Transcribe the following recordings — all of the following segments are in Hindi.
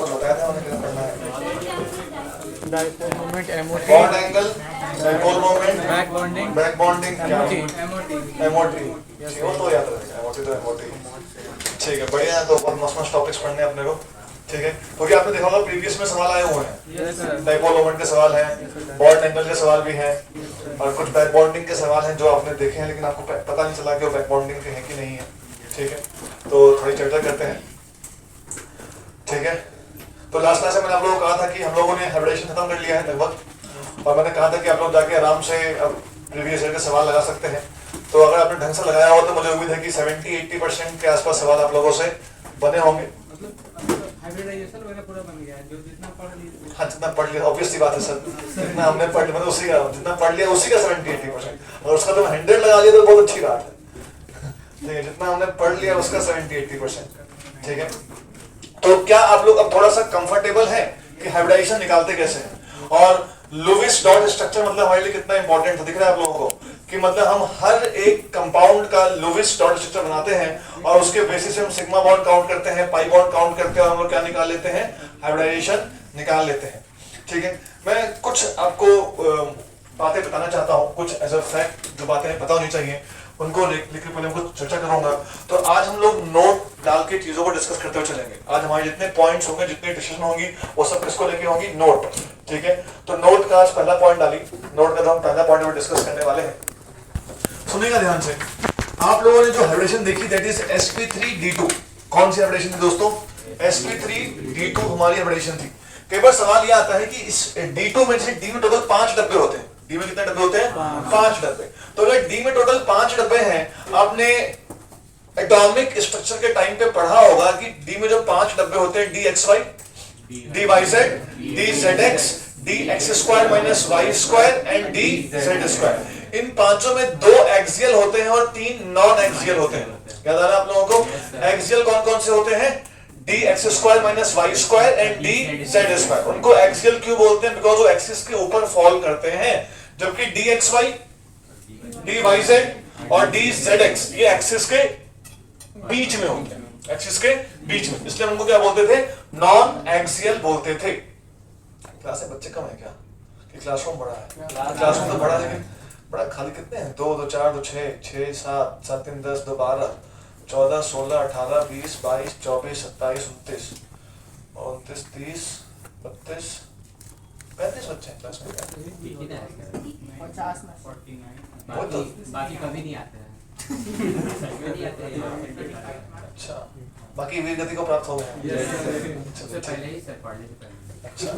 बताया था उन्हें क्या करना है। Dipole moment, MOT, bond angle, dipole moment, back bonding, MOT, वो तो याद रखेगा, एमओटी तो एमओटी। ठीक है, बढ़िया है। तो बहुत मस्त मस्त टॉपिक्स पढ़ने अपने को। ठीक है, क्योंकि आपने देखा होगा प्रीवियस में सवाल आए हुए हैं, डाइपोल मोमेंट के सवाल हैं, बॉन्ड एंगल के सवाल भी हैं, और कुछ बैक बॉन्डिंग के सवाल हैं जो आपने देखे हैं लेकिन आपको पता नहीं चला कि वो बैक बॉन्डिंग के हैं कि नहीं है। ठीक है, तो थोड़ी चर्चा करते हैं। ठीक है, तो लास्ट क्लास में मैंने आप लोगों को कहा था कि हम लोगों ने हाइब्रिडेशन खत्म कर लिया है लगभग, और मैंने कहा था कि आप लोग जाके आराम से अब प्रीवियस ईयर के सवाल लगा सकते हैं। तो अगर आपने ढंग से लगाया हो तो मुझे उम्मीद है कि 70-80% के आसपास सवाल आप लोगों से बने होंगे। हाइब्रिडाइजेशन वगैरह पूरा बन गया है, जो जितना पढ़ लिया। हाँ, जितना पढ़ लिया ऑब्वियसली बात है सर, जितना हमने पढ़ लिया मतलब उसी का, जितना पढ़ लिया उसी का 70-80%, और उसका तो 100 लगा लिया तो बहुत अच्छी बात है। ठीक है, जितना हमने पढ़ लिया उसका 70-80%। ठीक है, तो क्या आप लोग अब थोड़ा सा कंफर्टेबल है कि हाइब्रिडाइजेशन निकालते कैसे हैं, और लुईस डॉट स्ट्रक्चर मतलब हमारे लिए कितना इंपॉर्टेंट है। दिख रहा है आप लोगों को कि मतलब हम हर एक कंपाउंड का लुईस डॉट स्ट्रक्चर बनाते हैं और उसके बेसिस से हम सिग्मा बॉन्ड काउंट करते हैं, पाई बॉन्ड काउंट करते हैं, और हम लोग क्या निकाल लेते हैं, हाइब्रिडाइजेशन निकाल लेते हैं। ठीक है, मैं कुछ आपको बातें बताना चाहता हूँ, कुछ एज अ फैक्ट जो बातें पता होनी चाहिए उनको लेकर पहले हम कुछ चर्चा करूंगा। तो आज हम लोग नोट डाल के चीजों को डिस्कस करते हुए चलेंगे। आज हमारे जितने पॉइंट्स होंगे, जितनी डिस्कशन होंगी, वो सब किसको लेके होंगी, नोट। ठीक है, तो नोट का आज पहला पॉइंट डाली, नोट का जो हम पहला पॉइंट डिस्कस करने वाले हैं, सुनिएगा ध्यान से। आप लोगों ने जो हाइब्रिडेशन देखी दैट इज sp3d2। कौन सी हाइब्रिडेशन थी दोस्तों, sp3d2 हमारी हाइब्रिडेशन थी। कई बार सवाल यह आता है कि इस d2 में से d में टोटल 5 डब्बे होते हैं। डी में कितने डब्बे होते हैं, 5 डब्बे। तो अगर डी में टोटल 5 डब्बे हैं, आपने एटॉमिक स्ट्रक्चर के टाइम पे पढ़ा होगा कि डी में जो 5 डब्बे होते हैं, D x Y, D Y z, d Z x, d x square minus Y square and D Z square. इन पांचों में 2 एक्सियल होते हैं और 3 नॉन एक्सियल होते हैं। याद आ रहा है आप लोगों को? एक्सियल कौन कौन से होते हैं, D x square minus Y square and D Z square. उनको एक्सियल क्यों बोलते हैं, बिकॉज वो एक्सिस के ऊपर फॉल करते हैं, जबकि D x Y, D Y Z और डी जेड एक्स ये एक्सिस के बीच में होते हैं, एक्सिस के बीच में, इसलिए उनको क्या बोलते थे, नॉन एक्सियल बोलते थे। क्लास में बच्चे कम है क्या, कि क्लासरूम बड़ा है? क्लासरूम तो बड़ा है लेकिन बड़ा खाली कितने हैं, 2 2 4 2 6 6 7 7 3 10 2 12 14 16 18 20 22 24 27 29 29 30 32 35 बच्चे हैं क्लास में। 50 में 49 वो तो बाकी कभी नहीं आते हैं। अच्छा, बाकी वीर गति को प्राप्त हो गए। सबसे पहले ही सर पढ़ने से पहले। अच्छा,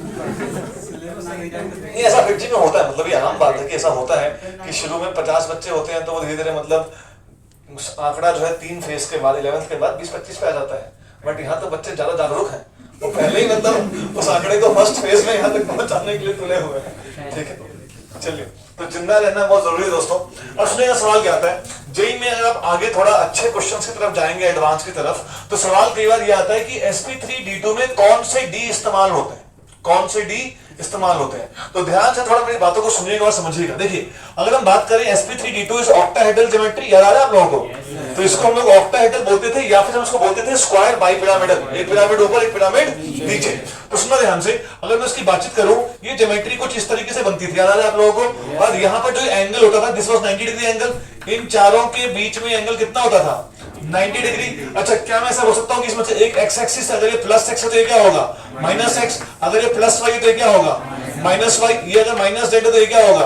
नहीं ऐसा फिफ्टी में होता है, मतलब ये आम बात है कि ऐसा होता है कि शुरू में 50 बच्चे होते हैं तो वो धीरे धीरे मतलब आंकड़ा जो है 3 फेज के बाद 11th के बाद 20-25 पे आ जाता है। बट यहाँ तो बच्चे ज्यादा जागरूक हैं, वो पहले ही मतलब उस आंकड़े को फर्स्ट फेज में यहाँ तक पहुंचाने के लिए तुले हुए हैं। ठीक है, चलिए, तो जिंदा रहना बहुत जरूरी है दोस्तों। और सुनिएगा सवाल क्या आता है, जेई में अगर आप आगे थोड़ा अच्छे क्वेश्चंस की तरफ जाएंगे, एडवांस की तरफ, तो सवाल कई बार ये आता है कि sp3d2 में कौन से डी इस्तेमाल होते हैं, कौन से डी इस्तेमाल होते हैं। तो ध्यान से थोड़ा मेरी बातों को सुनिएगा और समझिएगा। देखिए, अगर हम बात करें sp3d2 इज ऑक्टाहेड्रल ज्योमेट्री, याद आ रहा है आप लोगों को? तो इसको हम लोग ऑक्टाहेड्रल बोलते थे, या फिर हम इसको बोलते थे स्क्वायर बाइपिरामिडल, एक पिरामिड ऊपर एक पिरामिड नीचे। तो सुनना ध्यान से, अगर मैं इसकी बातचीत करूं, ये ज्योमेट्री कुछ इस तरीके से बनती थी, याद आ रहा है आप लोगों को? और यहाँ पर जो एंगल होता था, दिस वाज 90 डिग्री एंगल। इन चारों के बीच में एंगल कितना होता था, 90 डिग्री। अच्छा, क्या मैं ऐसा बोल सकता हूँ कि इसमें से एक एक्स एक्सिस अगर ये प्लस एक्स है तो ये क्या होगा, माइनस एक्स, अगर ये प्लस वाई तो ये क्या होगा, माइनस वाई, ये अगर माइनस जेड है तो ये क्या होगा।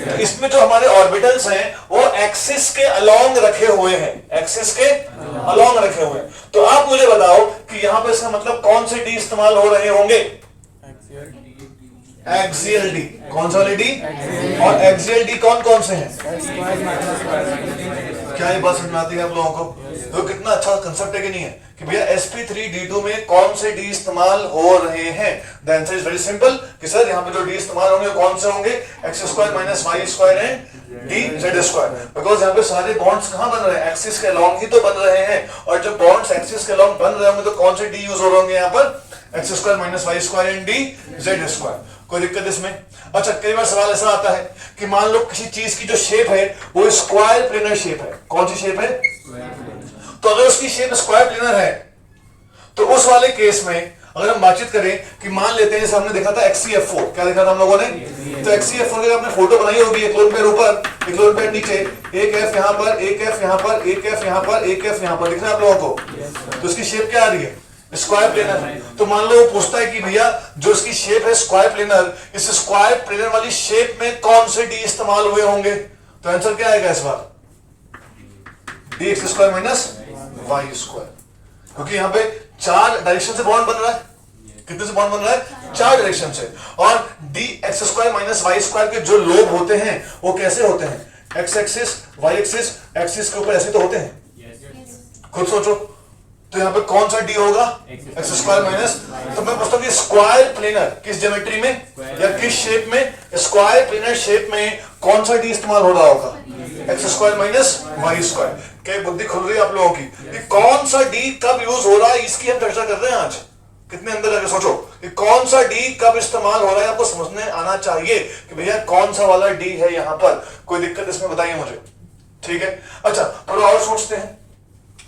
तो इसमें जो हमारे ऑर्बिटल्स हैं वो एक्सिस के अलोंग रखे हुए हैं, एक्सिस के अलोंग रखे हुए हैं। तो आप मुझे बताओ कि यहाँ पे इसका मतलब कौन से डी इस्तेमाल हो रहे होंगे, एक्सियल डी। कौन सा वाले डी, और एक्सियल डी कौन कौन से हैं? क्या ये बात समझ में आती है आप लोगों को? तो कितना अच्छा कंसेप्ट है कि नहीं है कि भैया sp3d2 में कौन से डी इस्तेमाल हो रहे हैं। The answer is very simple कि सर यहाँ पे जो डी इस्तेमाल होंगे कौन से होंगे, X square minus Y square and D Z square. Because यहाँ पे सारे बॉन्ड्स कहाँ बन रहे हैं, एक्सिस के अलोंग ही तो बन रहे हैं, और जब बॉन्ड्स एक्सिस के अलोंग बन रहे होंगे तो कौन से डी यूज हो रहे होंगे यहाँ पर, X square minus Y square and D Z square. कोई दिक्कत इसमें? अच्छा, कई बार सवाल ऐसा आता है कि मान लो किसी चीज की जो शेप है वो स्क्वायर प्लेनर शेप है। कौन सी शेप है? तो अगर उसकी शेप स्क्वायर प्लेनर है तो उस वाले केस में अगर हम बातचीत करें कि मान लेते हैं जैसे हमने देखा था XCF4, क्या देखा था हम लोगों ने? तो XCF4 की आपने फोटो बनाई होगी, एक लोन पेयर ऊपर, एक लोन पेयर नीचे, एक F यहाँ पर, एक F यहाँ पर, एक F यहाँ पर, एक F यहाँ पर, दिख रहा है आप लोगों को? तो इसकी शेप क्या आ रही है? Square planar. तो मान लो वो पूछता है कि भैया जो इसकी शेप है स्क्वायर प्लेनर, इस स्क्वायर प्लेनर वाली शेप में कौन से डी इस्तेमाल हुए होंगे? तो आंसर क्या आएगा इस बार? dx square minus Y square, क्योंकि यहाँ पे 4 डायरेक्शन से बॉन्ड बन रहा है। कितने से बॉन्ड बन रहा है? 4 डायरेक्शन से। और dx square minus Y square के जो लोब होते हैं वो कैसे होते हैं? x axis, y axis, axis के ऊपर ऐसे तो होते हैं। खुद सोचो, तो यहाँ पे कौन सा डी होगा? X square minus. तो मैं पूछता हूँ कि स्क्वायर प्लेनर किस ज्योमेट्री में या किस शेप में? स्क्वायर प्लेनर शेप में कौन सा डी इस्तेमाल हो रहा होगा? X square minus Y square. क्या बुद्धि खुल रही है आप लोगों की कि कौन सा डी कब यूज हो रहा है? इसकी हम चर्चा कर रहे हैं आज। कितने अंदर जाके सोचो कि कौन सा डी कब इस्तेमाल हो रहा है, आपको समझने आना चाहिए कि भैया कौन सा वाला डी है यहाँ पर। कोई दिक्कत इसमें बताइए मुझे, ठीक है? अच्छा, थोड़ा और सोचते हैं।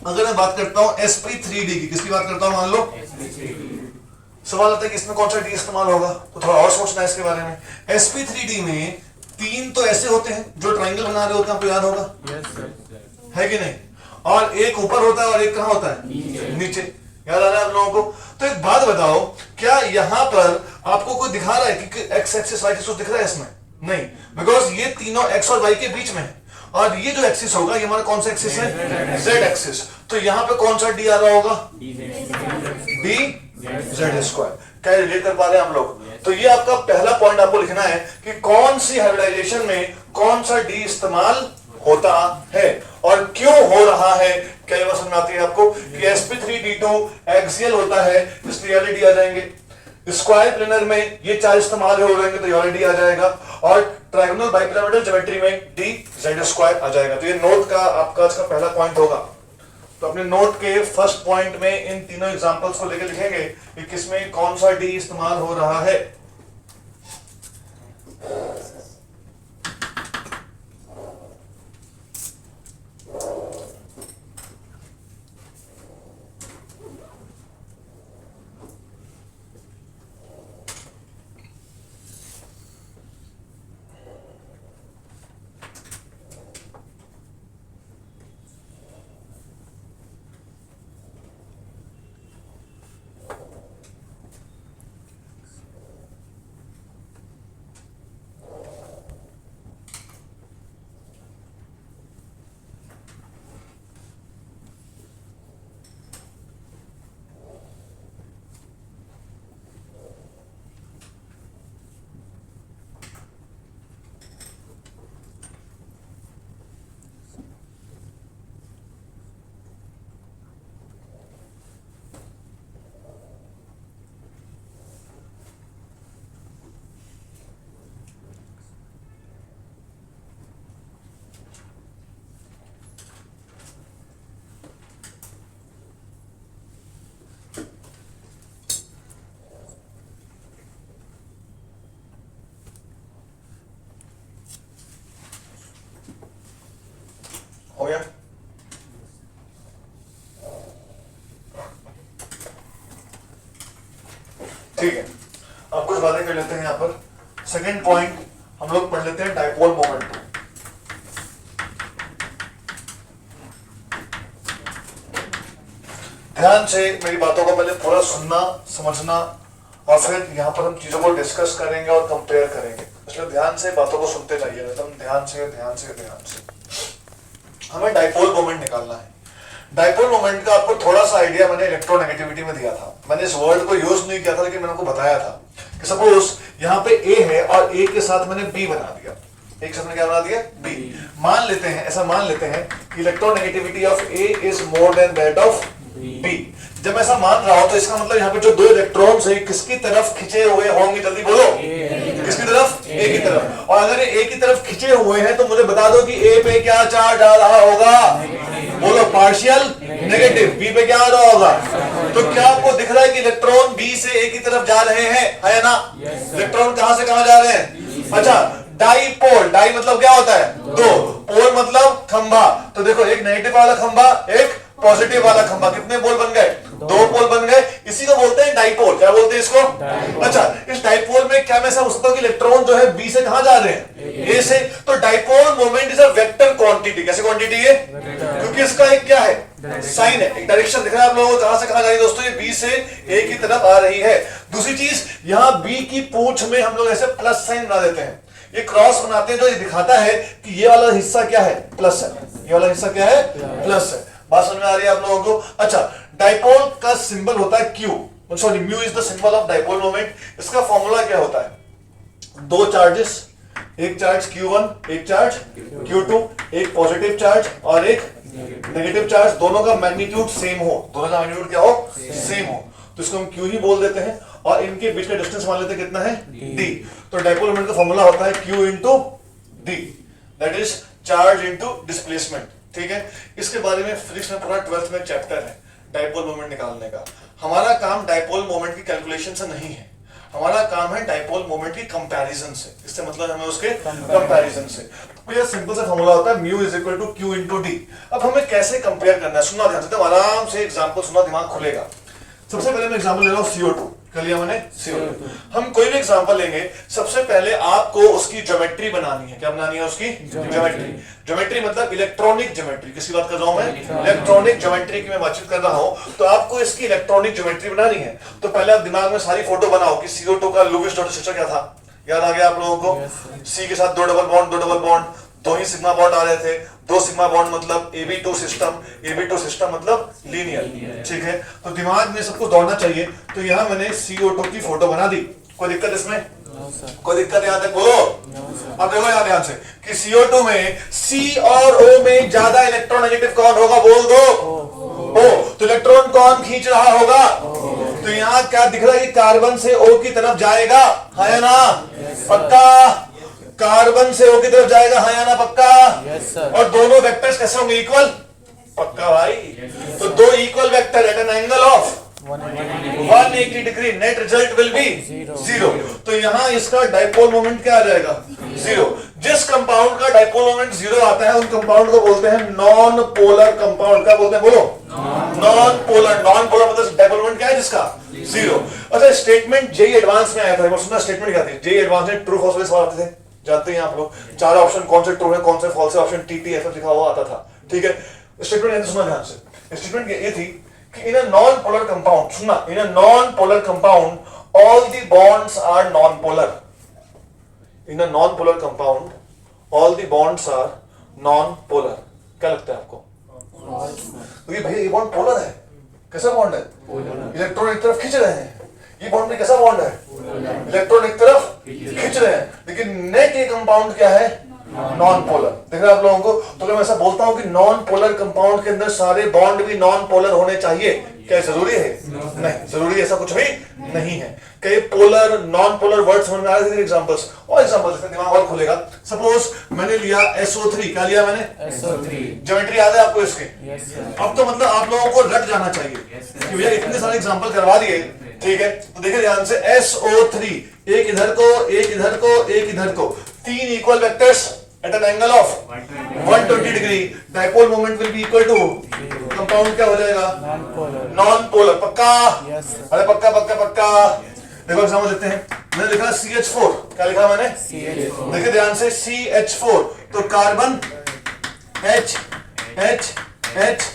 अगर मैं बात करता हूं sp3d की, किसकी बात करता हूं? मान लो सवाल आता है कि इसमें कौन सा डी इस्तेमाल होगा, तो थोड़ा और सोचना है इसके बारे में। sp3d में 3 तो ऐसे होते हैं जो ट्रायंगल बना रहे होते हैं, आपको याद होगा, है कि नहीं? और एक ऊपर होता है और एक कहां होता है? नीचे। याद आ रहा है आप लोगों को? तो एक बात बताओ, क्या यहां पर आपको कोई दिखा रहा है कि एक्स एक्सिस वाई एक्सिस दिख रहा है इसमें? नहीं, बिकॉज ये तीनों एक्स और वाई के बीच में है। और ये जो एक्सिस होगा ये हमारा कौन सा एक्सिस है? Z axis. तो यहाँ पे कौन सा डी आ रहा होगा? D Z square. क्या रिलेट कर पा रहे हैं हम लोग? तो ये आपका पहला पॉइंट आपको लिखना है कि कौन सी हाइब्रिडाइजेशन में कौन सा डी इस्तेमाल होता है और क्यों हो रहा है। क्या ये बात समझ में आती है आपको कि sp3d2 एक्सियल होता है, इसलिए ये डी आ जाएंगे। स्क्वायर प्लेनर में ये 4 इस्तेमाल हो रहे हैं तो ये आ जाएगा। और ट्रायंगुलर बाइपिरामिडल ज्योमेट्री में डी जेड स्क्वायर आ जाएगा। तो ये नोट का आपका आज का पहला पॉइंट होगा। तो अपने नोट के फर्स्ट पॉइंट में इन तीनों एग्जांपल्स को लेकर लिखेंगे कि किसमें कौन सा डी इस्तेमाल हो रहा है। हो गया? ठीक है, अब कुछ बातें कर लेते हैं यहाँ पर। सेकंड पॉइंट हम लोग पढ़ लेते हैं डाइपोल मोमेंट। ध्यान से मेरी बातों को पहले पूरा सुनना, समझना और फिर यहाँ पर हम चीजों को डिस्कस करेंगे और कंपेयर करेंगे। इसलिए ध्यान से बातों को सुनते जाइए, एकदम ध्यान से ध्यान से ध्यान से। हमें डाइपोल मोमेंट निकालना है। डाइपोल मोमेंट का आपको थोड़ा सा आइडिया मैंने इलेक्ट्रोनेगेटिविटी में दिया था। मैंने इस वर्ड को यूज नहीं किया था, लेकिन मैंने आपको बताया था कि सपोज यहाँ पे A है और A के साथ मैंने B बना दिया। एक साथ मैंने क्या बना दिया? B। मान लेते हैं, ऐसा मान लेते हैं कि electronegativity of A is more than that of B। जब ऐसा मान रहा हो तो इसका मतलब यहाँ पे जो 2 इलेक्ट्रॉन्स है किसकी तरफ खिंचे हुए होंगे? जल्दी बोलो, किसकी तरफ? A की तरफ। और अगर ये A की तरफ खिंचे हुए हैं तो मुझे बता दो कि A पे क्या चार्ज आ रहा होगा? बोलो, पार्शियल नेगेटिव। B पे क्या आ रहा होगा? तो क्या आपको दिख रहा है कि इलेक्ट्रॉन B से A की तरफ जा रहे हैं, है ना? इलेक्ट्रॉन कहां से कहां जा रहे हैं? अच्छा, डाइपोल, डाई मतलब क्या होता है? 2, पोल मतलब खंभा। तो देखो, एक नेगेटिव वाला खंभा, एक पॉजिटिव वाला खंभा, कितने पोल बन गए? 2 पोल बन गए। इसी को बोलते हैं डाइपोल। क्या बोलते हैं इसको? अच्छा, इस डाइपोल में क्या मैं समझ सकता हूं कि इलेक्ट्रॉन जो है बी से कहां जा रहे हैं? ए से। तो dipole moment is a vector quantity. कैसे क्वांटिटी है? क्योंकि इसका एक क्या है? साइन है, एक डायरेक्शन दिख रहा है आप लोगों को, कहां से कहां जा रही है दोस्तों? ये बी से ए की तरफ आ रही है। दूसरी चीज, यहां बी की पूंछ में हम लोग ऐसे प्लस साइन बना देते हैं, ये क्रॉस बनाते हैं, जो ये दिखाता है कि ये वाला हिस्सा क्या है? प्लस है। ये वाला हिस्सा क्या है? प्लस है। बात समझ में आ रही है आप लोगों को? अच्छा, डाइपोल का सिंबल होता है Q, sorry mu is the symbol of dipole moment. इसका फॉर्मूला क्या होता है? 2 चार्जेस, एक चार्ज Q1, एक चार्ज Q2, एक पॉजिटिव चार्ज और एक नेगेटिव चार्ज, दोनों का मैग्नीट्यूड सेम हो, दोनों का मैग्नीट्यूड क्या हो? सेम हो, तो इसको हम Q ही बोल देते हैं। और इनके बीच का डिस्टेंस मान लेते हैं कितना है? D। तो डाइपोल मोमेंट का फॉर्मूला होता है Q into D, that is charge into displacement. ठीक है, इसके बारे में फिजिक्स में पूरा 12th में चैप्टर है डाइपोल मोमेंट निकालने का। हमारा काम डाइपोल मोमेंट की कैलकुलेशन से नहीं है, हमारा काम है डाइपोल मोमेंट की कंपैरिजन से। इससे मतलब हमें उसके कंपैरिजन से। तो ये सिंपल सा फॉर्मूला होता है mu is equal to Q into D. अब हमें कैसे कंपेयर करना है, सुना ध्यान से, तो आराम से एग्जांपल सुना, दिमाग खुलेगा। सबसे पहले मैं एग्जांपल ले रहा हूं CO2, कर लिया मैंने CO2। हम कोई भी एग्जांपल लेंगे, सबसे पहले आपको उसकी ज्योमेट्री बनानी है। क्या बनानी है? उसकी ज्योमेट्री। ज्योमेट्री मतलब इलेक्ट्रॉनिक ज्योमेट्री। किसकी बात कर रहा हूं मैं? इलेक्ट्रॉनिक ज्योमेट्री की मैं बातचीत कर रहा हूं। तो आपको इसकी इलेक्ट्रॉनिक ज्योमेट्री बनानी है। तो पहले आप दिमाग में सारी फोटो बनाओ कि CO2 का लुईस डॉट स्ट्रक्चर क्या था। याद आ गया आप लोगों को? C के साथ 2 डबल बॉन्ड, 2 ही सिग्मा बॉन्ड आ रहे थे। 2 सिग्मा बॉन्ड मतलब AB2 सिस्टम, AB2 सिस्टम मतलब लीनियर। ठीक है, तो दिमाग में सबको दौड़ना चाहिए। तो यहां मैंने CO2 की फोटो बना दी। कोई दिक्कत इसमें? कोई दिक्कत? याद है? बोलो। अब देखो यार ध्यान से कि CO2 में C और O में ज्यादा इलेक्ट्रोनेगेटिव कौन होगा? बोल दो। O। तो इलेक्ट्रॉन कौन खींच रहा होगा? तो यहाँ क्या दिख रहा है कि कार्बन से O की तरफ जाएगा, हाँ या ना? पक्का? कार्बन से O की तरफ जाएगा, हाँ या ना? पक्का? और दोनों वेक्टर्स कैसे होंगे? इक्वल? पक्का भाई। तो 2 equal vector at an angle of 180 degree, net result will be 0। तो यहां इसका डाइपोल मोमेंट क्या आ जाएगा? 0। जिस कंपाउंड का डाइपोल मोमेंट 0 आता है उन कंपाउंड को बोलते हैं नॉन पोलर कंपाउंड। क्या बोलते हैं? बोलो। Non polar. नॉन पोलर मतलब डाइपोल मोमेंट क्या है जिसका? 0। अच्छा, स्टेटमेंट जेई एडवांस में आया था, सुना स्टेटमेंट क्या थी? जेई एडवांस में ट्रू फॉल्स सवाल आते थे, जानते हैं आप लोग? 4 ऑप्शन, कौन से ट्रू है कौन से फॉल्स है, ऑप्शन TTFF लिखा हुआ आता था। ठीक है, स्टेटमेंट सुना ध्यान से। स्टेटमेंट ये थी कि in a non-polar compound, सुनना, in a non-polar compound, all the bonds are non-polar. In a non-polar compound, all the bonds are non-polar. क्या लगता है आपको? तो ये भैया ये बॉन्ड पोलर है। कैसा बॉन्ड है? इलेक्ट्रॉन एक तरफ खींच रहे हैं। ये बॉन्ड में कैसा बॉन्ड है? इलेक्ट्रॉन एक तरफ खींच रहे हैं। लेकिन नेट ये कंपाउंड क्या है? Non polar. देख रहे हैं आप लोगों को? तो मैं ऐसा बोलता हूं कि नॉन पोलर कंपाउंड के अंदर सारे बॉन्ड भी नॉन पोलर होने चाहिए। क्या जरूरी है? नहीं जरूरी, ऐसा कुछ भी नहीं है। कई पोलर नॉन पोलर वर्ड समझ में आ रहे थे? एग्जांपल्स और एग्जांपल्स से दिमाग और खुलेगा। सपोज मैंने लिया SO3। क्या लिया मैंने? SO3। ज्योमेट्री याद है आपको इसकी? अब तो मतलब आप लोगों को रट जाना चाहिए कि भैया इतने सारे एग्जांपल करवा दिए। ठीक है, तो देखिए ध्यान से, SO3, एक इधर को, एक इधर को, एक इधर को, 3 equal vectors at an angle of 120 degree, dipole moment will be equal to, compound क्या हो जाएगा? Non polar. पक्का? अरे पक्का पक्का पक्का। देखो एग्जांपल देते हैं। मैंने लिखा CH4। क्या लिखा मैंने? देखिए ध्यान से, CH4 तो carbon H H H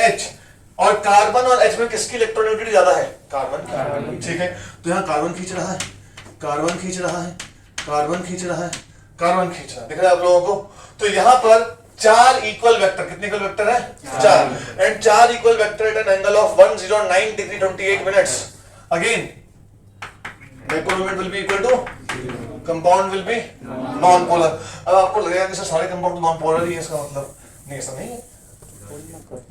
H, और कार्बन और H में किसकी इलेक्ट्रोनेगेटिविटी ज्यादा है? कार्बन। ठीक है, तो यहाँ कार्बन खींच रहा है, कार्बन खींच रहा है, कार्बन खींच रहा है, कार्बन खींच रहा है। दिख रहा है आप लोगों को? तो यहां पर 4 इक्वल वेक्टर, कितने इक्वल वेक्टर है? 4, and 4 equal vector at an angle of 109 degree 28 minutes. Again dipole moment will be equal to, compound will be non polar. अब आपको लगेगा कि सर सारे कंपाउंड नॉन पोलर ही है, इसका मतलब नहीं, ऐसा नहीं है,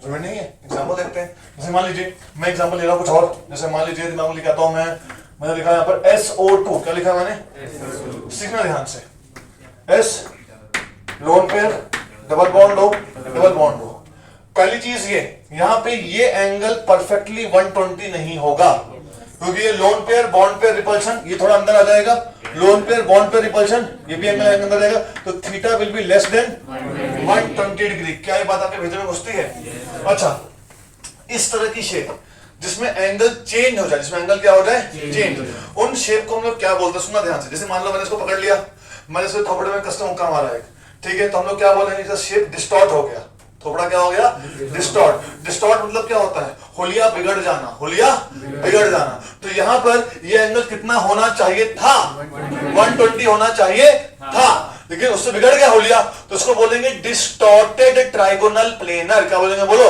जरूरी नहीं है। एग्जांपल देखते हैं। जैसे मान लीजिए, मैं एग्जांपल ले रहा हूं कुछ और। जैसे मान लीजिए दिमाग में लिखाता हूं मैंने लिखा यहाँ पर SO2। क्या लिखा मैंने? सीखना ध्यान से। S lone pair, double bond हो, डबल बॉन्ड हो। पहली चीज ये, यहाँ पे ये एंगल परफेक्टली 120 नहीं होगा, क्योंकि ये lone pair bond pair repulsion, ये थोड़ा अंदर आ जाएगा। Lone pair bond pair repulsion, ये भी एंगल अंदर आ जाएगा। तो theta will be less than 120 degree. क्या ये बात आपके भीतर में घुसती है? अच्छा, इस तरह की शेप जिसमें एंगल चेंज हो जाए, जिसमें एंगल क्या हो जाए, चेंज। उन शेप को हम लोग क्या बोलते हैं, सुनना ध्यान से। जैसे मान लो मैंने इसको पकड़ लिया, मैंने इसको थोपड़े में कस्टम मुक्का मारा एक, ठीक है, तो हम लोग क्या बोलेंगे, शेप डिस्टॉर्ट हो गया। थोपड़ा क्या हो गया, डिस्टॉर्ट। डिस्टॉर्ट मतलब क्या होता है, हुलिया बिगड़ जाना, हुलिया बिगड़ जाना। तो यहाँ पर ये एंगल कितना होना चाहिए था, 120 होना चाहिए था, लेकिन उससे बिगड़ गया हुलिया, तो उसको बोलेंगे डिस्टॉर्टेड ट्राइगोनल प्लेनर। क्या बोलेंगे, बोलो,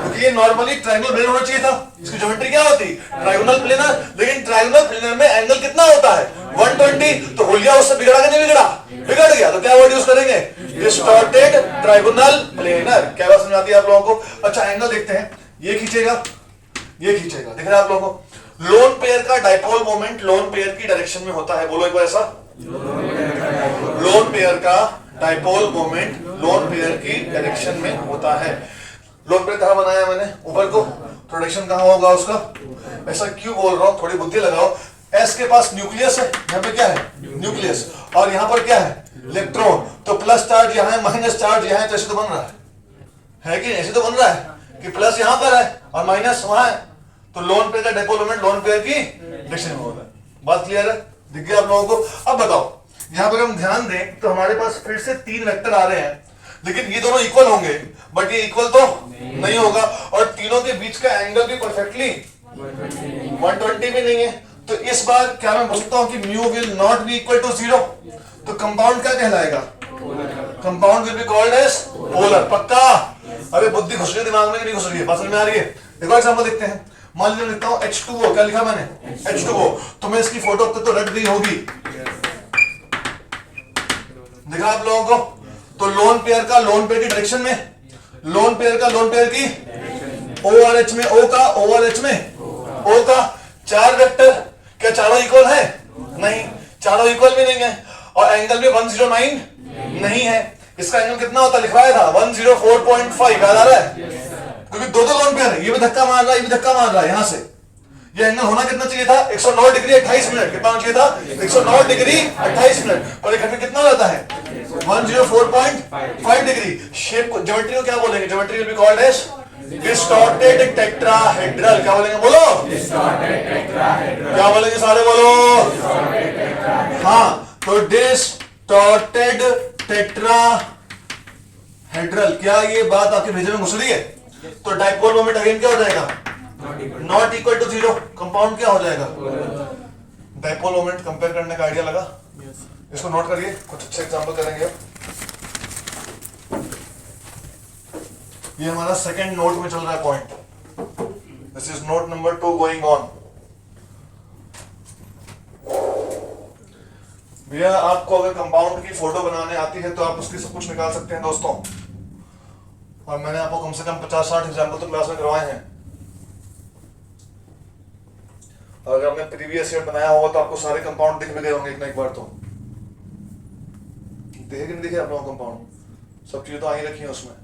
क्योंकि ये नॉर्मली ट्राइगोनल प्लेनर होना चाहिए था। इसकी ज्योमेट्री क्या होती, ट्राइगोनल प्लेनर, लेकिन ट्राइगोनल प्लेनर में एंगल कितना होता है, 120। तो हुलिया उससे बिगड़ा कि नहीं बिगड़ा, बिगड़ गया। तो क्या वर्ड यूज करेंगे, डिस्टॉर्टेड ट्राइगोनल प्लेनर। क्या बात समझ आती है आप लोगों को। अच्छा एंगल देखते हैं, ये खींचेगा, ये खींचेगा, दिख रहा है आप लोगों को। लोन पेयर का डाइपोल मोमेंट लोन पेयर की डायरेक्शन में होता है, बोलो एक बार ऐसा। लोन पेयर का डाइपोल मोमेंट लोन पेयर की डायरेक्शन में होता है। लोन पेयर कहां बनाया मैंने, ऊपर को, तो डायरेक्शन कहां होगा उसका, ऐसा क्यों बोल रहा हूं, थोड़ी बुद्धि लगाओ। एस के पास न्यूक्लियस है, यहाँ पे क्या है, न्यूक्लियस, और यहाँ पर क्या है, इलेक्ट्रॉन। तो प्लस चार्ज यहाँ है, माइनस चार्ज यहाँ है, तो ऐसे तो बन रहा है कि ऐसे तो बन रहा है कि प्लस यहाँ पर है और माइनस वहां है। तो लोन पेयर का डाइपोल मोमेंट लोन पेयर की डायरेक्शन में होगा। बात क्लियर है, दिख गया आप लोगों को। अब बताओ, यहाँ पर हम ध्यान दें तो हमारे पास फिर से 3 वेक्टर आ रहे हैं, लेकिन ये दोनों इक्वल होंगे, बट ये इक्वल तो नहीं होगा, और तीनों के बीच का एंगल भी परफेक्टली 120 भी नहीं है। तो इस बार क्या मैं बोल सकता हूं कि mu will not be equal to 0। तो कंपाउंड क्या कहलाएगा, compound will be called as polar. पक्का, अरे बुद्धि घुस रही है दिमाग में कि नहीं घुस रही है, बात समझ में आ रही है। एक और एग्जांपल देखते हैं। मान लीजिए लिखता हूं H2O, क्या लिखा मैंने, H2O। तो मैं इसकी फोटो अब तक तो रट गई होगी, देखा आप लोगों को। तो लोन पेयर का लोन पेयर की डायरेक्शन में, लोन पेयर का लोन पेयर की O और H में, O का O और H में O का 4 वेक्टर, क्या चारों इक्वल है, नहीं, चारों इक्वल भी नहीं है, और एंगल भी 109 नहीं है। इसका एंगल कितना होता लिखवाया था, 104.5, याद आ रहा है, क्योंकि दो लोन पेयर है, ये भी धक्का मार रहा है, ये भी धक्का मार रहा है। यहां से ये एंगल होना कितना चाहिए था, 109 डिग्री 28 मिनट। कितना होना चाहिए था, 109 डिग्री 28 मिनट, और एक घंटे कितना रहता है, 104.5 डिग्री। शेप को, ज्योमेट्री को क्या बोलेंगे, geometry will be called as distorted tetrahedral. क्या बोलेंगे, बोलो, डिस्टॉर्टेड टेट्राहेड्रल। क्या बोलेंगे सारे, बोलो, डिस्टॉर्टेड टेट्राहेड्रल। हाँ, तो डिस्टॉर्टेड टेट्राहेड्रल। क्या ये बात आपके भेजे में घुस रही है। तो डाइपोल मोमेंट अगेन क्या हो जाएगा, नॉट इक्वल टू 0। कंपाउंड क्या हो जाएगा, डाइपोल मोमेंट। कंपेयर करने का आइडिया लगा, इसको नोट करिए, कुछ अच्छे एग्जांपल करेंगे। ये हमारा सेकंड नोट में चल रहा है point. This is note number 2 going on. भैया आपको अगर कंपाउंड की फोटो बनाने आती है तो आप उसकी सब कुछ निकाल सकते हैं दोस्तों, और मैंने आपको कम से कम 50-60 एग्जाम्पल तो क्लास में करवाए हैं। और अगर आपने प्रीवियस ईयर बनाया होगा तो आपको सारे कंपाउंड दिख भी गए होंगे एक ना एक बार। तो देखे कि नहीं दिखे आप लोगों कंपाउंड, सब चीजें तो आई रखी हैं उसमें।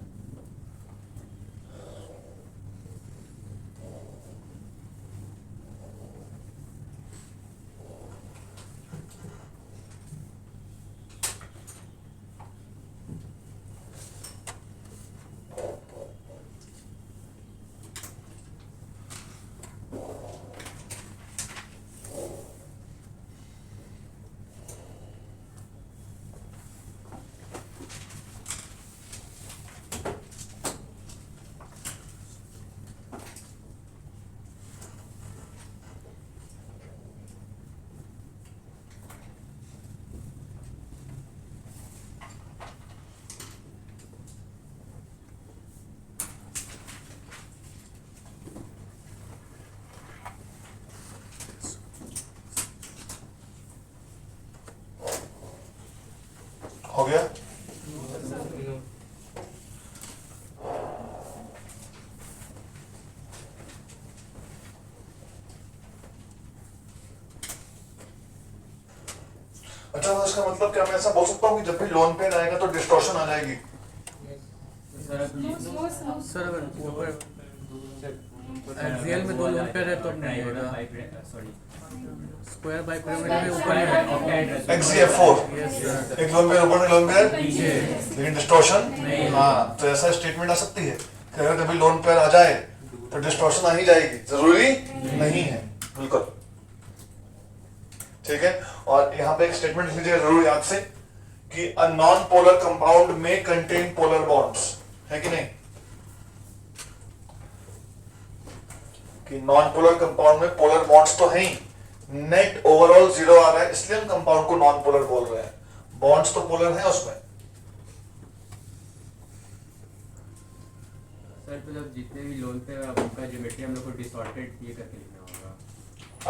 हो गया। अच्छा, तो इसका मतलब क्या मैं ऐसा बोल सकता हूँ कि जब भी लोन पेयर आएगा तो डिस्टॉर्शन आ जाएगी। सर अगर एक्सियल में 2 लोन पेयर है तो नहीं होगा, स्क्वायर बाय पिरामिड में ऊपर है XCF4, एक लोन पेयर ऊपर, लोन पेयर, लेकिन डिस्टॉर्शन। हाँ, तो ऐसा स्टेटमेंट आ सकती है कि अगर कभी लोन पेयर आ जाए तो डिस्टॉर्शन आ ही जाएगी, जरूरी नहीं है, बिल्कुल ठीक है। और यहाँ पे एक स्टेटमेंट लिख लीजिएगा जरूर याद से कि अ नॉन पोलर कंपाउंड में कंटेन पोलर बॉन्ड्स, है कि नहीं, कि नॉन पोलर कंपाउंड में पोलर बॉन्ड्स तो है ही, नेट ओवरऑल 0 आ रहा है इसलिए हम कंपाउंड को नॉन पोलर बोल रहे हैं, बॉन्ड्स तो पोलर है उसमें। सर तो जब जितने भी लोन पे अब उनका ज्योमेट्री हम लोग को डिसऑर्डेड ये करके लिखना होगा।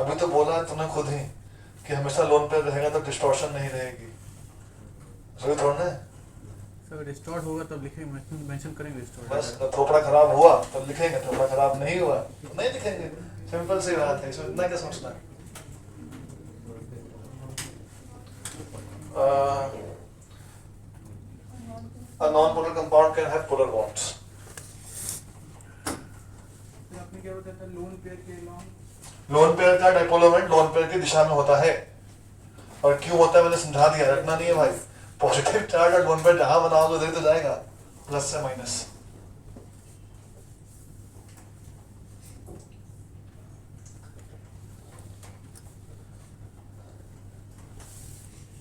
अभी तो बोला है तुमने खुद ही कि हमेशा लोन पे रहेगा तो डिस्टॉर्शन नहीं रहेगी, सही थोड़ा ना। सर डिस्टॉर्ट होगा तब लिखेंगे, मेंशन करेंगे डिस्टॉर्ट। बस थोपड़ा खराब हुआ तो लिखेंगे, थोपड़ा खराब नहीं हुआ तो नहीं लिखेंगे, सिंपल सी बात है, इसमें इतना क्या सोचना है। A non-polar compound can have polar bonds. आपने क्या बताया था लोन पेयर के लॉन्ग? लोन पेयर का डाइपोल मोमेंट लोन पेयर की दिशा में होता है, और क्यों होता है मैंने समझा दिया, रटना नहीं है भाई। पॉजिटिव चार्ज और लोन पेयर जहां बनाओगे उधर तो जाएगा, प्लस से माइनस।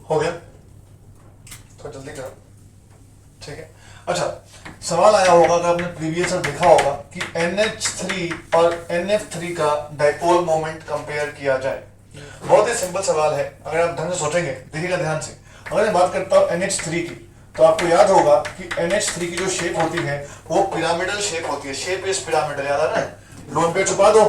हो गया तो जल्दी करो, ठीक है। अच्छा सवाल आया होगा, अगर आपने प्रीवियस में देखा होगा कि NH3 और NF3 का डाइपोल मोमेंट कंपेयर किया जाए। बहुत ही सिंपल सवाल है, अगर आप ढंग से सोचेंगे, देखिएगा ध्यान से। अगर मैं बात करता हूँ NH3 की, तो आपको याद होगा कि NH3 की जो शेप होती है वो पिरामिडल शेप होती है, शेप इज पिरामिडल, याद है ना। लोन पे छुपा दो,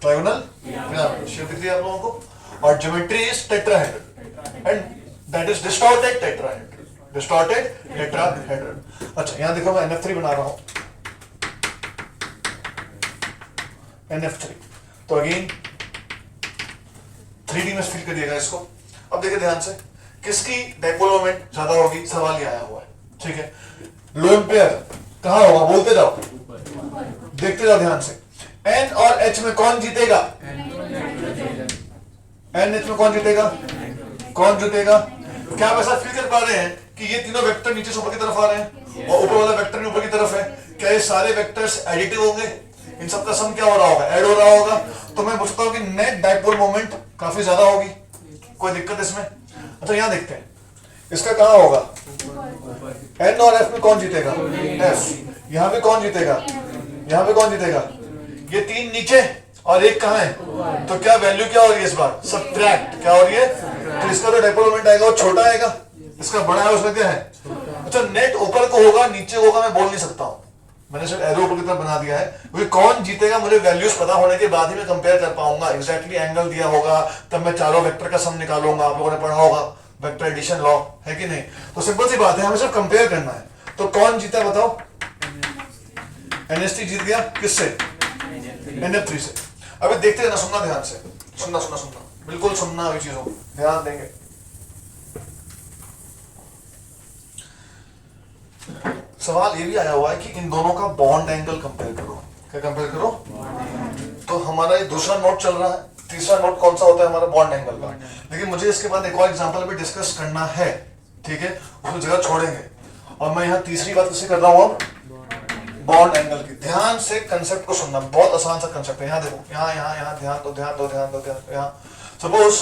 ट्रायंगल पिरामिडल शेप दिख रही है आप लोगों को, और geometry is tetrahedral and that is distorted tetrahedral, distorted tetrahedral. अच्छा यहां देखो मैं NF3 बना रहा हूं, NF3, तो अगेन 3D में फिल करिएगा इसको। अब देखिए ध्यान से, किसकी डाइपोल मोमेंट ज्यादा होगी, सवाल ये आया हुआ है, ठीक है। लोन पेयर कहां होगा, बोलते जाओ, देखते जाओ ध्यान से। N और H में कौन जीतेगा, NH में कौन जीतेगा, कौन जीतेगा। क्या आप ऐसा फील कर पा रहे हैं कि ये तीनों वेक्टर नीचे से ऊपर की तरफ आ रहे हैं और ऊपर वाला वेक्टर ऊपर की तरफ है, क्या ये सारे वेक्टर्स एडिटिव होंगे, इन सबका सम क्या हो रहा होगा, ऐड हो रहा होगा। तो मैं पूछता हूं कि नेट डाइपोल मोमेंट काफी ज्यादा होगी, कोई दिक्कत इसमें। अच्छा यहां देखते हैं इसका कहां होगा, N और F में कौन जीतेगा, F। यहां पे कौन जीतेगा, यहां पे कौन जीतेगा, ये तीन नीचे और एक कहां है, तो क्या वैल्यू क्या हो रही है इस बार, सब्ट्रैक्ट क्या हो रही है, तो इसका जो डाइपोल मोमेंट आएगा वो छोटा आएगा, इसका बड़ा है उसमें क्या है। अच्छा नेट ऊपर को होगा नीचे होगा मैं बोल नहीं सकता हूं, मैंने सिर्फ एरो ऊपर की तरफ बना दिया है, क्योंकि कौन जीतेगा मुझे वैल्यूज पता होने के बाद ही मैं कंपेयर कर पाऊंगा। एग्जैक्टली एंगल दिया होगा तब मैं चारों वेक्टर का सम निकालूंगा, आप लोगों ने पढ़ा होगा वेक्टर एडिशन लॉ, है कि नहीं। तो सिंपल सी बात है, हमें सिर्फ कंपेयर करना है। तो कौन जीता बताओ, NH3 जीत गया, किससे, NF3 से। अभी देखते हैं ना, सुनना ध्यान से, सुनना सुनना सुनना, बिल्कुल सुनना, अभी चीजों ध्यान देंगे। सवाल ये भी आया हुआ है कि इन दोनों का बॉन्ड एंगल कंपेयर करो, क्या कंपेयर करो। तो हमारा ये दूसरा नोट चल रहा है, तीसरा नोट कौन सा होता है हमारा, बॉन्ड एंगल का। लेकिन मुझे इसके बाद एक और एग्जांपल भी डिस्कस करना है, ठीक है, उसको जगह छोड़ेंगे। और मैं यहाँ तीसरी बात किससे कर रहा हूँ, बॉन्ड एंगल की। ध्यान से कंसेप्ट को सुनना, बहुत आसान सा कंसेप्ट है। यहाँ देखो, यहाँ यहाँ यहाँ ध्यान दो, ध्यान दो, ध्यान दो, ध्यान। यहाँ सपोज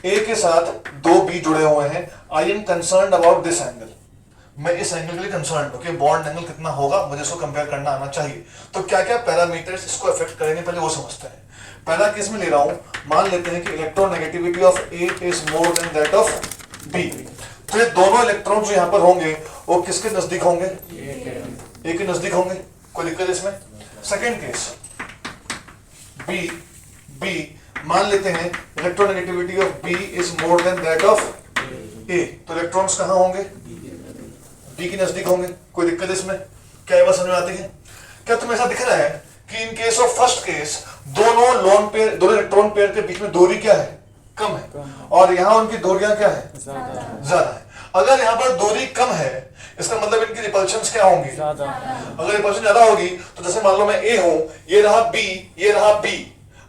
A के साथ दो B जुड़े हुए हैं, I am concerned about this angle, मैं इस एंगल के लिए कंसर्न हूं कि बॉन्ड एंगल कितना होगा, मुझे इसको कंपेयर करना आना चाहिए। तो क्या क्या पैरामीटर्स इसको अफेक्ट करेंगे पहले वो समझते हैं। पहला केस में ले रहा हूं, मान लेते हैं कि electronegativity of A is more than that of B। तो ये दोनों इलेक्ट्रॉन जो यहाँ पर होंगे वो किसके नजदीक होंगे, A के नजदीक होंगे, कोई दिक्कत इसमें। सेकेंड केस B, मान लेते हैं electronegativity of B is more than that of A, तो इलेक्ट्रॉन्स कहाँ होंगे, B के नजदीक होंगे, कोई दिक्कत इसमें। क्या ये बात समझ में आती है। क्या तुम्हें ऐसा दिख रहा है कि in case of first case दोनों लोन पेयर, दोनों इलेक्ट्रॉन पेयर के बीच में दूरी क्या है, कम है, और यहाँ उनकी दूरियां क्या है, ज्यादा है। अगर यहाँ पर दूरी कम है इसका मतलब इनकी रिपल्शंस क्या होंगी, अगर रिपल्शन ज्यादा होगी तो जैसे मान लो मैं A हूं, ये रहा B, ये रहा B,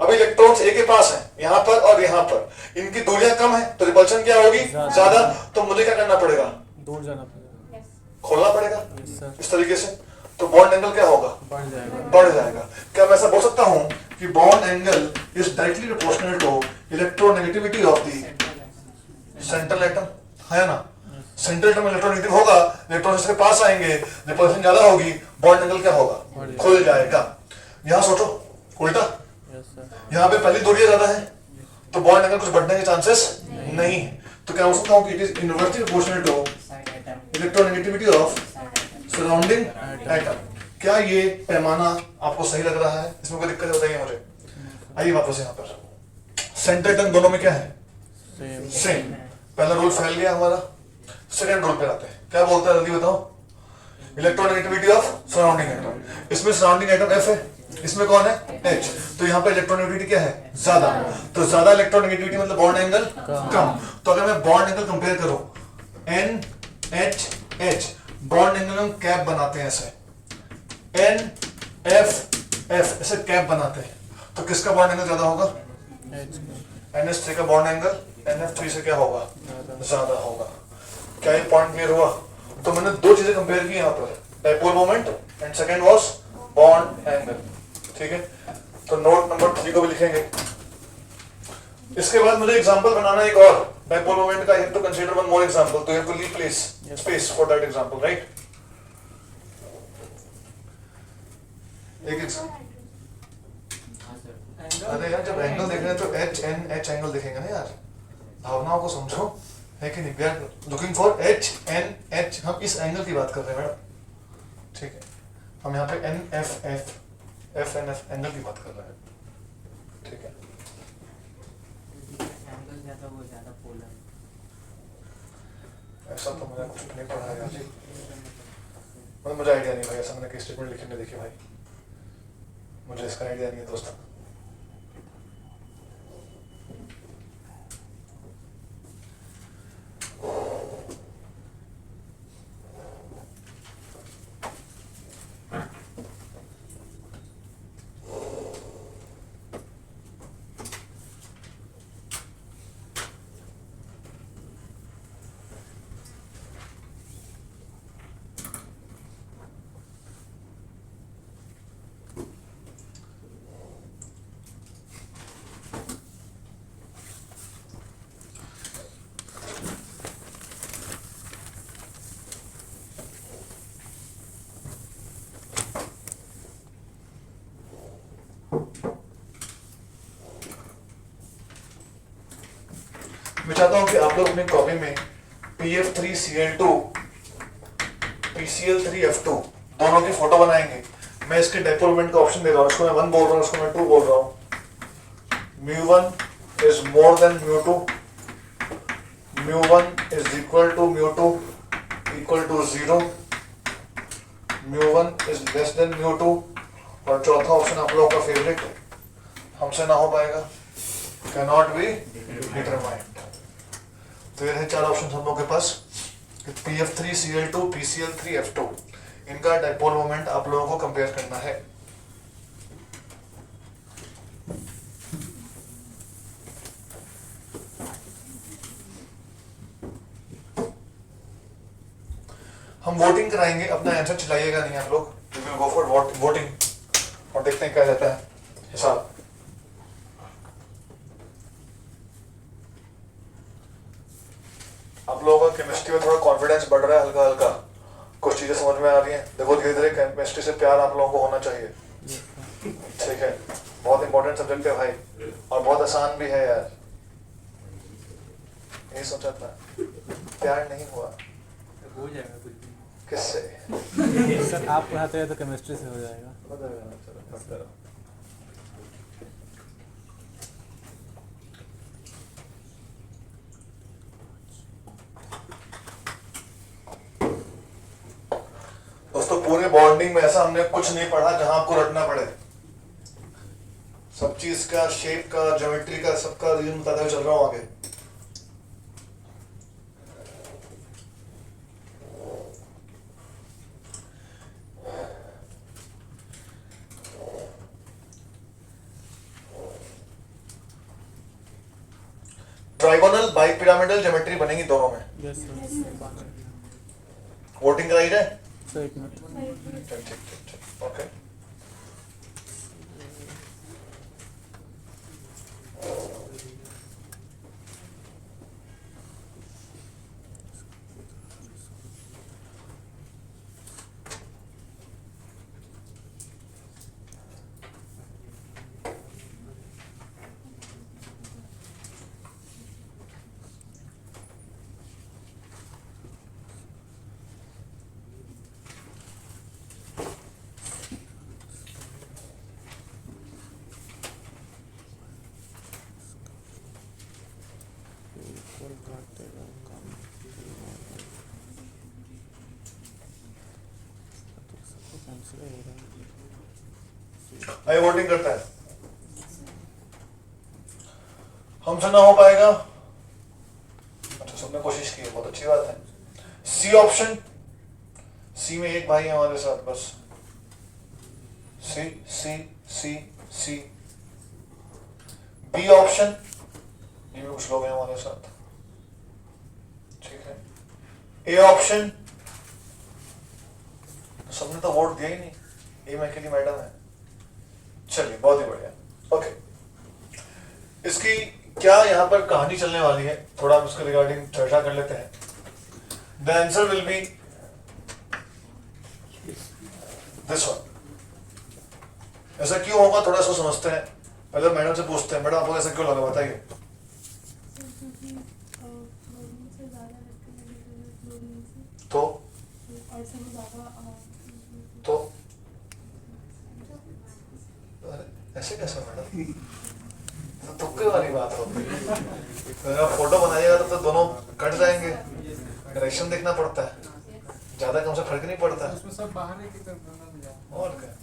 अभी इलेक्ट्रॉन्स A के पास हैं यहाँ पर और यहाँ पर, इनकी दूरियां कम है तो रिपल्शन क्या होगी, ज्यादा। तो मुझे क्या करना पड़ेगा, दूर जाना पड़ेगा। खोलना पड़ेगा Yes, sir. इस तरीके से, तो बॉन्ड एंगल क्या होगा, बढ़ जाएगा. बढ़ जाएगा. क्या मैं ऐसा बोल सकता हूं कि bond angle is directly proportional to electronegativity of the central atom, है ना? सेंट्रल एटम इलेक्ट्रोनेगेटिव होगा, इलेक्ट्रॉन इसके पास आएंगे, रिपल्शन ज्यादा होगी, बॉन्ड एंगल क्या होगा, खुल जाएगा. यहां सोचो उल्टा, Yes, sir. यहाँ पे पहली दूरियां ज्यादा है तो बॉन्ड एंगल कुछ बढ़ने के चांसेस नहीं है. तो क्या हो सकता हूँ कि it is inversely proportional to electronegativity of surrounding atom. क्या ये पैमाना आपको सही लग रहा है? इसमें कोई दिक्कत है बताइए मुझे. आइए वापस यहाँ पर, सेंट्रल एटम दोनों में क्या है, Same. सेम. पहला रूल फैल गया हमारा. सेकंड रूल पे आते हैं. क्या बोलता है जल्दी बताओ, इलेक्ट्रोनेगेटिविटी ऑफ सराउंडिंग एटम. इसमें सराउंडिंग एटम एफ है, इसमें कौन है, H. तो यहाँ पे इलेक्ट्रोनेगेटिविटी क्या है, ज्यादा. तो ज्यादा इलेक्ट्रोनेगेटिविटी मतलब बॉन्ड एंगल कम. तो अगर मैं बॉन्ड एंगल कंपेयर करूं, N H H, bond angle हम कैप बनाते हैं ऐसे, N F F ऐसे कैप बनाते हैं. तो किसका बॉन्ड एंगल ज्यादा होगा, H. NH3 का बॉन्ड एंगल NF3 से क्या होगा, ज्यादा होगा. क्या ये पॉइंट क्लियर हुआ? तो मैंने दो चीजें कंपेयर की यहाँ पर, dipole moment and second was bond angle. ठीक है, तो नोट नंबर 3 को भी लिखेंगे. इसके बाद मुझे एग्जांपल बनाना है एक और डाइपोल मोमेंट का. You have to consider one more example. तो you have to leave place space for that example, right? एक एग्जांपल. हाँ सर. अरे यार जब एंगल देख रहे हैं तो एच एन एच एंगल देखेंगे ना यार, भावनाओं को समझो, है कि नहीं? We are looking for H N H. हम इस एंगल की बात कर रहे हैं मैडम. ठीक है, हम यहाँ पे N F F F N F angle की बात कर रहे हैं. ठीक है, एंगल ज्यादा वो ज्यादा पोलर. ऐसा तो मैंने कुछ नहीं पढ़ा है यार जी. मतलब मुझे आइडिया नहीं भाई, ऐसा मैंने केस स्टेटमेंट लिखे नहीं देखे भाई, मुझे इसका आइडिया नहीं है दोस्तों. मैं चाहता हूं कि आप लोग अपनी कॉपी में PF3Cl2 PCl3F2 दोनों की फोटो बनाएंगे. मैं इसके डाइपोल मोमेंट का ऑप्शन दे रहा हूं. इसको मैं 1 बोल रहा हूं, इसको मैं 2 बोल रहा हूं. μ1 is more than μ2, μ1 is equal to μ2 equal to 0, μ1 is less than μ2. और चौथा ऑप्शन आप लोगों का फेवरेट, हमसे ना हो पाएगा, cannot be determined. तो ये रहे 4 ऑप्शन हम लोगों के पास. PF3Cl2 PCl3F2, इनका डाइपोल मोमेंट आप लोगों को कंपेयर करना है. हम वोटिंग कराएंगे, अपना आंसर चिल्लाइएगा नहीं आप लोग. We will go for voting और देखते हैं क्या रहता है हिसाब. आप लोगों का केमिस्ट्री में थोड़ा कॉन्फिडेंस बढ़ रहा है हल्का हल्का, कुछ चीजें समझ में आ रही हैं. देखो धीरे धीरे केमिस्ट्री से प्यार आप लोगों को होना चाहिए. ठीक है, बहुत इंपॉर्टेंट सब्जेक्ट है भाई, और बहुत आसान भी है यार. यही सोचा था, प्यार नहीं हुआ. हो जाएगा कुछ भी. किससे? सर आप पढ़ाते हैं तो केमिस्ट्री से हो जाएगा. चलो पढ़ते रहो. दोस्तों पूरे बॉन्डिंग में ऐसा हमने कुछ नहीं पढ़ा जहां आपको रटना पड़े. सब चीज का, शेप का, ज्योमेट्री का, सबका रीजन बताते हुए चल रहा हूं आगे. ट्राइगोनल बाइपिरामिडल ज्योमेट्री बनेगी दोनों में. Yes, sir. वोटिंग कराई जाए? सर एक मिनट। ठीक, ओके। आइए वोटिंग करता है। हमसे ना हो पाएगा? अच्छा, सबने कोशिश की है, बहुत अच्छी बात है। सी ऑप्शन, सी में एक भाई है हमारे साथ बस। सी सी सी सी। बी ऑप्शन, ये भी कुछ लोग हैं हमारे साथ, ठीक है। ए ऑप्शन, सबने तो वोट दिया ही नहीं, ए में अकेली मैडम है। चलिए, बहुत ही बढ़िया, ओके। इसकी क्या यहाँ पर कहानी चलने वाली है, थोड़ा हम इसके रिगार्डिंग चर्चा कर लेते हैं। The answer will B this one. ऐसा क्यों होगा, थोड़ा सा समझते हैं। पहले मैडम से पूछते हैं, मैडम आपको ऐसा क्यों लगा, बताइए। तो ऐसे कैसे मैडम, तो तुक्के वाली बात होती है। अगर आप फोटो बनाइएगा तो दोनों कट जाएंगे, डायरेक्शन देखना पड़ता है, ज्यादा कम से फर्क नहीं पड़ता है। उसमें सब बाहर है कि तरफ और क्या।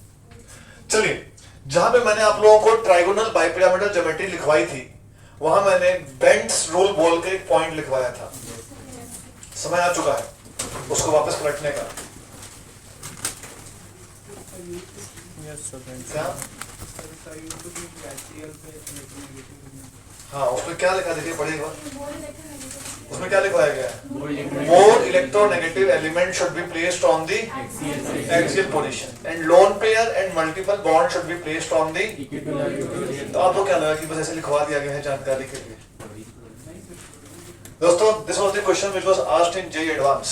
चलिए, जहां पे मैंने आप लोगों को ट्राइगोनल बाइपिरामिडल ज्योमेट्री लिखवाई थी, वहां मैंने बेंट्स रूल बोल के एक पॉइंट लिखवाया था। समय आ चुका है उसको वापस पलटने का। क्या? हाँ, उसमें क्या लिखा, देखिए पढ़िएगा। उसमें क्या लिखवाया गया है? More electronegative element should be placed on the axial position, and lone pair and multiple bond should be placed on the। तो आपको क्या लगा कि बस ऐसे लिखवा दिया गया है जानकारी के लिए? दोस्तों, this was the question which was asked in JEE Advance,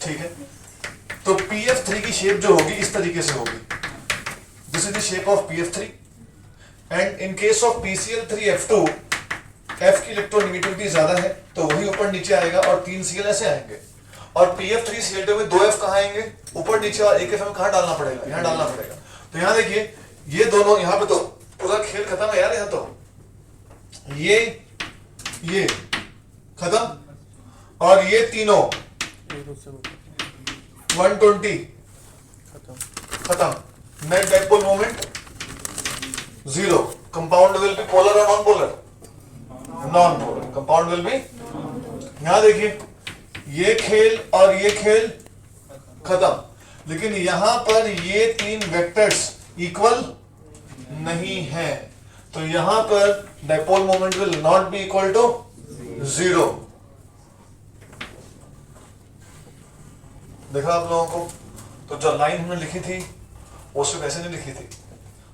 ठीक है। तो PF3 की शेप जो होगी इस तरीके से होगी। This is the shape of PF3, and in case of PCl3F2, F की इलेक्ट्रोनेगेटिविटी ज्यादा है तो वही ऊपर नीचे आएगा और 3 Cl ऐसे आएंगे। और PF3Cl2 में 2 F कहाँ आएंगे? ऊपर नीचे, और एक F में कहाँ डालना पड़ेगा? यहाँ डालना पड़ेगा। तो यहाँ देखिए, ये दोनों, यहाँ पे तो पूरा खेल खत्म है यार। यहाँ तो ये खत्म, और ये तीनों 120 खत्म। Net dipole moment 0। Compound will be polar और non polar? Non polar. Compound will be, यहां देखिए, ये खेल और ये खेल खत्म। लेकिन यहां पर ये 3 वेक्टर्स इक्वल नहीं है, तो यहां पर dipole moment will not be equal to 0। देखा आप लोगों को? तो जो लाइन हमने लिखी थी वो सिर्फ ऐसे नहीं लिखी थी,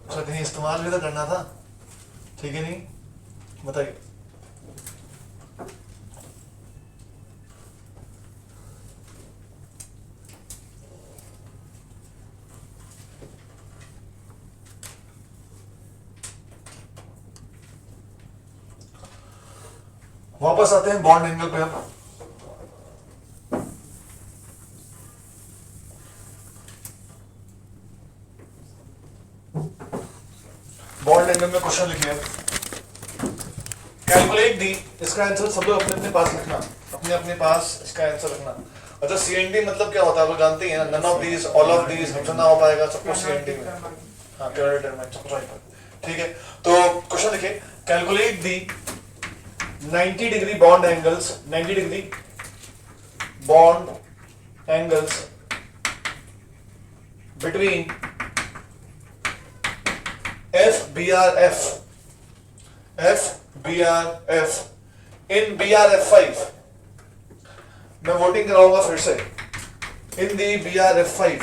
उसका कहीं इस्तेमाल भी तो करना था, ठीक है नहीं? बताइए। वापस आते हैं बॉन्ड एंगल पे हम। बॉन्ड एंगल में क्वेश्चन लिखिए, कैलकुलेट दी। इसका आंसर सब लोग अपने अपने पास लिखना, अपने अपने पास इसका आंसर लिखना। अच्छा, CND मतलब क्या होता है आप जानते हैं? None of these, all of these, हमसे ना हो पाएगा, सब कुछ CND में। हाँ, क्यों डिटरमाइन, सब कुछ, ठीक है। तो क्वेश्चन लिखिए, calculate the 90 degree bond angles, 90 degree bond angles between FBRF in BRF5 मैं वोटिंग कराऊंगा फिर से। इन दी BRF5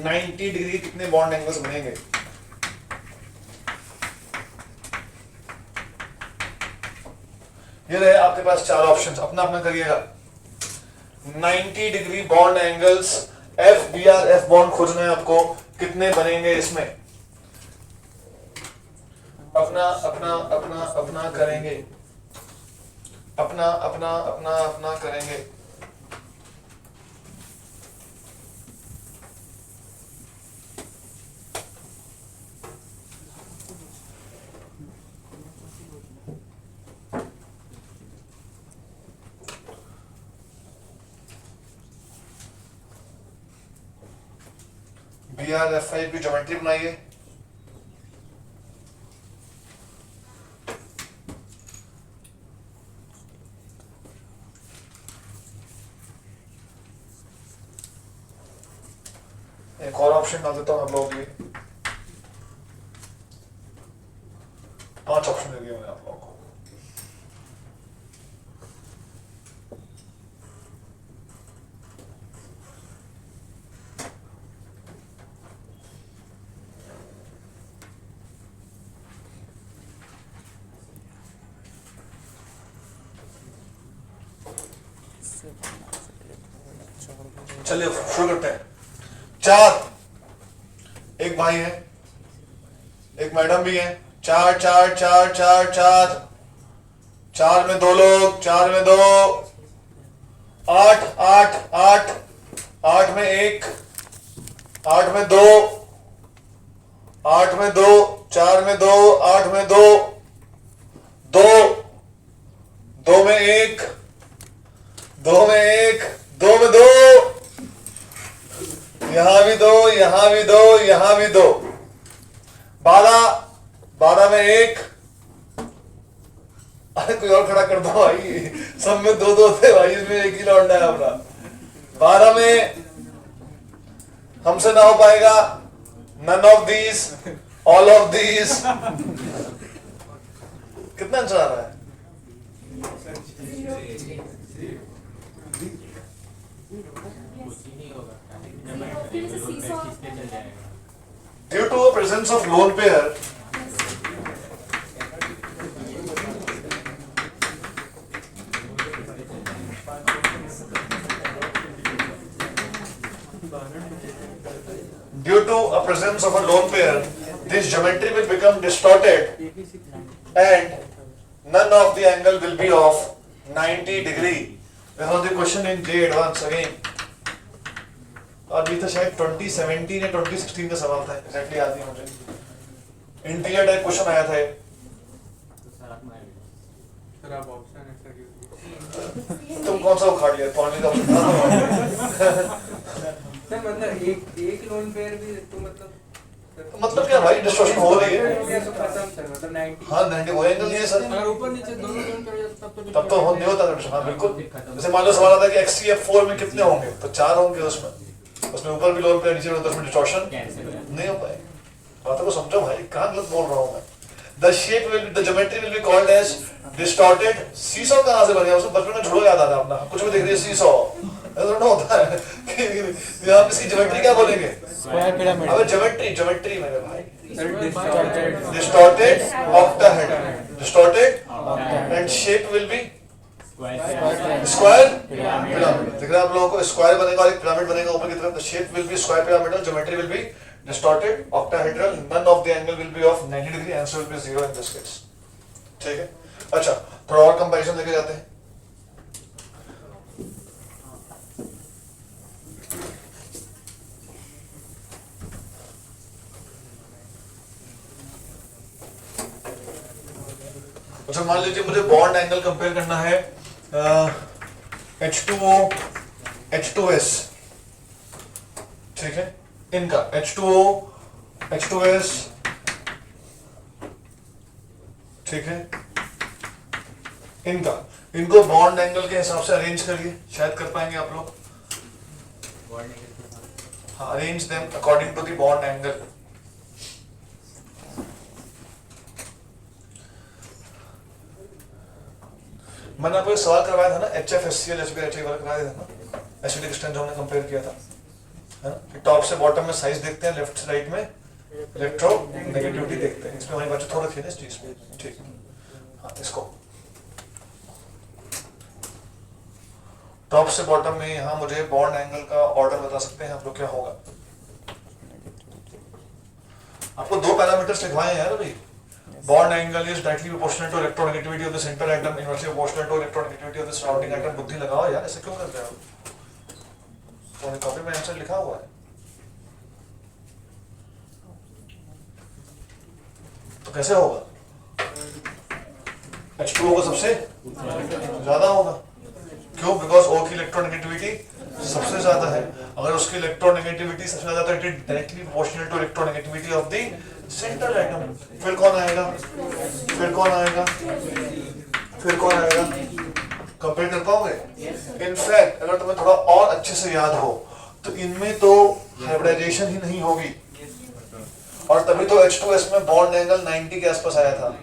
90 डिग्री कितने बॉन्ड एंगल्स बनेंगे? ये रहे आपके पास चार ऑप्शंस, अपना अपना करिएगा। 90 degree bond angles FBRF bond खोजना है आपको, कितने बनेंगे इसमें? अपना अपना अपना अपना करेंगे, अपना अपना अपना अपना करेंगे। BRF5 की ज्योमेट्री बनाइए। एक और ऑप्शन डाल देता हूं आप लोगों के लिए। 5 ऑप्शन दे दिए मैंने आप लोगों को। चलिए शुरू करते हैं। 4, एक भाई है, एक मैडम भी है। 4 4 4 4 4, 4 में 2 लोग, 4 में 2, 8 8 8, 8 में 1, 8 में 2, 8 में 2, 4 में 2, 8 में 2, 2, 2 में 1, 2 में 1, 2 में 2, यहां भी 2, यहां भी 2, यहां भी 2, 12, 12 में 1। अरे कोई और खड़ा कर दो भाई, सब में 2 2 थे भाई, इसमें एक ही लौटना है अपना। 12 में हमसे ना हो पाएगा, none of these, all of these। कितना आंसर आ रहा है? Due to a presence of lone pair, this geometry will become distorted and none of the angle will be of 90 degree. This was the question in J advance again. और ये तो शायद 2017 या 2016 का सवाल था, एग्जैक्टली याद नहीं मुझे। इंटीरियर टाइप क्वेश्चन आया था। सर आप ऑप्शन ऐसा क्यों? तुम कौन सा उखाड़ लिया? पौने का ऑप्शन था। सर मतलब एक लोन पेयर भी तो मतलब क्या भाई, डिस्टॉर्शन हो रही है। तो खत्म सर, मतलब 90। हाँ 90 वो एंगल नहीं है सर। अगर ऊपर नीचे दोनों लोन पेयर तब तो नहीं होता डिस्टॉर्शन। हाँ बिल्कुल। जैसे मान लो सवाल आता है कि XCF4 में कितने होंगे, तो 4 होंगे उसमें ऊपर भी लोन पेयर नीचे भी, तो उसमें डिस्टॉर्शन नहीं हो पाएगा। बातों को समझो भाई, कहाँ गलत बोल रहा हूँ मैं। The geometry will be called as distorted seesaw। कहाँ से बन गया? उसको बचपन में झूला याद आता है अपना, कुछ भी देख रही है seesaw, ऐसा ना होता है। यहाँ इसकी ज्योमेट्री क्या बोलेंगे? Square pyramid. अबे ज्योमेट्री मेरे भाई, distorted octahedron, distorted and shape will be square pyramid. दिख रहा है आप लोगों को? स्क्वायर बनेगा और एक पिरामिड बनेगा ऊपर की तरफ। The shape will be square pyramidal, geometry will be distorted octahedral, none of the angle will be of 90 degree, answer will be 0 in this case. ठीक है, अच्छा थोड़ा और कंपैरिजन लेके जाते हैं। अच्छा मान लीजिए मुझे बॉन्ड एंगल कंपेयर करना है H2O H2S, ठीक है, इनका H2O H2S, ठीक है, इनको बॉन्ड एंगल के हिसाब से अरेंज करिए, शायद कर पाएंगे आप लोग। हाँ, arrange them according to the bond angle. मैंने आपको एक सवाल करवाया था ना, HFSCl HBr वाला करवाया था ना, एसिडिक स्ट्रेंथ जो हमने कंपेयर किया था, है ना, कि टॉप से बॉटम में साइज देखते हैं, लेफ्ट से राइट में इलेक्ट्रो नेगेटिविटी देखते हैं। इसमें हमारी बात थोड़ा थी ना इस चीज में, ठीक। हाँ, इसको टॉप से बॉटम में यहाँ मुझे बॉन्ड एंगल का ऑर्डर बता सकते हैं आप लोग क्या होगा? आपको दो पैरामीटर्स लिखवाए हैं यार अभी। Bond angle is directly proportional to electronegativity of the center atom, inversely proportional to electronegativity of the surrounding atom. बुद्धि लगाओ यार, ऐसे क्यों करते हो? तो कॉपी में आंसर लिखा हुआ है, तो कैसे होगा? H2O का सबसे ज्यादा होगा, क्यों? बिकॉज O की इलेक्ट्रोनेगेटिविटी सबसे ज्यादा है। अगर उसकी इलेक्ट्रोनेगेटिविटी सबसे ज्यादा है तो it directly proportional to electronegativity of the central atom. फिर कौन आएगा? फिर कौन आएगा? फिर कौन आएगा? कंपेयर कर पाओगे? इनफैक्ट अगर तुम्हें थोड़ा और अच्छे से याद हो तो इनमें तो हाइब्रिडाइजेशन ही नहीं होगी, और तभी तो H2S में बॉन्ड एंगल 90 के आसपास आया था,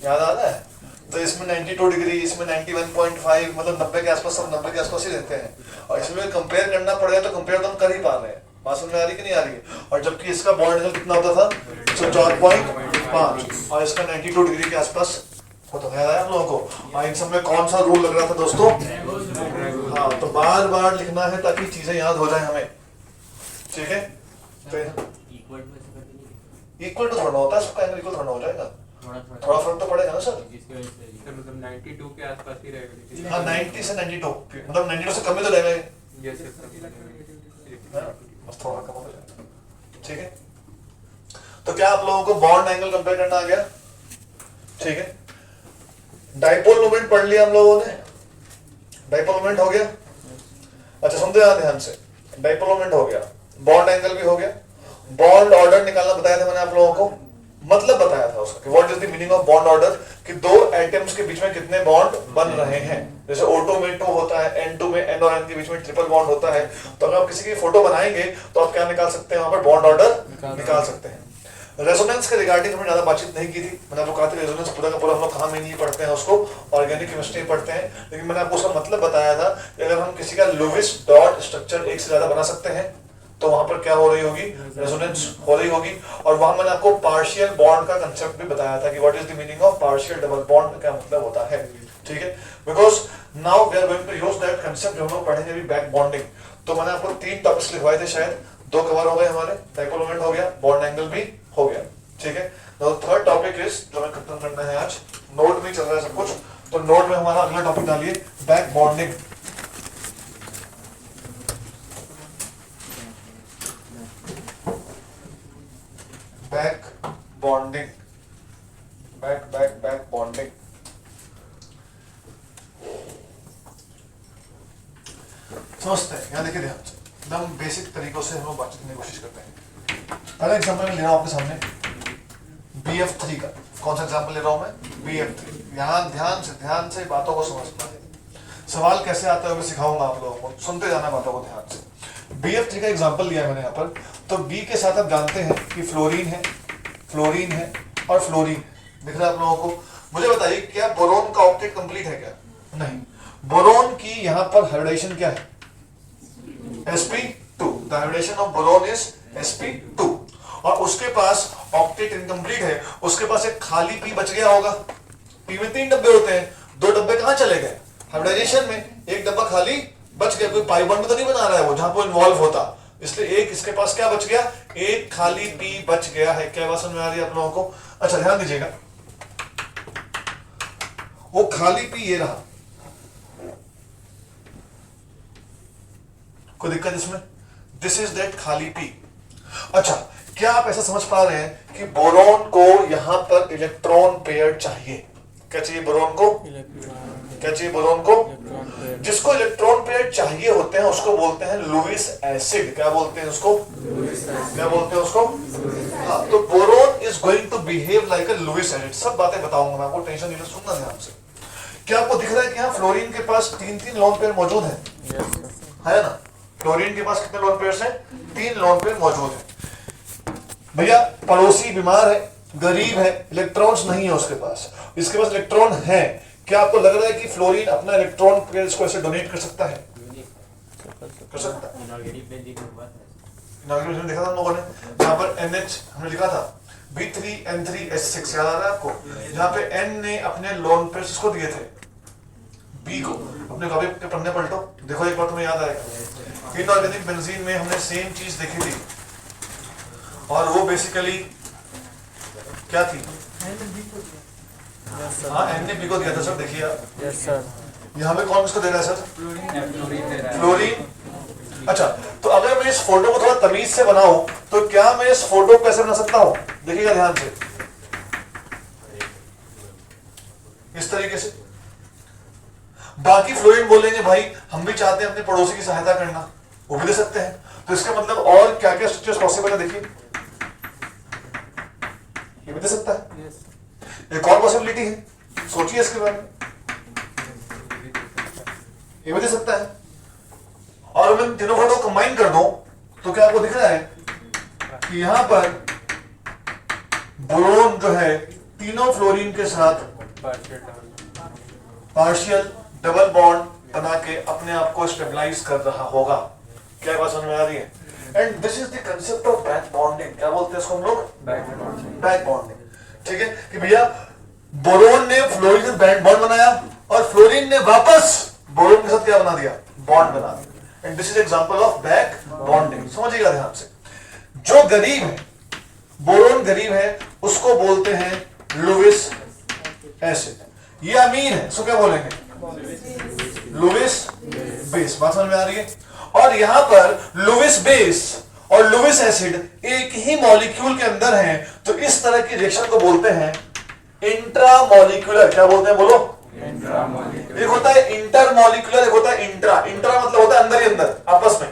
याद आ रहा है? तो इसमें 92 डिग्री, इसमें 91.5, मतलब 90 के आसपास, सब 90 के आसपास ही रहते हैं। और इसमें कंपेयर करना पड़ेगा तो कंपेयर तो हम कर ही पा रहे हैं, बात समझ में आ रही कि नहीं आ रही है? और जबकि इसका बॉन्ड एंगल कितना होता था? 4.5 और इसका 92 डिग्री के आसपास होता था। याद आया आप लोगों को? और इन सब में कौन सा रूल लग रहा था दोस्तों? हाँ, तो बार बार लिखना है ताकि चीजें याद हो जाए हमें, ठीक है? तो इक्वल टू थोड़ा होता है, सबका एंगल इक्वल थोड़ा हो जाएगा, थोड़ा फर्क तो पड़ेगा ना सर। मतलब 92 के आसपास ही रहेगा। हाँ, 90 से 92, मतलब 92 से कम ही तो रहेगा ये, यस बस थोड़ा कम हो जाएगा, ठीक है? तो क्या आप लोगों को बॉन्ड एंगल कंपेयर करना आ गया? ठीक है। डाइपोल मोमेंट पढ़ लिया हम लोगों ने, डाइपोल मोमेंट हो गया। अच्छा सुनते हैं ध्यान से, डाइपोल मोमेंट हो गया, बॉन्ड एंगल भी हो गया, बॉन्ड ऑर्डर निकालना बताया था मैंने आप लोगों को, मतलब बताया था उसका कि what is the meaning of bond order, कि दो एटम्स के बीच में कितने बॉन्ड बन रहे हैं। जैसे O2 में 2 होता है, N2 में N और N के बीच में ट्रिपल बॉन्ड होता है। तो अगर आप किसी की फोटो बनाएंगे तो आप क्या निकाल सकते हैं? वहां पर बॉन्ड ऑर्डर निकाल सकते हैं। रेजोनेंस के रिगार्डिंग हमने ज्यादा बातचीत नहीं की थी, मैंने आपको कहा था रेजोनेंस पूरा का पूरा हम लोग कहाँ मेनली पढ़ते हैं उसको, ऑर्गेनिक केमिस्ट्री पढ़ते हैं, लेकिन मैंने आपको उसका मतलब बताया था कि अगर हम किसी का लुईस डॉट स्ट्रक्चर एक से ज्यादा बना सकते हैं तो वहां पर क्या हो रही होगी? रेजोनेंस हो रही होगी। और वहां मैंने आपको पार्शियल बॉन्ड का कंसेप्ट भी बताया था कि what is the meaning of partial double bond, क्या मतलब होता है, ठीक है? Because now we are going to use that concept जो हम लोग पढ़ेंगे अभी, बैक बॉन्डिंग। तो मैंने आपको 3 टॉपिक्स लिखवाए थे, शायद 2 कवर हो गए हमारे, डाइपोल मोमेंट हो गया, बॉन्ड एंगल भी हो गया, ठीक है? तो थर्ड टॉपिक इज जो हमें खत्म करना है आज, नोट में चल रहा है सब कुछ, तो नोट में हमारा अगला टॉपिक डालिए back bonding. Back bonding, back bonding. समझते हैं? यहाँ देखिए ध्यान से, एकदम बेसिक तरीकों से हम लोग बातचीत करने की कोशिश करते हैं। पहला एग्जांपल मैं ले रहा हूँ आपके सामने BF3 का। कौन सा एग्जांपल ले रहा हूँ मैं? BF3। यहाँ ध्यान से बातों को समझना है। सवाल कैसे आता है वो सिखाऊंगा आप लोगों को, सुनते जाना बातों को ध्यान से। BF3 का एग्जांपल लिया है मैंने यहाँ पर। तो B के साथ आप जानते हैं कि फ्लोरीन है और फ्लोरीन दिख रहा है आप लोगों को। मुझे बताइए क्या बोरोन का ऑक्टेट कंप्लीट है क्या? नहीं। बोरोन की यहाँ पर हाइब्रिडाइजेशन क्या है? sp2। The hybridization of boron is sp2। और उसके पास ऑक्टेट इनकम्प्लीट है, उसके पास एक खाली P बच गया होगा। P में 3 डब्बे होते हैं, 2 डब्बे कहाँ चले गए? हाइब्रिडाइजेशन में। एक डब्बा खाली बच गया, कोई पाई बॉन्ड तो नहीं बना रहा है वो जहां पर इन्वॉल्व होता, इसलिए एक इसके पास क्या बच गया? एक खाली P बच गया है। क्या बात समझ में आ रही है आप लोगों को? अच्छा ध्यान दीजिएगा, वो खाली P ये रहा, कोई दिक्कत इसमें? दिस इज दैट खाली P। अच्छा, क्या आप ऐसा समझ पा रहे हैं कि बोरोन को यहां पर इलेक्ट्रॉन पेयर चाहिए? क्या चाहिए बोरोन को? क्या चाहिए बोरोन को? जिसको इलेक्ट्रॉन पेयर चाहिए होते हैं उसको बोलते हैं लुईस एसिड। क्या बोलते हैं उसको? क्या बोलते हैं उसको? हाँ, तो boron is going to behave like a Lewis acid. सब बातें बताऊंगा मैं आपको, टेंशन नहीं लो, सुनना ध्यान से। क्या आपको दिख रहा है कि यहाँ फ्लोरीन के पास 3 लोन पेयर मौजूद है ना? फ्लोरीन के पास कितने लोन पेयर हैं? 3 लोन पेयर मौजूद है। भैया पड़ोसी बीमार है, गरीब है, इलेक्ट्रॉन्स नहीं है उसके पास, इसके पास इलेक्ट्रॉन है, क्या आपको लग रहा है कि फ्लोरीन अपना इलेक्ट्रॉन पेयर्स को ऐसे डोनेट कर सकता है? कर सकता है। इनऑर्गेनिक बेंजीन में हुआ था। इनऑर्गेनिक में देखा था हम लोगों ने, जहाँ पर NH हमने लिखा था B3N3S6, याद आ रहा है आपको? जहाँ पे N ने अपने लोन पेयर्स इसको दिए थे, B को। अपने कॉपी के पन्ने पलटो, देखो एक बार तुम्हें याद आएगा। इनऑर्गेनिक बेंजीन में हमने सेम चीज देखी थी, और वो बेसिकली क्या थी? हाँ, N ने B को दिया था सर, देखिए आप। Yes sir. यहाँ पे कौन किसको दे रहा है सर? फ्लोरीन दे रहा है। फ्लोरीन। अच्छा, तो अगर मैं इस फोटो को थोड़ा तमीज से बनाऊं तो क्या मैं इस फोटो को कैसे बना सकता हूं? देखिएगा ध्यान से, इस तरीके से। बाकी फ्लोरीन बोलेंगे भाई हम भी चाहते हैं अपने पड़ोसी की सहायता करना, वो भी दे सकते हैं। तो इसका मतलब और क्या क्या स्ट्रक्चर्स पॉसिबल है? देखिए, ये भी दे सकता है। एक और पॉसिबिलिटी है, सोचिए इसके बारे में, ये भी दे सकता है। और मैं तीनों फोटो कंबाइन कर दूं तो क्या आपको दिख रहा है कि यहां पर बोरोन जो है तीनों फ्लोरीन के साथ पार्शियल डबल बॉन्ड बना के अपने आप को स्टेबलाइज कर रहा होगा। क्या बात समझ में आ रही है? And this is the concept of back bonding. क्या बोलते हैं इसको हम लोग? Back bonding. ठीक है कि भैया बोरोन ने फ्लोरीन से बैक बॉन्ड बनाया और फ्लोरीन ने वापस बोरोन के साथ क्या बना दिया? बॉन्ड बना दिया। And this is example of back bonding. समझिएगा ध्यान से। जो गरीब है, बोरोन गरीब है, उसको बोलते हैं लुईस एसिड। ये अमीर है, उसको क्या बोलेंगे? Lewis base. बात समझ में आ रही है? और यहां पर लुईस बेस और लुईस एसिड एक ही मॉलिक्यूल के अंदर हैं, तो इस तरह की रिएक्शन को बोलते हैं इंट्रामॉलिक्यूलर। क्या बोलते हैं बोलो? एक होता है इंटरमॉलिक्यूलर, एक होता है इंट्रा। इंट्रा मतलब होता है अंदर ही अंदर, आपस में।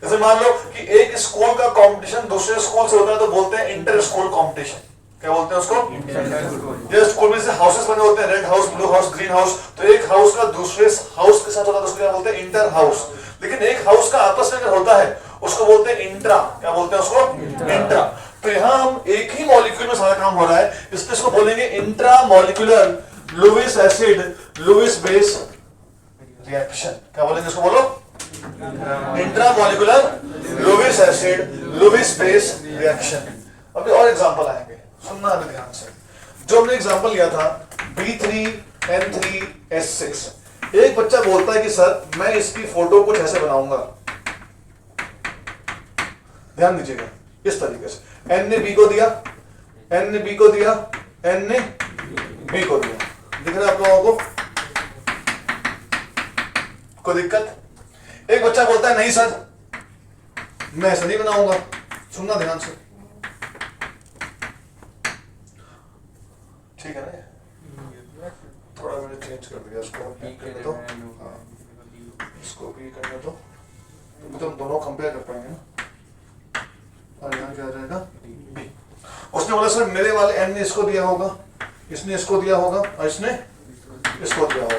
जैसे मान लो कि एक स्कूल का कंपटीशन दूसरे स्कूल से होता है तो बोलते हैं इंटर स्कूल कंपटीशन। क्या बोलते हैं उसको? ये स्कूल में से हाउसेस बने होते हैं, red house, blue house, green house. तो एक हाउस का दूसरे हाउस के साथ होता है तो उसको क्या बोलते हैं? Inter house. लेकिन एक हाउस का आपस में होता है उसको बोलते हैं इंट्रा। क्या बोलते हैं उसको? इंट्रा। तो यहां हम एक ही मॉलिक्यूल में सारा काम हो रहा है, इसलिए इसको बोलेंगे intramolecular Lewis acid Lewis base reaction. क्या बोलेंगे इसको? बोलो, intramolecular Lewis acid Lewis base reaction. अभी और एग्जांपल आएंगे, सुनना अभी ध्यान से। जो हमने एग्जांपल लिया था B3N3S6। एक बच्चा बोलता है कि सर मैं इसकी फोटो कुछ ऐसे बनाऊंगा। ध्यान दीजिएगा, इस तरीके से। N ने B को दिया, N ने B को दिया, N ने B को दिया। दिख रहा है आप लोगों को? कोई दिक्कत? एक बच्चा बोलता है नहीं सर मैं ऐसा नहीं बनाऊंगा। सुनना ध्यान से, ठीक है ना? थोड़ा मैंने चेंज कर दिया इसको, करने दो। इसको भी करने दो, तो हम दोनों कंपेयर कर पाएंगे ना। और यहाँ क्या रहेगा? बी। उसने बोला सर मेरे वाले N ने इसको दिया होगा, इसने इसको दिया होगा और इसने इसको दिया होगा।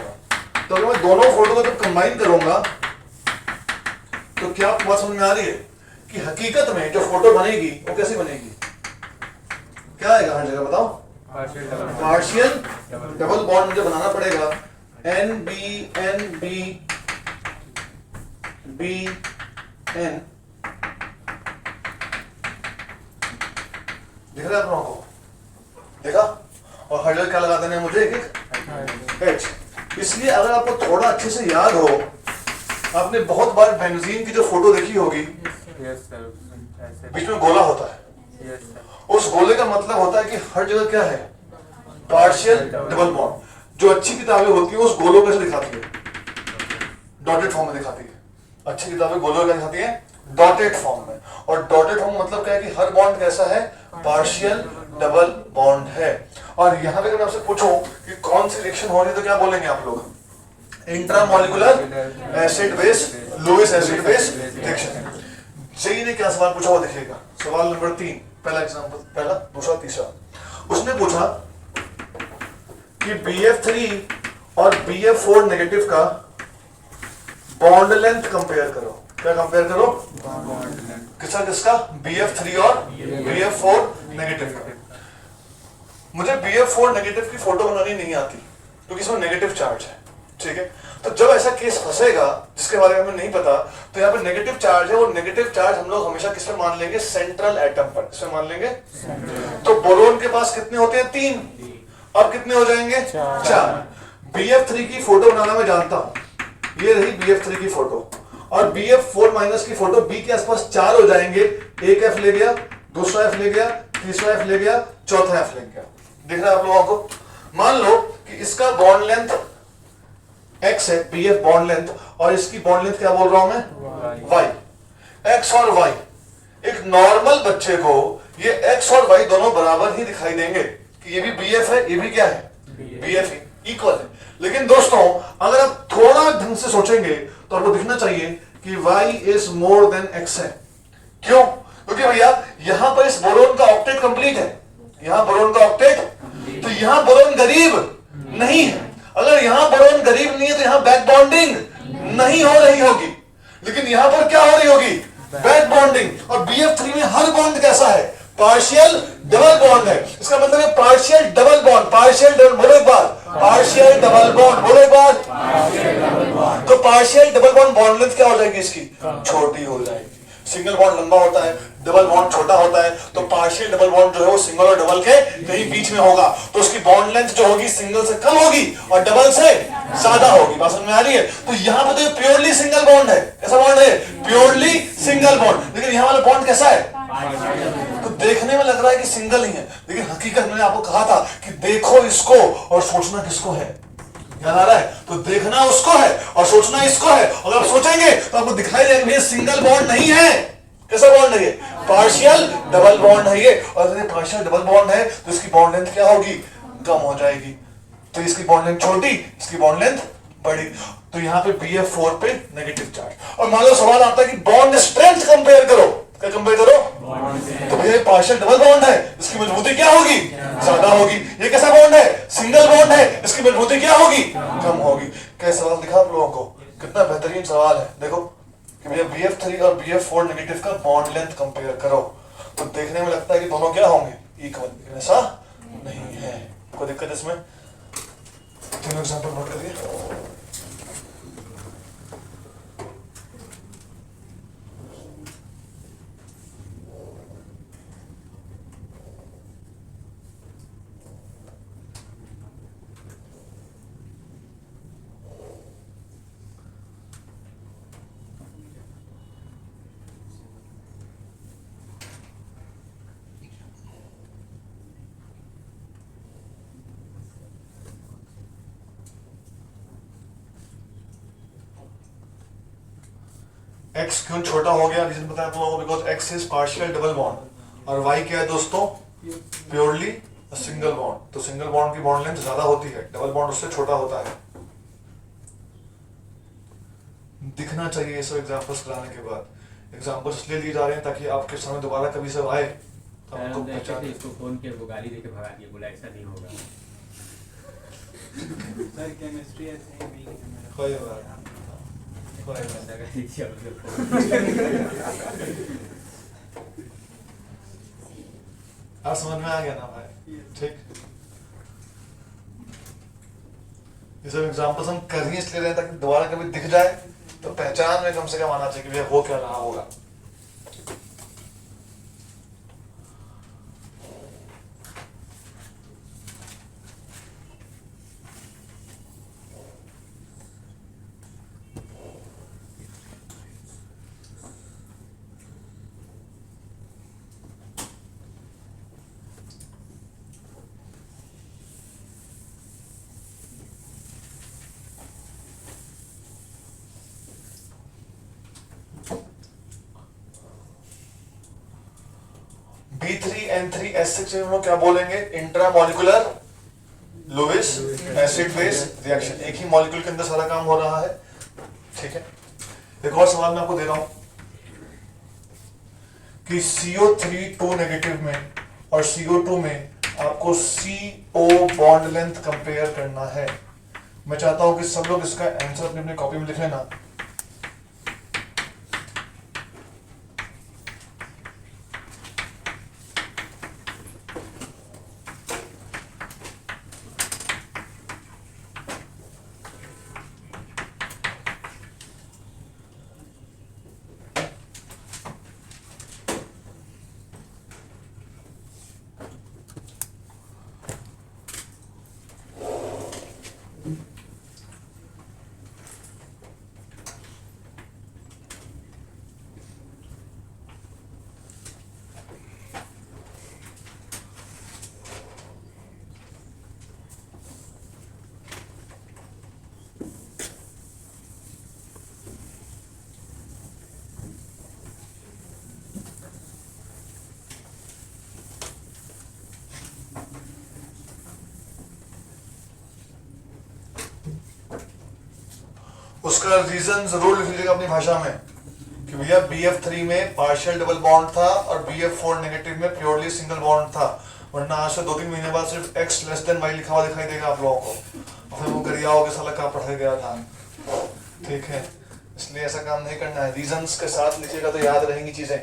तो अगर मैं दोनों फोटो को जब कंबाइन करूंगा तो क्या आपको बात समझ में आ रही है कि हकीकत में जो फोटो बनेगी वो कैसी बनेगी? क्या आएगा हर जगह? बताओ। पार्शियल डबल बॉन्ड मुझे बनाना पड़ेगा। NB BN। दिख रहा है आप लोगों को? देखा? और हर जगह क्या लगा देना है मुझे? एक H। इसलिए अगर आपको थोड़ा अच्छे से याद हो, आपने बहुत बार बेंजीन की जो फोटो देखी होगी, बीच में गोला होता है। उस गोले का मतलब होता है कि हर जगह क्या है? Partial double bond. जो अच्छी किताबें होती है उस गोलों को कैसे दिखाती है? डॉटेड फॉर्म में दिखाती है। अच्छी किताबें गोलों का दिखाती है डॉटेड फॉर्म में। और डॉटेड फॉर्म मतलब क्या है कि हर बॉन्ड कैसा है? पार्शियल डबल बॉन्ड है। और यहाँ पे अगर मैं आपसे पूछूं कि कौन सी रिएक्शन हो रही है तो क्या बोलेंगे आप लोग? Intramolecular acid base Lewis acid base reaction. JEE ने क्या सवाल पूछा वो देखिएगा। सवाल नंबर 3, पहला एग्जांपल, पहला, दूसरा, तीसरा। उसने पूछा कि BF3 और BF4 नेगेटिव का बॉन्ड लेंथ कंपेयर करो। क्या कंपेयर करो? किसका किसका? BF3 और BF4 नेगेटिव का। मुझे BF4 नेगेटिव की फोटो बनानी नहीं आती, क्योंकि इसमें नेगेटिव चार्ज है, ठीक है। तो जब ऐसा केस फंसेगा जिसके बारे में हमें नहीं पता, तो यहाँ पे नेगेटिव चार्ज है, वो नेगेटिव चार्ज हम लोग हमेशा किस पे मान लेंगे, सेंट्रल एटम पर, किसमें मान लेंगे। तो बोरोन के पास कितने होते हैं, 3, अब कितने हो जाएंगे, 4। BF3 की फोटो बनाना मैं जानता हूं, ये रही BF3 की फोटो, और BF4 माइनस की फोटो, B के आसपास 4 हो जाएंगे, एक F ले गया, दूसरा F ले गया, तीसरा F ले गया, चौथा F ले गया। दिख रहा है आप लोगों को। मान लो कि इसका बॉन्ड लेंथ x है, BF बॉन्ड लेंथ, और इसकी बॉन्ड लेंथ क्या बोल रहा हूं मैं, y। x और y, एक नॉर्मल बच्चे को ये x और y दोनों बराबर ही दिखाई देंगे कि ये भी BF है, ये भी क्या है, BF इक्वल है। लेकिन दोस्तों अगर आप थोड़ा ढंग से सोचेंगे तो आपको दिखना चाहिए कि y is more than x है। क्यों? क्योंकि भैया यहां पर इस बोरोन का ऑक्टेट कंप्लीट है, यहां बोरोन का ऑक्टेट, तो यहां बोरोन गरीब नहीं है। अगर यहां बोरोन गरीब नहीं है तो यहां बैक बॉन्डिंग नहीं हो रही होगी, लेकिन यहां पर क्या हो रही होगी, बैक बॉन्डिंग। और BF3 में हर बॉन्ड कैसा है, पार्शियल डबल बॉन्ड है। इसका मतलब है partial double bond, partial double, बोलो एक बार, पार्शियल डबल बॉन्ड, बोलो एक बार। तो partial double bond bond length क्या हो जाएगी इसकी, छोटी हो जाएगी। सिंगल बॉन्ड लंबा होता है, डबल बॉन्ड छोटा होता है, तो पार्शियल डबल बॉन्ड जो है वो सिंगल और डबल के कहीं बीच में होगा, तो उसकी बॉन्ड लेंथ जो होगी सिंगल से कम होगी और डबल से ज्यादा होगी। बात समझ में आ रही है? तो यहाँ पे तो प्योरली सिंगल बॉन्ड है, कैसा बॉन्ड है, प्योरली सिंगल बॉन्ड। लेकिन यहाँ वाला बॉन्ड कैसा है, तो देखने में लग रहा है कि सिंगल ही है, लेकिन हकीकत में आपको कहा था कि देखो इसको और सोचना किसको है, याद आ रहा है? तो देखना उसको है और सोचना इसको है। अगर आप सोचेंगे तो आपको दिखाई देगा ये सिंगल बॉन्ड नहीं है। कैसा बॉन्ड है ये, पार्शियल डबल बॉन्ड है ये। और अगर ये पार्शियल डबल बॉन्ड है तो इसकी बॉन्ड लेंथ क्या होगी, कम हो जाएगी। तो इसकी बॉन्ड लेंथ छोटी, इसकी बॉन्ड लेंथ बड़ी। तो यहाँ पे BF4 पे नेगेटिव चार्ज। और मान लो सवाल आता है कि बॉन्ड स्ट्रेंथ कंपेयर करो, क्या कंपेयर करो, तो भैया पार्शियल डबल बॉन्ड है, इसकी मजबूती क्या होगी, ज्यादा होगी। ये कैसा बॉन्ड है, सिंगल बॉन्ड है, इसकी मजबूती क्या होगी, कम होगी। क्या सवाल दिखा आप लोगों को, कितना बेहतरीन सवाल है। देखो कि भैया BF3 और BF4 नेगेटिव का बॉन्ड लेंथ कंपेयर करो, तो देखने में लगता है कि दोनों क्या होंगे, इक्वल, लेकिन ऐसा नहीं है। कोई दिक्कत इसमें? तीनों एग्जांपल नोट करिए। x क्यों छोटा हो गया, रीजन बताया तुम लोगों को, because x is partial double bond और y क्या है दोस्तों, प्योरली सिंगल बॉन्ड। तो सिंगल बॉन्ड की बॉन्ड लेंथ ज्यादा होती है, डबल बॉन्ड उससे छोटा होता है। दिखना चाहिए ये सब एग्जांपल्स कराने के बाद। एग्जांपल्स इसलिए लिए जा रहे हैं ताकि आपके सामने दोबारा कभी सब आए तो आपको पहचान। इसको फोन किया, वो गाली देके भगा दिया, बोला ऐसा नहीं होगा। सर केमिस्ट्री ऐसे ही वीक है मेरा। कोई बात आप समझ में आ गया ना भाई, ठीक। ये सब एग्जांपल्स हम कर ही इसलिए रहे हैं ताकि दोबारा कभी दिख जाए तो पहचान में कम से कम आना चाहिए कि भैया हो क्या रहा होगा। B3N3S6 में हम लोग क्या बोलेंगे, intramolecular Lewis acid base reaction. एक ही मॉलिक्यूल के अंदर सारा काम हो रहा है, ठीक है। एक और सवाल मैं आपको दे रहा हूं कि CO3 2 नेगेटिव में और CO2 में आपको CO बॉन्ड लेंथ कंपेयर करना है। मैं चाहता हूं कि सब लोग इसका आंसर अपनी अपनी कॉपी में लिख लेना। उसका रीजन जरूर लिख लीजिएगा अपनी भाषा में कि भैया BF3 में पार्शियल डबल बॉन्ड था और BF4 नेगेटिव में प्योरली सिंगल बॉन्ड था, वरना आज से 2-3 महीने बाद सिर्फ x लेस देन y लिखा हुआ दिखाई देगा आप लोगों को, और फिर वो गरिया होगा साला कहाँ पढ़ा गया था। ठीक है, इसलिए ऐसा काम नहीं करना है, रीजंस के साथ लिखिएगा तो याद रहेंगी चीजें,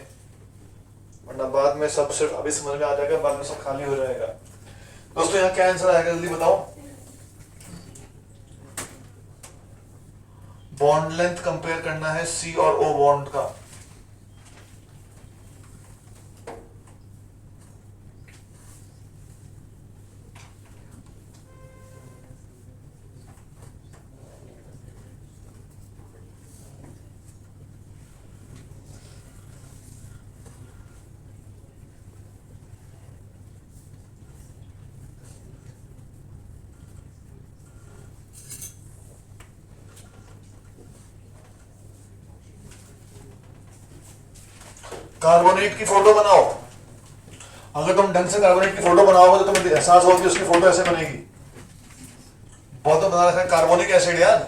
वरना बाद में सब सिर्फ अभी समझ में आ जाएगा, बाद में सब खाली हो जाएगा। दोस्तों यहाँ क्या आंसर आएगा जल्दी बताओ। बॉन्ड लेंथ कंपेयर करना है C और O बॉन्ड का। कार्बोनेट की फोटो बनाओ, अगर तुम ढंग से कार्बोनेट की फोटो बनाओगे तो तुम्हें एहसास होगा कि उसकी फोटो ऐसे बनेगी। बहुत तो बना रखा है कार्बोनिक एसिड यार,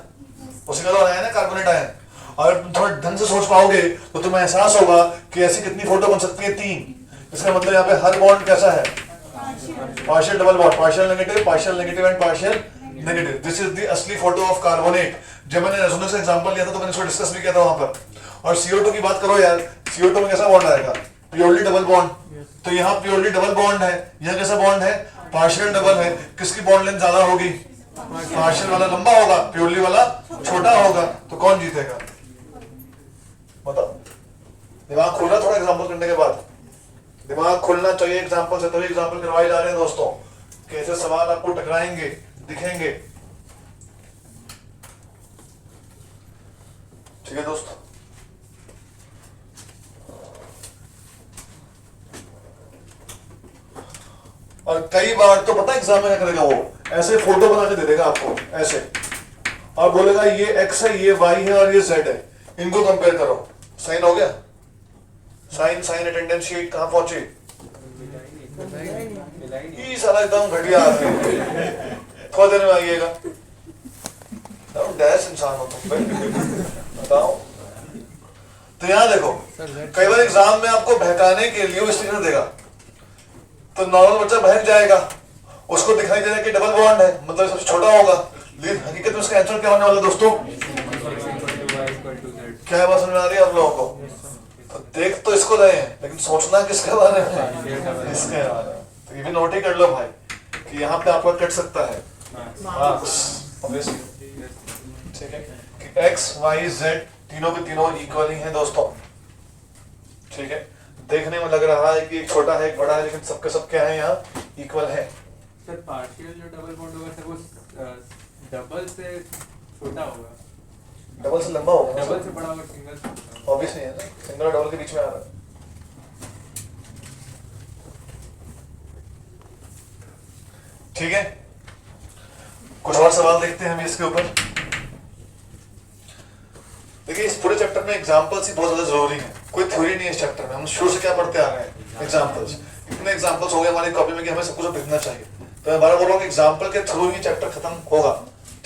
उसी का तो बनाया ना कार्बोनेट आयन। अगर तुम थोड़ा ढंग से सोच पाओगे तो तुम्हें एहसास होगा कि ऐसी कितनी फोटो बन सकती है, 3। इसका मतलब यहाँ पे हर बॉन्ड कैसा है, partial double bond, partial negative and partial negative. This is the असली फोटो ऑफ कार्बोनेट। जब मैंने रेजोनेंस का एग्जांपल लिया था तो मैंने इसको डिस्कस भी किया था वहां पर। और CO2 की बात करो यार, CO2 में कैसा बॉन्ड आएगा, प्योरली डबल बॉन्ड। तो यहाँ प्योरली डबल बॉन्ड है, यहाँ कैसा बॉन्ड है, पार्शियल डबल है। किसकी बॉन्ड लेंथ ज्यादा होगी, पार्शियल वाला लंबा होगा, प्योरली वाला छोटा होगा। तो कौन जीतेगा बताओ। दिमाग खुला थोड़ा एग्जांपल करने के बाद, दिमाग खुलना चाहिए एग्जांपल से, तभी एग्जांपल करवाए जा रहे हैं दोस्तों। कैसे सवाल आपको टकराएंगे, दिखेंगे। ठीक है दोस्तों, और कई बार तो पता है एग्जाम में क्या करेगा, वो ऐसे फोटो बना के दे देगा आपको ऐसे, और बोलेगा ये x है, ये y है और ये z है, इनको कंपेयर करो। साइन हो गया, साइन अटेंडेंस शीट कहां पहुंची, ये साला एकदम घटिया आदमी, थोड़ा देर में आइएगा। डैश इंसान हो तुम बताओ। तो यहाँ देखो, कई बार एग्जाम में आपको बहकाने के लिए वो स्टिकर देगा, तो नॉर्मल बच्चा बहक जाएगा, उसको दिखाई दे रहा है कि डबल बॉन्ड है, मतलब सबसे छोटा होगा। लेकिन हकीकत में उसका आंसर क्या होने वाला दोस्तों, क्या है बात समझ में आ रही है आप लोगों को। तो देख तो इसको रहे हैं, लेकिन सोचना किसके बारे में, इसके बारे में। तो ये भी नोट ही कर लो भाई कि यहाँ पे आपका कट सकता है मार्क्स, ठीक है, कि x, y, z तीनों के तीनों इक्वल ही हैं दोस्तों। ठीक है, देखने में लग रहा है कि एक छोटा है एक बड़ा है, लेकिन सबके सब क्या है यहाँ, इक्वल है। सर पार्शियल जो डबल बॉन्ड होगा सर वो डबल से छोटा होगा, डबल से लंबा होगा, डबल से बड़ा होगा सिंगल। ऑब्वियसली है ना, सिंगल और डबल के बीच में आ रहा है। ठीक है, कुछ और सवाल देखते हैं हम इसके ऊपर। देखिए इस पूरे चैप्टर में एग्जांपल्स ही बहुत ज्यादा जरूरी है, कोई थ्योरी नहीं है इस चैप्टर में। हम शुरू से क्या पढ़ते आ रहे हैं, एग्जांपल्स। इतने एग्जांपल्स हो गए हमारी कॉपी में कि हमें सब कुछ लिखना चाहिए। तो मैं बार बोल रहा हूँ एग्जांपल के थ्रू ही चैप्टर खत्म होगा।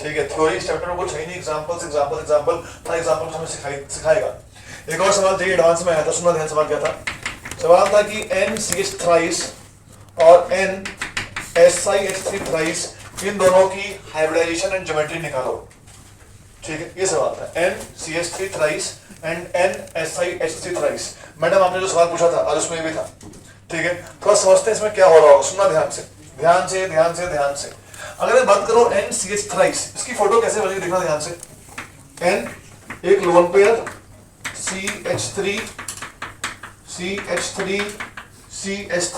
ठीक है, थ्योरी इस चैप्टर में कुछ है नहीं, एग्जांपल्स एग्जांपल एग्जांपल हर एग्जांपल हमें सिखाएगा। एक और सवाल था, एडवांस में आया था, सुनना ध्यान। सवाल क्या था, सवाल था कि NCH थ्राइस और NSiH3 थ्राइस, इन दोनों की हाइब्रिडाइजेशन एंड ज्योमेट्री निकालो। ठीक है, ये सवाल था, NCH3 thrice and NSiH3 thrice. Madam आपने जो सवाल पूछा था आज उसमें भी था। ठीक है, थोड़ा समझते हैं इसमें क्या हो रहा होगा, सुनना ध्यान से ध्यान से ध्यान से ध्यान से। अगर मैं बात करूं NCH थ्राइस, इसकी फोटो कैसे बनेगी देखना ध्यान से। N एक लोन पेयर, CH3 CH3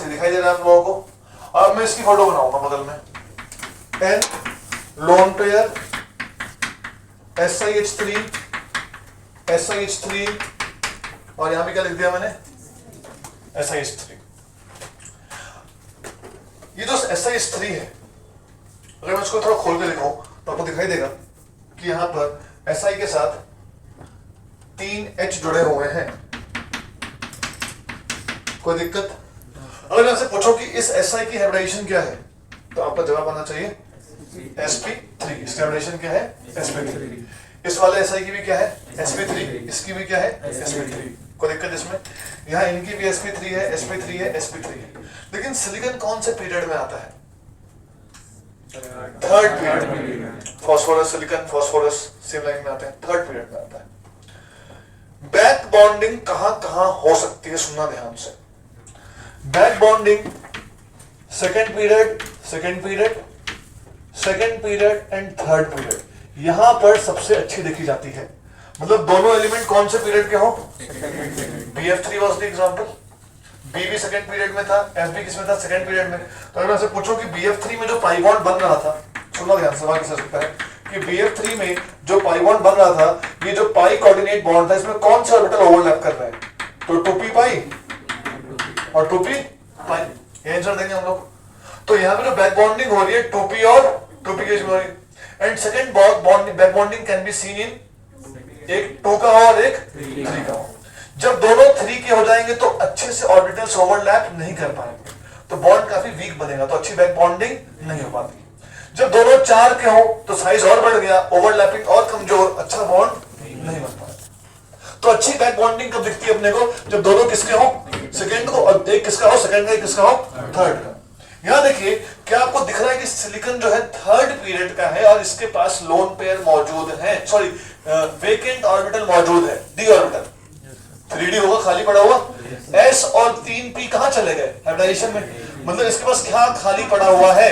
दिखाई दे रहा है आप लोगों को। अब मैं इसकी फोटो बनाऊंगा बगल में, N लोन पेयर SiH3 और यहां पे क्या लिख दिया मैंने, SiH3। ये जो SiH3 है, अगर मैं इसको थोड़ा खोल के लिखूं तो आपको दिखाई देगा कि यहां पर Si के साथ 3 H जुड़े हुए हैं। कोई दिक्कत? अगर मैं आपसे पूछो कि इस Si की हाइब्रिडाइजेशन क्या है, तो आपका जवाब आना चाहिए sp3। इसकी हाइब्रिडाइजेशन क्या है, sp3। इस वाले SI की भी क्या है sp3, इसकी भी क्या है sp3। कोई दिक्कत इसमें? यहाँ इनकी भी sp3 है, sp3 है, sp3 है। लेकिन सिलिकॉन कौन से पीरियड में आता है? Third period. Phosphorus, silicon, phosphorus same line में आते हैं, थर्ड पीरियड में आता है। बैक बॉन्डिंग कहां कहां हो सकती है, सुनना ध्यान से। Back bonding second period, second period, second period and third period, यहां पर सबसे अच्छी देखी जाती है। मतलब दोनों एलिमेंट कौन से पीरियड के हो? BF3 was the example. B भी सेकेंड पीरियड में था, F भी किसमें था? सेकेंड पीरियड में। तो अगर आपसे पूछो कि BF3 में जो पाई बॉन्ड बन रहा था, सुनो ध्यान से, सवाल कैसे सकता है कि BF3 में जो पाई बॉन्ड बन रहा था, ये जो पाई कोऑर्डिनेट बॉन्ड था, इसमें कौन सा ऑर्बिटल ओवरलैप कर रहा है? तो 2p पाई और 2p पाई, ये आंसर देंगे हम लोग। तो यहाँ पे जो बैक बॉन्डिंग हो रही है 2p और 2p के बीच में हो रही है। And second back bonding can be seen in एक 2 का हो और एक 3 का हो। जब दोनों 3 के हो जाएंगे तो अच्छे से ऑर्बिटल्स ओवरलैप नहीं कर पाएंगे, तो बॉन्ड काफी वीक बनेगा, तो अच्छी बैक बॉन्डिंग नहीं हो पाती। जब दोनों 4 के हो तो साइज और बढ़ गया, ओवरलैपिंग और कमजोर, अच्छा बॉन्ड नहीं बन पाता। तो अच्छी बैक बॉन्डिंग कब दिखती है अपने को? जब दोनों किसके हो? सेकंड को, और एक किसका हो? सेकंड का, एक किसका हो? थर्ड का। यहां देखिए, क्या आपको दिख रहा है कि सिलिकॉन जो है थर्ड पीरियड का है और इसके पास लोन पेयर मौजूद है, सॉरी वेकेंट ऑर्बिटल मौजूद है, d ऑर्बिटल। 3d होगा, खाली पड़ा हुआ। s और 3p कहां चले गए? हाइब्रिडाइजेशन में। मतलब इसके पास क्या खाली पड़ा हुआ है?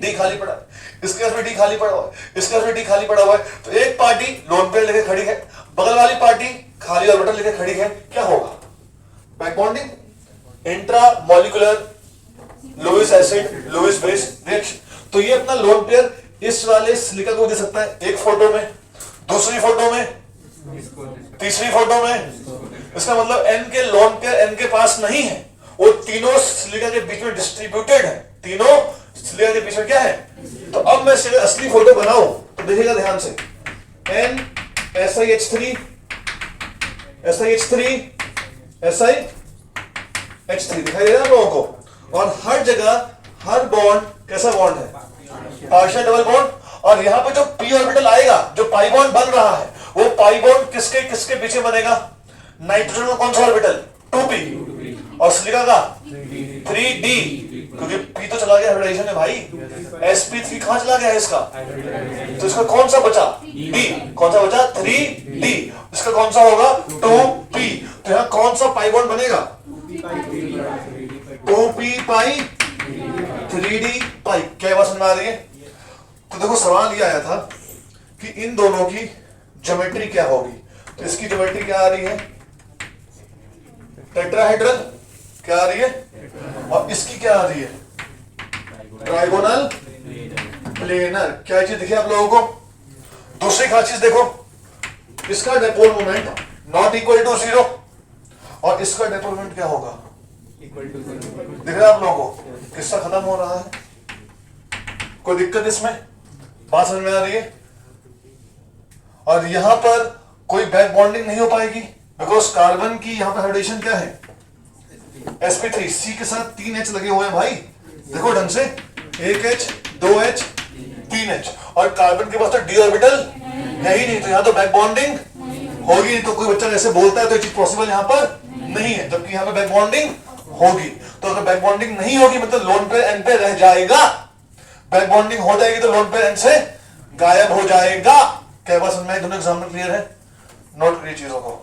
d खाली पड़ा है, इसके पास भी d खाली पड़ा हुआ है, इसके पास भी d खाली पड़ा हुआ है। तो एक पार्टी लोन पेयर लेके खड़ी है, बगल वाली पार्टी खाली ऑर्बिटल लेके खड़ी है, क्या होगा? Back bonding, intra molecular Lewis acid Lewis base reaction. तो ये अपना लोन पेयर इस वाले सिलिकॉन को दे सकता है एक फोटो में, दूसरी फोटो में, तीसरी फोटो में। इसका मतलब n के लोन पेयर n के पास नहीं है, वो तीनों सिलिकॉन के बीच में डिस्ट्रीब्यूटेड है, तीनों सिलिकॉन के बीच में क्या है। तो अब मैं इसकी असली फोटो बनाऊं तो देखिएगा ध्यान से, n SiH3 SiH3 SiH3 दिखाई दे रहा है आप लोगों को। और हर जगह हर बॉन्ड कैसा बॉन्ड है? Partial double bond. और यहाँ पे जो p ऑर्बिटल आएगा, जो पाई बॉन्ड बन रहा है, वो पाई बॉन्ड किसके किसके पीछे बनेगा? नाइट्रोजन का कौन सा ऑर्बिटल? 2p। और सिलिकॉन का 3d, क्योंकि p तो चला गया हाइब्रिडाइजेशन में भाई, sp3 कहां चला गया है इसका? तो इसका कौन सा बचा? d। कौन सा बचा? 3d। इसका कौन सा होगा? 2p। तो यहाँ कौन सा पाई बॉन्ड बनेगा? 2p पाई 3d पाई। क्या बात समझ में आ रही है? तो देखो, सवाल ये आया था कि इन दोनों की ज्योमेट्री क्या होगी। तो इसकी ज्योमेट्री क्या आ रही है? टेट्राहेड्रल। क्या आ रही है? और इसकी क्या आ रही है? Trigonal planar. क्या चीज दिखी आप लोगों को? दूसरी खास चीज देखो, इसका dipole moment not equal to 0 और इसका डाइपोल मोमेंट क्या होगा? दिख रहा है आप लोगों को? किस्सा खत्म हो रहा है। कोई दिक्कत इसमें? बात समझ में आ रही है? और यहां पर कोई बैक बॉन्डिंग नहीं हो पाएगी, बिकॉज कार्बन की यहां पर हाइब्रिडेशन क्या है? sp3। C के साथ 3H लगे हुए हैं भाई, देखो ढंग से, 1H 2H 3H। और कार्बन के पास तो d ऑर्बिटल है ही नहीं, तो यहां तो बैक बॉन्डिंग होगी नहीं। तो कोई बच्चा ऐसे बोलता है तो ये चीज पॉसिबल यहां पर नहीं है, जबकि यहां पर बैक बॉन्डिंग होगी। तो अगर बैक बॉन्डिंग नहीं होगी मतलब लोन पेयर n पे रह जाएगा, बैक बॉन्डिंग हो जाएगी तो लोन पेयर n से गायब हो जाएगा। क्या बात समझ में आई? दोनों एग्जाम्पल क्लियर है? नोट करिए चीजों को।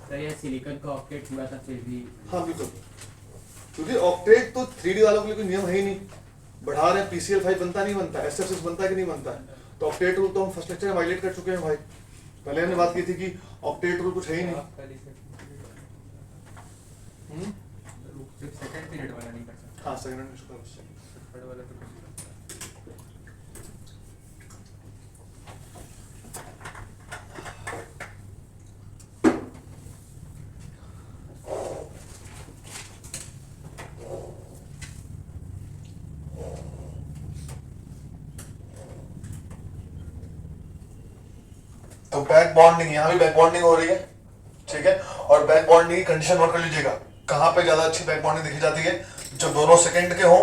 सर ये सिलिकॉन का ऑक्टेट हुआ था फिर भी। हाँ बिल्कुल, क्योंकि ऑक्टेट तो 3D वालों के लिए कोई नियम है ही नहीं। बढ़ा रहे PCl5 बनता नहीं बनता, SF6 बनता है कि नहीं बनता है। तो ऑक्टेट रूल तो हम फर्स्ट लेक्चर में वायलेट कर चुके हैं भाई। पहले हमने बात की थी कि ऑक्टेट रूल कुछ है ही नहीं। सेकंड पीरियड वाला नहीं कर सकता। हाँ सेकंड थर्ड वाला तो कर सकता। तो बैक बॉन्डिंग, यहां भी बैक बॉन्डिंग हो रही है, ठीक है। और बैक बॉन्डिंग की कंडीशन नोट कर लीजिएगा, कहां पे ज्यादा अच्छी बैक बॉन्डिंग देखी जाती है? जब दोनों सेकंड के हो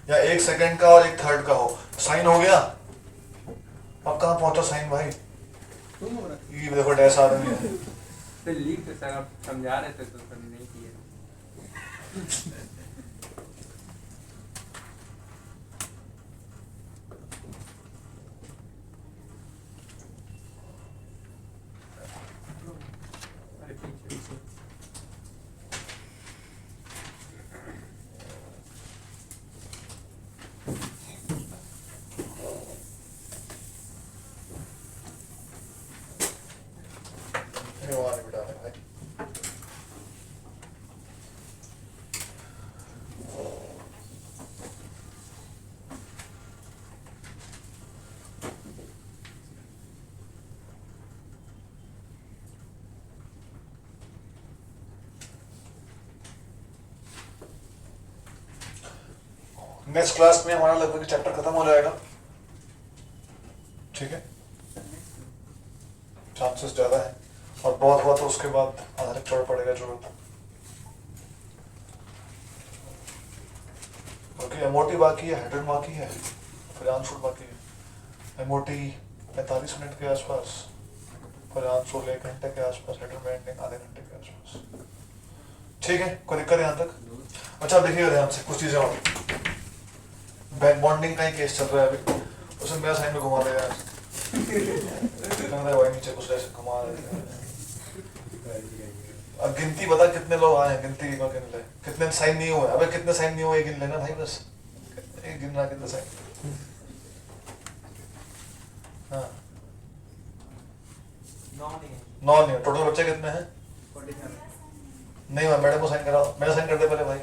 या 1 सेकंड का और 1/3 का हो, साइन हो गया। अब कहाँ पहुंचा साइन भाई? तुम हो रहा ये देखो डैश आदमी है। तो लीक तो सर आप समझा रहे थे तो सर नहीं किए। अरे पीछे ये वहाँ नहीं बिठाने भाई। नेक्स्ट क्लास में हमारा लगभग चैप्टर खत्म हो जाएगा, ठीक है, चांसेस ज्यादा है, और बहुत हुआ तो उसके बाद आधा लेक्चर पड़ेगा जरूरत, क्योंकि एमओटी बाकी है, हाइड्रोजन बाकी है, फिर आंसर बाकी है। एमओटी 45 मिनट के आसपास, फिर आंसर 1 घंटे के आसपास, हाइड्रोजन बैंडिंग आधे घंटे के आसपास, ठीक है। कोई दिक्कत यहाँ तक? अच्छा देखिएगा ध्यान से कुछ चीजें और। बैक बॉन्डिंग का ही केस चल रहा है अभी, उसमें मेरा साइन में घुमा देगा भाई, नीचे कुछ ऐसे घुमा रहे। अब गिनती बता कितने लोग आए हैं, गिनती गिन ले, कितने साइन नहीं हुए, अबे कितने साइन नहीं हुए गिन लेना भाई, बस एक गिनना कितने साइन। हाँ 9 नहीं, टोटल बच्चे कितने हैं? 47 नहीं हुआ, मैडम को साइन कराओ, मेरा साइन कर दे पहले भाई।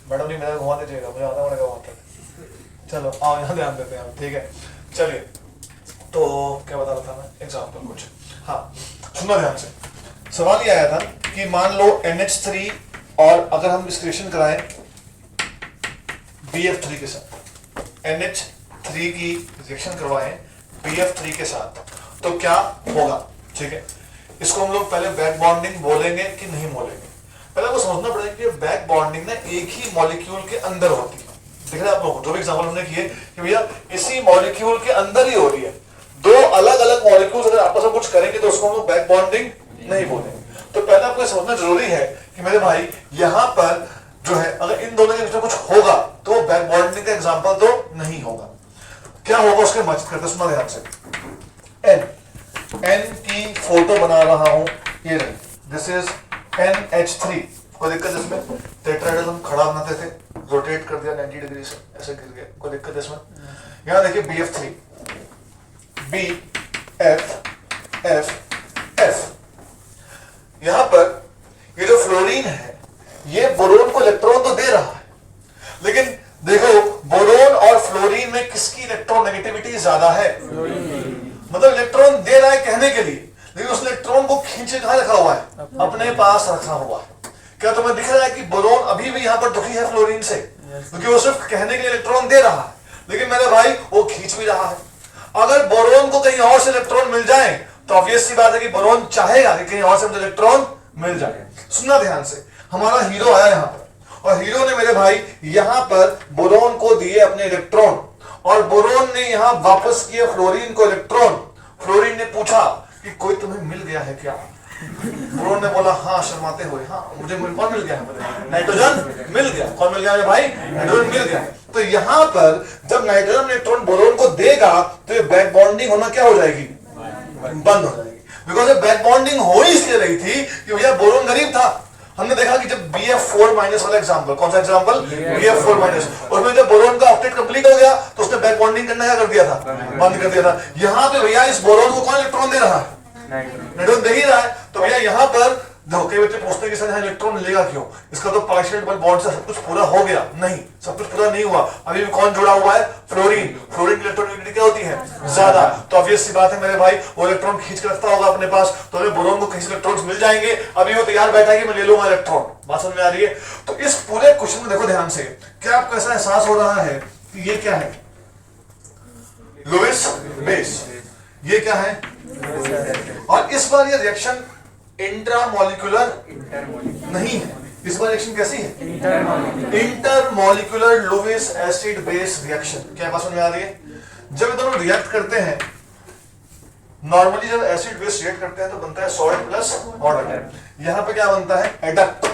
मैडम नहीं, मेरा घुमा दीजिएगा, मुझे आधा पड़ेगा वहाँ तक। चलो आओ यहाँ ध्यान देते हैं हम, ठीक है। चलिए तो क्या बता रहा था मैं, एग्जाम्पल कुछ, हाँ सुनना ध्यान से। सवाल ये आया था कि मान लो NH3 और अगर हम डिस्क्रिप्शन कराएं BF3 के साथ, NH3 की रिएक्शन करवाएं BF3 के साथ, तो क्या होगा, ठीक है। इसको हम लोग पहले बैक बॉन्डिंग बोलेंगे कि नहीं बोलेंगे। पहले आपको समझना पड़ेगा कि बैक बॉन्डिंग ना एक ही मॉलिक्यूल के अंदर होती है। देख रहे हैं आप लोग जो भी एग्जांपल हमने किए कि भैया इसी मॉलिक्यूल के अंदर ही हो रही है। दो अलग अलग मॉलिक्यूल्स अगर आपस में कुछ करेंगे तो उसको हम लोग बैक बॉन्डिंग नहीं बोलेंगे। तो पहले आपको समझना जरूरी है कि मेरे भाई यहाँ पर जो है अगर इन दोनों के बीच में कुछ होगा तो बैक बॉन्डिंग का एग्जाम्पल तो नहीं होगा। क्या होगा उसके मदद करते, सुना ध्यान से। एन की फोटो बना रहा हूं, ये रही, दिस इज NH3। कोई दिक्कत इसमें? टेट्राहेड्रल हम खड़ा बनाते थे, रोटेट कर दिया 90 डिग्री से, ऐसे गिर गया, कोई दिक्कत इसमें? यहां देखिए BF3, BF यहां पर ये जो फ्लोरीन है ये बोरोन को इलेक्ट्रॉन तो दे रहा है, लेकिन देखो बोरोन और फ्लोरीन में किसकी इलेक्ट्रॉन नेगेटिविटी ज्यादा है? मतलब इलेक्ट्रॉन दे रहा है कहने के लिए, लेकिन उस इलेक्ट्रॉन को खींचे कहां रखा हुआ है? अपने पास रखा हुआ है। क्या तुम्हें दिख रहा है कि बोरोन अभी भी यहां पर दुखी है फ्लोरीन से? क्योंकि वो सिर्फ कहने के लिए इलेक्ट्रॉन दे रहा है, लेकिन मेरे भाई वो खींच भी रहा है। अगर बोरोन को कहीं और से इलेक्ट्रॉन मिल जाए तो ऑब्वियस सी बात है कि बोरोन चाहेगा कि कहीं और से मुझे इलेक्ट्रॉन मिल जाए। सुनना ध्यान से, हमारा हीरो आया यहां पर और हीरो ने मेरे भाई यहां पर बोरोन को दिए अपने इलेक्ट्रॉन, और बोरोन ने यहां वापस किए फ्लोरीन को इलेक्ट्रॉन। फ्लोरीन ने पूछा कि कोई तुम्हें मिल गया है क्या? बोरोन ने बोला हाँ शर्माते हुए, हाँ मुझे कौन मिल गया है? नाइट्रोजन मिल गया। कौन मिल गया है भाई? नाइट्रोजन मिल गया। तो यहां पर जब नाइट्रोजन इलेक्ट्रॉन बोरोन को देगा तो ये बैक बॉन्डिंग होना क्या हो जाएगी? बंद हो जाएगी। बिकॉज ये बैक बॉन्डिंग हो ही इसलिए रही थी कि भैया बोरोन गरीब था। हमने देखा कि जब BF4- वाला एग्जांपल, कौन सा एग्जांपल? BF4-, उसमें जब बोरोन का ऑक्टेट कंप्लीट हो गया तो उसने बैक बॉन्डिंग करना क्या कर दिया था? बंद कर दिया था। यहाँ पे भैया इस बोरोन को कौन इलेक्ट्रॉन दे रहा है? नाइट्रोजन दे ही रहा है। तो भैया यहाँ पर धोखे बच्चे पूछते कि सर यहाँ इलेक्ट्रॉन मिलेगा क्यों? इसका तो पार्शियल डबल बॉन्ड से सब कुछ पूरा हो गया। नहीं, सब कुछ पूरा नहीं हुआ। अभी भी कौन जुड़ा हुआ है? फ्लोरीन। फ्लोरीन की इलेक्ट्रॉनिक क्या होती है? ज्यादा। तो ऑब्वियस सी बात है मेरे भाई वो इलेक्ट्रॉन खींच के रखता होगा अपने पास, तो हमें बोरोन को कहीं इलेक्ट्रॉन्स मिल जाएंगे। अभी वो तैयार बैठा है कि मैं ले लूंगा इलेक्ट्रॉन। बात समझ में आ रही है? तो इस पूरे क्वेश्चन में देखो ध्यान से, क्या आपको ऐसा एहसास हो रहा है कि ये क्या है? Lewis base. ये क्या है? और इस बार ये रिएक्शन इंट्रामॉलिक्यूलर नहीं है, इस बार रिएक्शन कैसी है? Intermolecular Lewis acid base reaction. क्या बात समझ में आ रही है? जब ये दोनों रिएक्ट करते हैं, नॉर्मली जब एसिड बेस रिएक्ट करते हैं तो बनता है सॉल्ट प्लस वाटर। यहां पे क्या बनता है? एडक्ट।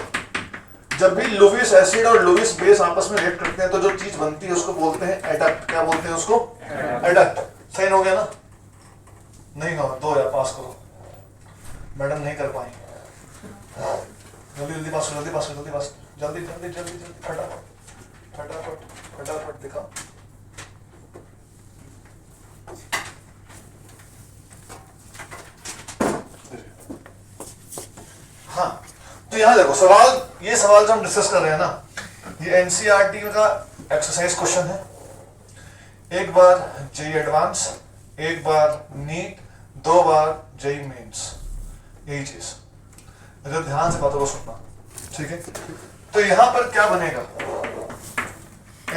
जब भी लुईस एसिड और लुईस बेस आपस में रिएक्ट करते हैं तो जो चीज बनती है उसको बोलते हैं एडक्ट। क्या बोलते हैं उसको? एडक्ट। सही हो गया ना? नहीं ना, दो या पास करो। मैडम नहीं कर पाए। जल्दी जल्दी पास करो, जल्दी पास करो, जल्दी पास, जल्दी जल्दी जल्दी जल्दी, फटाफट फटाफट फटाफट दिखाओ। हाँ, तो यहां देखो सवाल, ये सवाल जो हम डिस्कस कर रहे हैं ना, ये एनसीईआरटी का एक्सरसाइज क्वेश्चन है। एक बार जेई एडवांस, एक बार नीट, 2 बार जेई मेंस, यही चीज। अगर ध्यान से बातों को सुनना, ठीक है? तो यहां पर क्या बनेगा?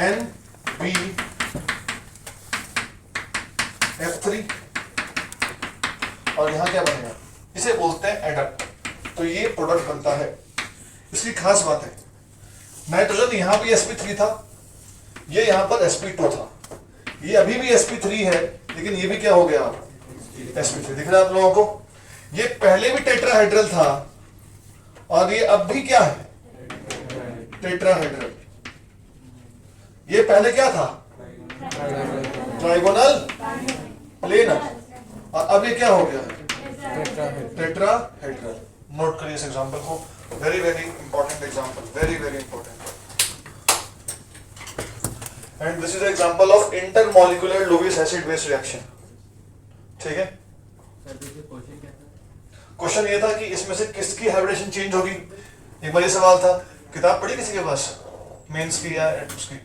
NBF3 और यहां क्या बनेगा? इसे बोलते हैं एडक्ट। तो ये प्रोडक्ट बनता है। इसकी खास बात है, नाइट्रोजन यहां भी sp3 था, ये यहां पर sp2 था, ये अभी भी sp3 है, लेकिन ये भी क्या हो गया? sp3। दिख रहा है आप लोगों को? ये पहले भी टेट्राहेड्रल था और ये अब भी क्या है? टेट्राहेड्रल। ये पहले क्या था? ट्राइगोनल प्लेनर, और अब ये क्या हो गया? टेट्राहेड्रल। नोट करिए इस एग्जांपल को, very very important example, very very important. And this is example of intermolecular Lewis acid base reaction. ठीक है? क्वेश्चन ये था कि इसमें से किसकी हाइब्रिडेशन चेंज होगी। एक बार ये सवाल था, किताब पढ़ी किसी के पास मेंस की या उसकी?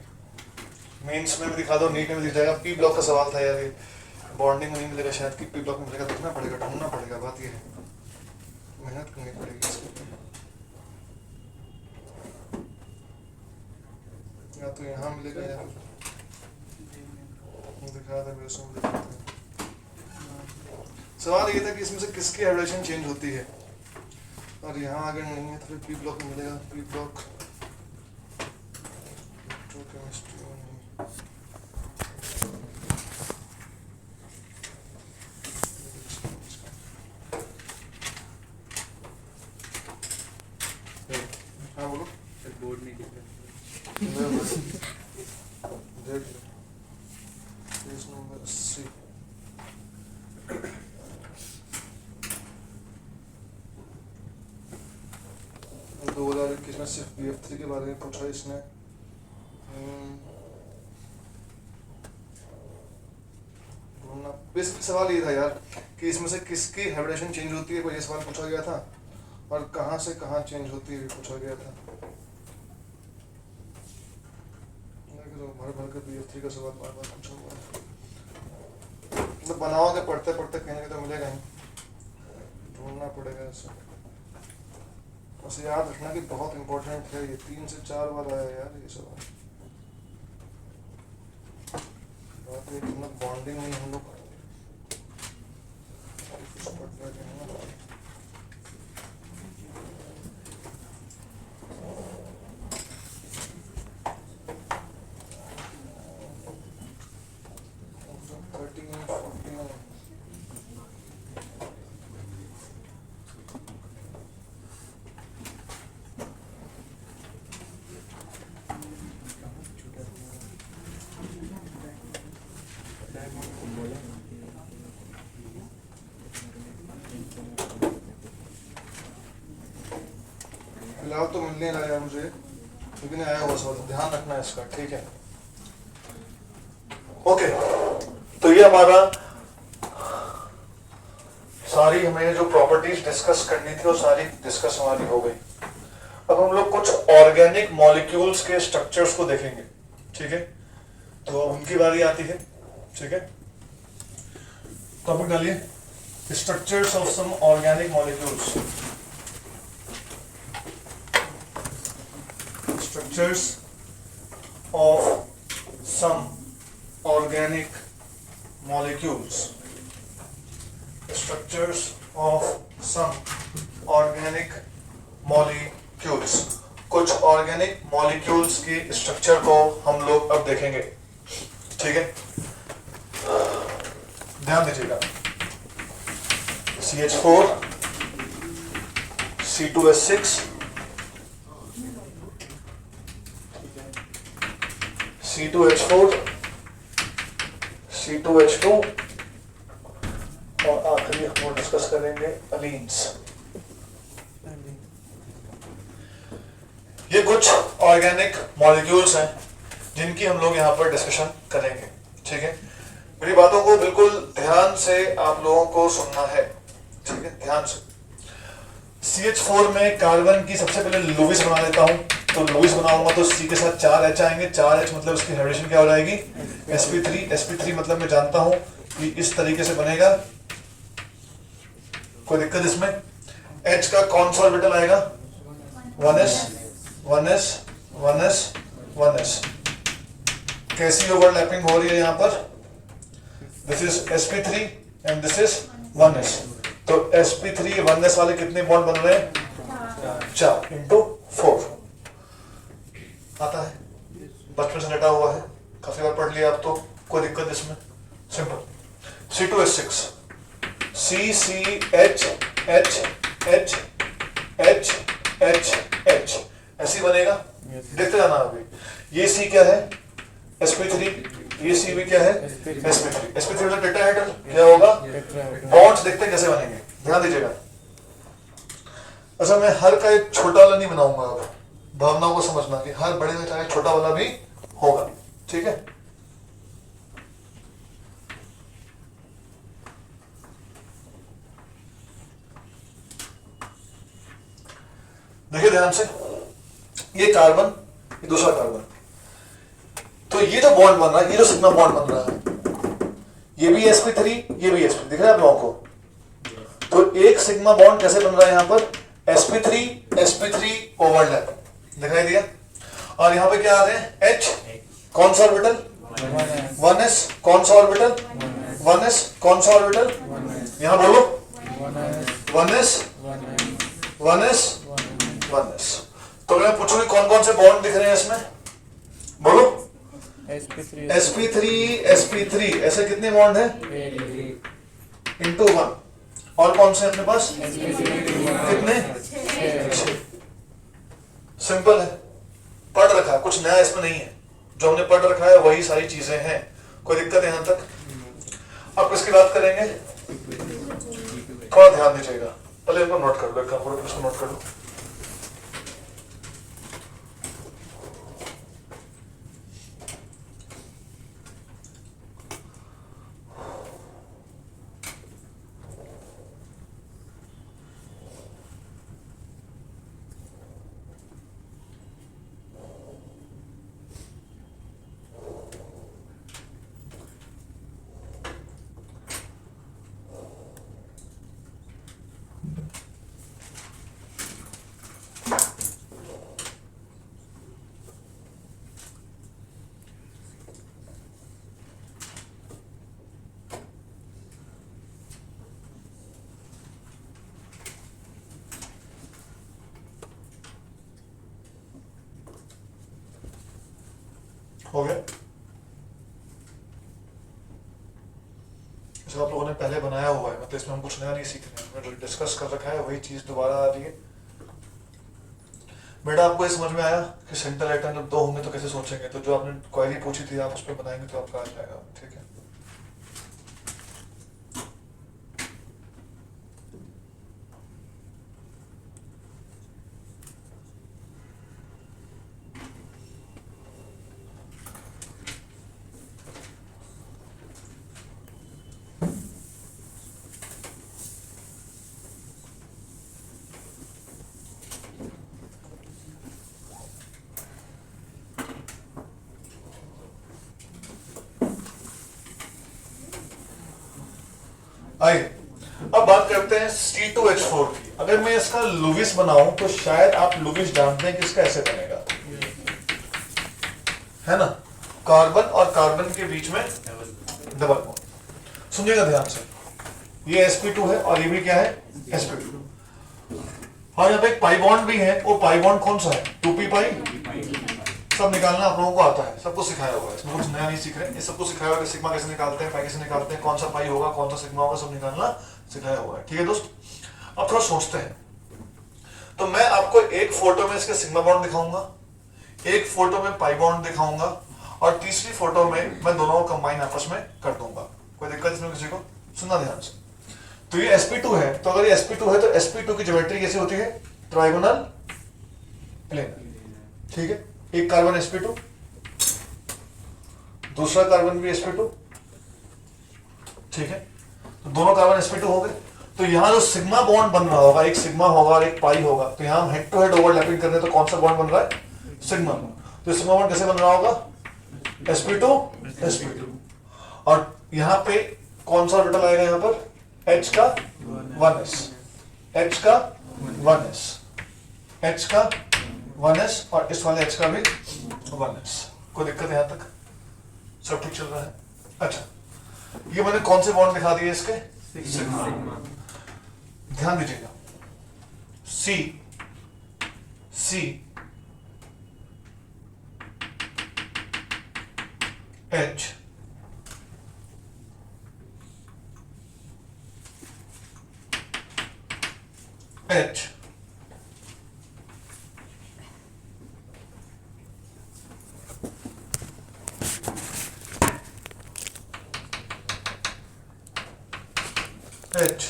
मेंस में भी दिखा दो, नीट में भी दिख जाएगा। पी ब्लॉक का सवाल था यार, ये बॉन्डिंग में नहीं मिलेगा शायद, कि पी ब्लॉक में मिलेगा, देखना पड़ेगा, ढूंढना पड़ेगा। बात ये है, मेहनत करनी पड़ेगी इसके लिए। या तो यहाँ मिलेगा या दिखा दे, सवाल ये था कि इसमें से किसकी हाइब्रिडेशन चेंज होती है, और यहाँ अगर नहीं है तो फिर पी ब्लॉक में मिलेगा। पी ब्लॉक हाँ बोलो। बोर्ड नहीं दिख रहा। Page number 80। में सिर्फ BF3 के बारे में पूछा इसने। बेसिक सवाल ये था यार कि इसमें से किसकी हाइब्रिडेशन चेंज होती है, कोई ये सवाल पूछा गया था, और कहाँ से कहाँ चेंज होती है पूछा गया था। भर भर कर BF3 का सवाल बार बार पूछा हुआ है, मतलब बनाओगे पढ़ते पढ़ते कहीं ना कहीं तो मिलेगा ही, ढूंढना पड़ेगा ऐसा। बस याद रखना कि बहुत इंपॉर्टेंट है ये, 3 से 4 बार आया यार ये सवाल। बात ये कि बॉन्डिंग नहीं हम लोग कुछ पढ़ रहे हैं ना। फिलहाल तो मिलने लगा है मुझे, लेकिन आया हुआ सवाल, ध्यान रखना है इसका, ठीक है। ओके, तो ये हमारा सारी हमें जो प्रॉपर्टीज डिस्कस करनी थी वो सारी डिस्कस हमारी हो गई। अब हम लोग कुछ ऑर्गेनिक मॉलिक्यूल्स के स्ट्रक्चर्स को देखेंगे, ठीक है। तो उनकी बारी आती है, ठीक है। टॉपिक डालिए, structures of some organic molecules. Structures of some organic molecules. Structures of some organic molecules. कुछ ऑर्गेनिक मॉलिक्यूल्स की स्ट्रक्चर को हम लोग अब देखेंगे, ठीक है। ध्यान दीजिएगा, CH4, C2H6, C2H4, C2H2 और आखिरी हम लोग डिस्कस करेंगे अलीन्स। ये कुछ ऑर्गेनिक मॉलिक्यूल्स हैं जिनकी हम लोग यहाँ पर डिस्कशन करेंगे, ठीक है। मेरी बातों को बिल्कुल ध्यान से आप लोगों को सुनना है, ठीक है, ध्यान से। CH4 में कार्बन की सबसे पहले लुईस बना लेता हूं, तो लुईस बनाऊंगा तो C के साथ 4H आएंगे, 4H मतलब इसकी हाइड्रोजन क्या हो जाएगी, sp3। sp3 मतलब मैं जानता हूं कि इस तरीके से बनेगा, कोई दिक्कत इसमें। H का कौन सा ऑर्बिटल आएगा, 1s 1s 1s 1s। कैसी ओवरलैपिंग हो रही है यहाँ पर, this is sp3 and this is 1s, तो sp3 1s वाले कितने बॉन्ड बन रहे हैं, 4 इंटू 4 आता है, बचपन से लटा हुआ है, काफी बार पढ़ लिया आप तो, कोई दिक्कत इसमें, simple. C2H6, C C H H H H H H ऐसी बनेगा, देखते जाना अभी। ये C क्या है, sp3, ये C भी क्या है, sp3। sp3 मतलब टेट्राहेड्रल, क्या होगा, बॉन्ड्स देखते हैं कैसे बनेंगे, ध्यान दीजिएगा। अच्छा, मैं हर का एक छोटा वाला नहीं बनाऊंगा, अब भावनाओं को समझना कि हर बड़े में चाहे छोटा वाला भी होगा, ठीक है। देखिए ध्यान से, ये कार्बन, ये दूसरा कार्बन, तो ये जो बॉन्ड बन रहा है, ये जो सिग्मा बॉन्ड बन रहा है, ये भी sp3, ये भी sp3, दिख रहा है आप लोगों को। तो एक सिग्मा बॉन्ड कैसे बन रहा है यहाँ पर, sp3 sp3 ओवरलैप, दिखाई दिया। और यहाँ पे क्या आ रहे हैं, H कौन सा ऑर्बिटल, 1s कौन सा ऑर्बिटल, 1s कौन सा ऑर्बिटल, यहाँ बोलो 1s 1s 1s। तो मैं पूछूंगी कौन कौन से बॉन्ड दिख रहे हैं इसमें, बोलो sp3 sp3 ऐसे कितने बॉन्ड है, इंटू 1। और कौन से अपने पास, कितने, सिंपल है, पढ़ रखा है, कुछ नया इसमें नहीं है, जो हमने पढ़ रखा है वही सारी चीजें हैं, कोई दिक्कत है यहाँ तक। अब किसकी बात करेंगे, थोड़ा ध्यान दीजिएगा, पहले इनको नोट कर लो, इसको नोट कर लो। हो गया, जो आप लोगों ने पहले बनाया हुआ है, मतलब इसमें हम कुछ नया नहीं सीख रहे हैं, हमने जो डिस्कस कर रखा है वही चीज दोबारा आ रही है। बेटा आपको ये समझ में आया कि सेंट्रल एटम जब दो होंगे तो कैसे सोचेंगे, तो जो आपने क्वेरी पूछी थी आप उस पर बनाएंगे तो आपका आ जाएगा, ठीक है। आइए अब बात करते हैं C2H4 की। अगर मैं इसका लुईस बनाऊं तो शायद आप लुईस जानते हैं कि इसका ऐसे बनेगा, है ना, कार्बन और कार्बन के बीच में डबल बॉन्ड। सुनिएगा ध्यान से, ये sp2 है और ये भी क्या है, sp2। और यहाँ पे एक पाई बॉन्ड भी है, वो पाई बॉन्ड कौन सा है? 2p पाई। सब निकालना आप लोगों को आता है, सबको सिखाया हुआ है, इसमें कुछ नया नहीं सीख रहे हैं, ये सबको सिखाया हुआ है कि सिग्मा कैसे निकालते हैं, पाई कैसे निकालते हैं, कौन सा पाई होगा, कौन सा सिग्मा होगा, सब निकालना सिखाया हुआ है। ठीक है दोस्त, अब थोड़ा सोचते हैं। तो मैं आपको एक फोटो में इसके सिग्मा बॉन्ड दिखाऊंगा, एक फोटो में पाई बॉन्ड दिखाऊंगा, और तीसरी फोटो में मैं दोनों को कंबाइन आपस में कर दूंगा। कोई दिक्कत इसमें किसी को? सुनना ध्यान से। तो ये sp2 है, तो अगर ये sp2 है तो sp2 की ज्योमेट्री कैसी होती है? Trigonal plane. ठीक है, एक कार्बन sp2, दूसरा कार्बन भी sp2। ठीक है, तो दोनों कार्बन sp2 हो गए। तो यहां जो सिग्मा बॉन्ड बन रहा होगा, एक सिग्मा होगा और एक पाई होगा, तो यहां हम हेड टू हेड ओवरलैपिंग कर रहे हैं, तो कौन सा बॉन्ड बन रहा है? Sigma bond. तो सिग्मा बॉन्ड कैसे बन रहा होगा? sp2 और यहां पे कौन सा ऑर्बिटल आएगा? यहां पर H का 1s, H का 1s, H का 1s और इस वाले H का भी 1s। कोई दिक्कत यहां तक? सब ठीक चल रहा है? अच्छा, ये मैंने कौन से बॉन्ड दिखा दिए इसके? सिग्मा। ध्यान दीजिएगा, C H H H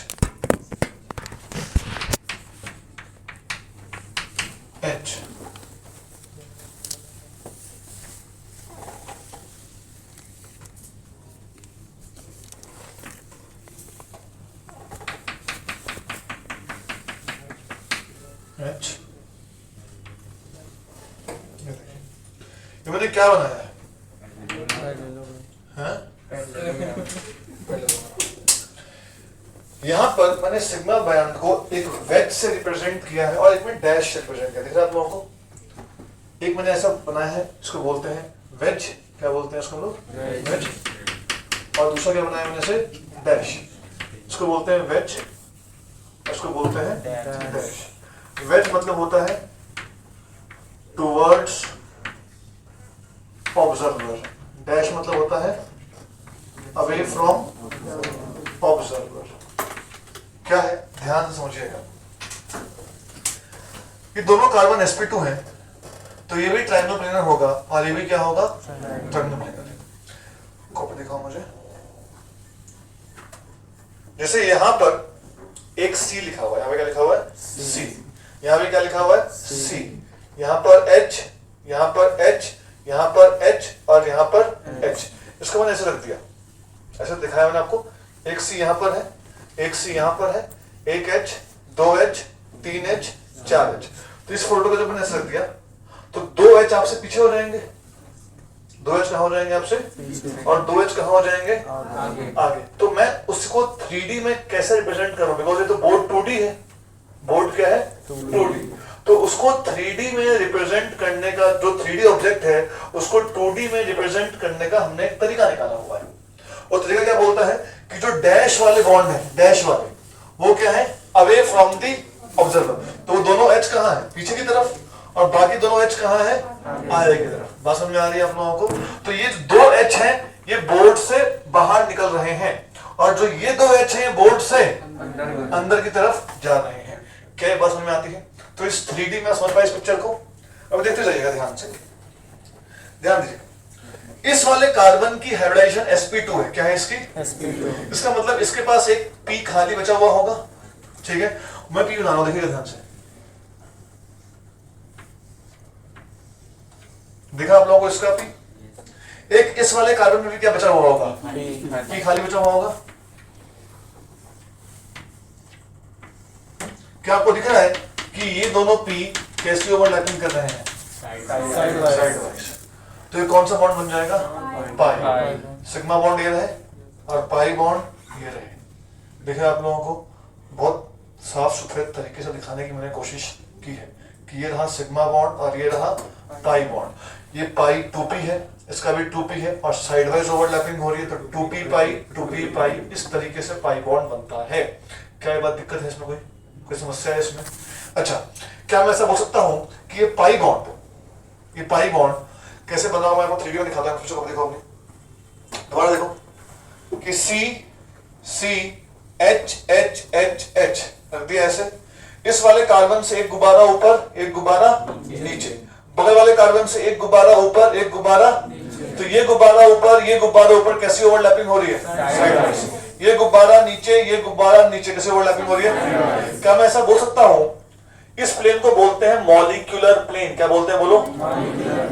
H H ये मैंने क्या बनाया है? हाँ? यहाँ पर मैंने सिग्मा बैंड को एक वेज से रिप्रेजेंट किया है और एक में डैश से रिप्रेजेंट किया। दिख रहा है आप लोगों को? एक मैंने ऐसा बनाया है, इसको बोलते हैं वेज। क्या बोलते हैं इसको हम लोग? वेज। और दूसरा क्या बनाया मैंने से? डैश। इसको बोलते हैं वेज, इसको बोलते हैं डैश। वेज मतलब होता है टुवर्ड्स ऑब्जर्वर, डैश मतलब होता है अवे फ्रॉम ऑब्जर्वर। क्या है? ध्यान से समझिएगा, ये दोनों कार्बन sp2 हैं, तो ये भी ट्रायंगल प्लेनर होगा और ये भी क्या होगा? Triangle planar. कॉपी दिखाओ मुझे। जैसे यहां पर एक C लिखा हुआ है, यहां पे क्या लिखा हुआ है? C। यहां पे क्या लिखा हुआ है? C। यहां पर H, यहां पर H, यहां पर H और यहां पर H। इसको मैंने ऐसे रख दिया, ऐसे दिखाया मैंने आपको। एक C यहां पर है, एक C यहां पर है, एक H, 2H, 3H, 4H। तो इस फोटो को जब मैंने ऐसे रख दिया तो 2H आपसे पीछे हो जाएंगे, 2H कहां हो जाएंगे आपसे, और 2H कहां हो जाएंगे? आगे। तो मैं उसको 3D में कैसे रिप्रेजेंट करूं? बिकॉज ये तो बोर्ड 2D है। बोर्ड क्या है? 2D। तो उसको 3D में रिप्रेजेंट करने का, जो 3D ऑब्जेक्ट है उसको 2D में रिप्रेजेंट करने का हमने एक तरीका निकाला हुआ है। और तरीका क्या बोलता है कि जो डैश वाले बॉन्ड है, डैश वाले, वो क्या है? Away from the observer. तो वो दोनों H कहां है? पीछे की तरफ, और बाकी दोनों H कहां है? आगे की तरफ। बात समझ में आ रही है आप लोगों को? तो ये 2 H हैं, ये बोर्ड से बाहर निकल रहे हैं, और जो ये 2 H हैं, ये बोर्ड से अंदर की तरफ जा रहे हैं। क्या बात समझ में आती है? तो इस 3D में समझ पाए इस पिक्चर को? अब देखते जाइएगा ध्यान से, ध्यान दीजिए। इस वाले कार्बन की हाइब्रिडाइजेशन sp2 है। क्या है इसकी? sp2। इसका मतलब इसके पास एक p खाली बचा हुआ होगा। ठीक है, मैं p बना रहा हूं, देखिएगा ध्यान से। देखा आप लोगों को इसका p? एक इस वाले कार्बन में भी क्या बचा हुआ होगा? p खाली बचा हुआ होगा। क्या आपको दिख रहा है कि ये दोनों p कैसी ओवरलैपिंग कर रहे हैं? Side wise. तो ये कौन सा बॉन्ड बन जाएगा? पाई। सिग्मा बॉन्ड ये रहे और पाई बॉन्ड ये रहे। देखिए आप लोगों को बहुत साफ सुथरे तरीके से दिखाने की मैंने कोशिश की है कि ये रहा सिग्मा बॉन्ड और ये रहा पाई बॉन्ड। ये पाई 2p है, इसका भी 2p है, और साइडवाइज ओवरलैपिंग हो रही है, तो 2p पाई इस तरीके से पाई बॉन्ड बनता है। क्या ये बात दिक्कत है इसमें? कोई समस्या है इसमें? अच्छा, क्या मैं ऐसा बोल सकता हूं कि ये पाई बॉन्ड कैसे बना हुआ है? मैं आपको 3D में दिखाता हूं, कब देखोगे दोबारा देखो कि C C H H H H रख दिया ऐसे। इस वाले कार्बन से एक गुब्बारा ऊपर, एक गुब्बारा नीचे, बगल वाले कार्बन से एक गुब्बारा ऊपर, एक गुब्बारा, तो ये गुब्बारा ऊपर कैसी ओवरलैपिंग हो रही है? साइडवाइज। ये गुब्बारा नीचे कैसे ओवरलैपिंग हो रही है? क्या मैं ऐसा बोल सकता हूं, इस प्लेन को बोलते हैं मॉलिक्यूलर प्लेन। क्या बोलते हैं बोलो?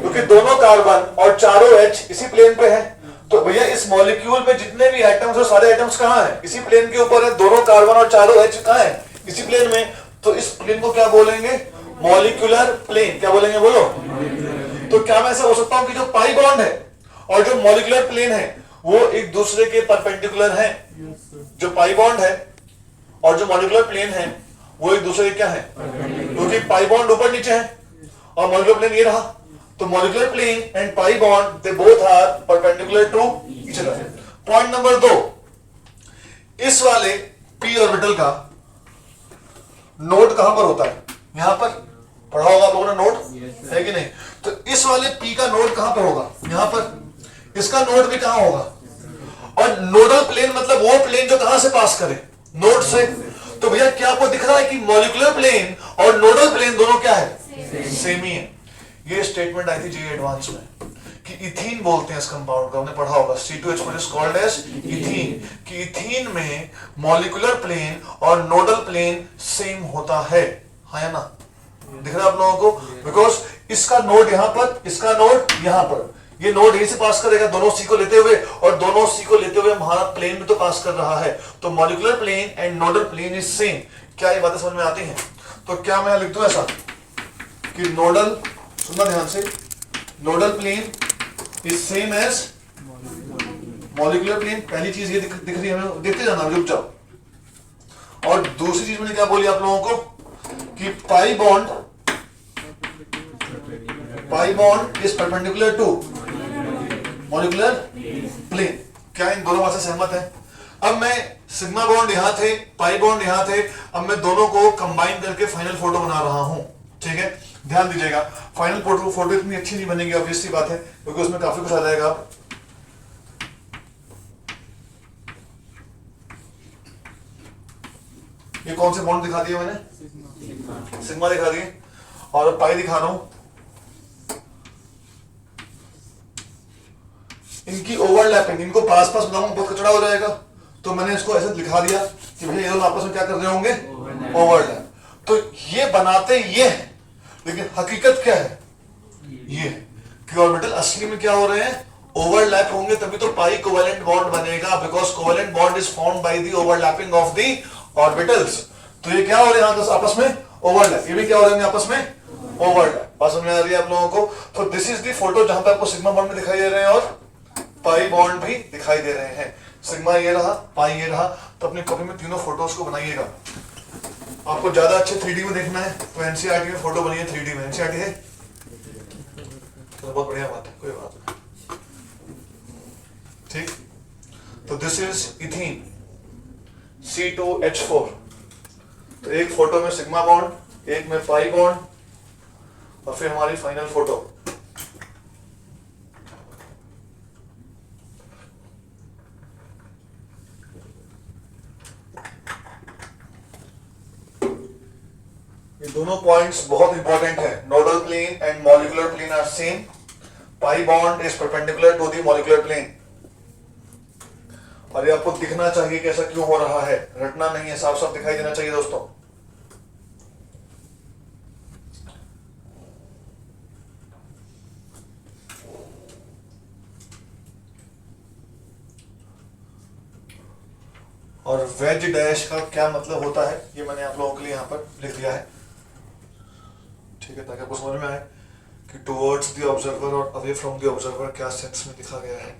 क्योंकि दोनों कार्बन और चारों एच इसी प्लेन पे है। तो भैया इस मॉलिक्यूल में जितने भी एटम्स है, सारे एटम्स कहां हैं? इसी प्लेन के ऊपर है। दोनों कार्बन और चारों एच कहां है? इसी प्लेन में। तो इस प्लेन को क्या बोलेंगे? Molecular plane. क्या बोलेंगे बोलो? तो क्या मैं ऐसा हो सकता हूं कि जो पाई बॉन्ड है और जो मॉलिक्यूलर प्लेन है वो एक दूसरे के परपेंडिकुलर है? जो पाई बॉन्ड है और जो मॉलिक्यूलर प्लेन है वो एक दूसरे के क्या है? क्योंकि पाई बॉन्ड ऊपर नीचे है और मॉलिक्यूलर प्लेन ये रहा, तो molecular plane and pi bond they both are perpendicular to each other. Point number 2, इस वाले p ऑर्बिटल का नोड कहां पर होता है? यहां पर। पढ़ा होगा आप लोगों ने नोड, है कि नहीं? तो इस वाले p का नोड कहां पर होगा? यहां पर। इसका नोड भी कहां होगा? और नोडल प्लेन मतलब वो प्लेन जो कहां से पास करे? नोड से। तो भैया क्या आपको दिख रहा है कि मॉलिक्यूलर प्लेन और नोडल प्लेन दोनों क्या है? सेम ही है। ये स्टेटमेंट आई थी जे एडवांस में कि इथीन बोलते हैं इस कंपाउंड को, हमने पढ़ा होगा C2H4 is called as ethene. कि इथीन में मॉलिक्यूलर प्लेन और नोडल प्लेन सेम होता है, या ना? दिख रहा है आप लोगों को? बिकॉज इसका नोड यहां पर, इसका नोड यहां पर, ये नोड यहीं से पास करेगा दोनों सी को लेते हुए, और दोनों सी को लेते हुए हमारा प्लेन भी तो पास कर रहा है। तो molecular plane and nodal plane is same. क्या ये बातें समझ में आती हैं? तो क्या मैं लिख दूं ऐसा कि नोडल, सुनना ध्यान से, nodal plane is same as molecular plane. पहली चीज ये दिख रही है हमें, देखते जाना, रुक जाओ। और दूसरी चीज मैंने क्या बोली आप लोगों को कि pi bond is perpendicular to molecular plane. क्या इन दोनों बात से सहमत है? अब मैं सिग्मा बॉन्ड यहां थे, पाई बॉन्ड यहां थे, अब मैं दोनों को कंबाइन करके फाइनल फोटो बना रहा हूं। ठीक है, ध्यान दीजिएगा। फाइनल फोटो इतनी अच्छी नहीं बनेगी, ऑब्वियस सी बात है, क्योंकि उसमें काफी कुछ आ जाएगा। ये कौन से बॉन्ड दिखा दिए मैंने? सिग्मा दिखा दिए, और पाई दिखा रहा हूं। इनकी ओवरलैपिंग, इनको पास पास बनाऊंगा बहुत कचड़ा हो जाएगा, तो मैंने इसको ऐसे लिखा दिया कि भैया ये दोनों आपस में क्या कर रहे होंगे? ओवरलैप। तो ये बनाते ये है, लेकिन हकीकत क्या है? ये कि ऑर्बिटल असली में क्या हो रहे हैं? ओवरलैप होंगे, तभी तो पाई कोवेलेंट बॉन्ड बनेगा, because covalent bond is formed by the overlapping of the orbitals. तो ये क्या हो रहे हैं आपस में? ओवरलैप। ये भी क्या हो रहे हैं आपस में? ओवरलैप। बात समझ में आ रही है आप लोगों को? तो दिस इज द फोटो जहां पे आपको सिग्मा बॉन्ड भी दिखाई दे रहे हैं और पाई बॉन्ड भी दिखाई दे रहे हैं। सिग्मा ये रहा, पाई ये रहा। तो अपनी कॉपी में तीनों फोटोज को बनाइएगा। आपको ज्यादा अच्छे 3D में देखना है तो एनसीईआरटी में फोटो बनिए 3D में। एनसीईआरटी है तो बहुत बढ़िया बात है, कोई बात नहीं। ठीक, तो दिस इज इथीन C2H4। तो एक फोटो में सिग्मा बॉन्ड, एक में पाई बॉन्ड, और फिर हमारी फाइनल फोटो। ये दोनों पॉइंट्स बहुत इंपॉर्टेंट है। Nodal plane and molecular plane are same. Pi bond is perpendicular to the molecular plane. और ये आपको दिखना चाहिए कि ऐसा क्यों हो रहा है, रटना नहीं है, साफ साफ दिखाई देना चाहिए दोस्तों। और वेज डैश का क्या मतलब होता है ये मैंने आप लोगों के लिए यहां पर लिख दिया है। ठीक है, ताकि आपको समझ में आए कि टुवर्ड्स द ऑब्जर्वर और अवे फ्रॉम द ऑब्जर्वर क्या सेंस में लिखा गया है।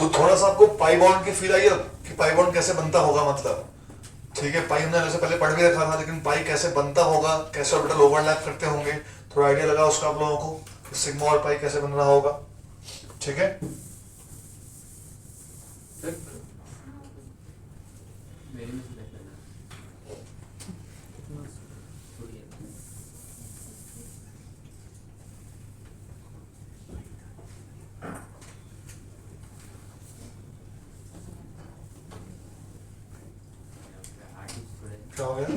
तो थोड़ा सा आपको पाई बॉन्ड की फील आई है कि पाई बॉन्ड कैसे बनता होगा, मतलब ठीक है, पाई हमने जैसे पहले पढ़ भी रखा था, लेकिन पाई कैसे बनता होगा, कैसे ऑर्बिटल ओवरलैप करते होंगे, थोड़ा आइडिया लगा उसका आप लोगों को, सिग्मा और पाई कैसे बन रहा होगा, ठीक है। मेरे में से देख लेना थोड़ी है। आर्टिस्ट थोड़े क्या हो गया?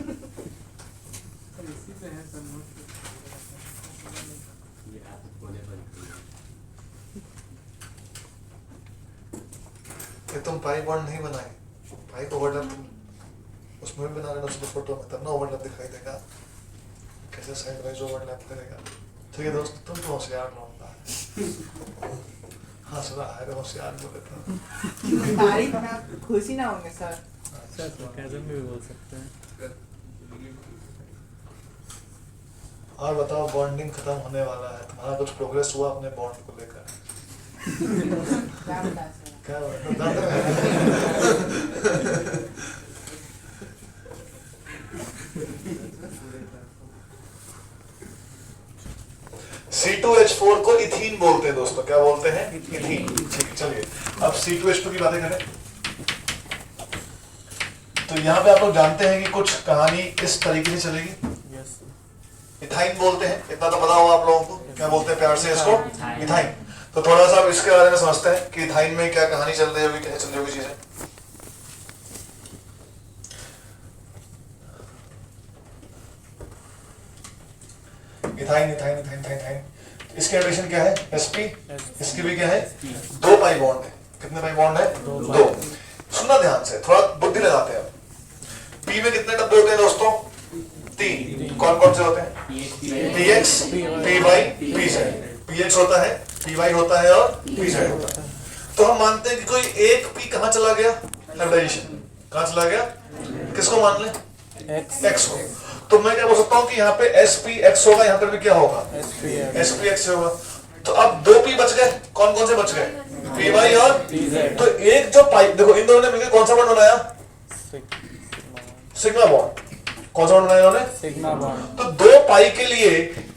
सर इसी पे है सर नोट। ये हाथ कोने पर ये तुम पाई बॉन्ड नहीं बनाए, पाई को ओवरलैप उसमें भी बना लेना उसमें फोटो में, तब ना ओवरलैप दिखाई देगा, कैसे साइड वाइज ओवरलैप करेगा। ठीक है दोस्त, तुम तो होशियार होता है। हाँ सुना है तो होशियार बोले तो। तारीफ में आप खुशी ना होंगे सर। सर sarcasm भी बोल सकते हैं। और बताओ, बॉन्डिंग खत्म होने वाला है, तुम्हारा कुछ प्रोग्रेस हुआ अपने बॉन्ड को लेकर? क्या बता सर? क्या C2H4 को इथीन बोलते हैं दोस्तों, क्या बोलते हैं? इथीन। ठीक है, चलिए अब C2H2 की बातें करें। तो यहाँ पे आप लोग जानते हैं कि कुछ कहानी इस तरीके से चलेगी। यस इथाइन बोलते हैं, इतना तो पता होगा आप लोगों को, क्या बोलते हैं प्यार से इसको? इथाइन। तो थोड़ा सा आप इसके बारे में समझते हैं कि इथाइन में क्या कहानी चल रही होगी, कैसे चल रही होगी चीजें। Ethyne ethyne ethyne ethyne ethyne, इसकी एडिशन क्या है? sp। इसकी भी क्या है? 2 पाई बॉन्ड है। कितने पाई बॉन्ड है? 2। सुनना ध्यान से, थोड़ा बुद्धि लगाते हैं। p में कितने डब्बे होते हैं दोस्तों? 3। कौन कौन से होते हैं? px, py, pz। px होता है, py होता है और pz होता है। तो हम मानते हैं कि कोई एक p कहाँ चला गया? हाइब्रिडाइजेशन कहाँ चला गया? किसको मान लें? x को। तो मैं क्या बोल सकता हूँ कि यहाँ पे sp(x) होगा, यहाँ पर भी क्या होगा? sp(x) होगा। तो अब 2 p बच गए, कौन कौन से बच गए? py और pz। तो एक जो पाई, देखो इन दोनों ने मिलकर कौन सा बॉन्ड बनाया? Sigma bond. कौन सा बॉन्ड बनाया इन्होंने? Sigma bond. तो 2 पाई के लिए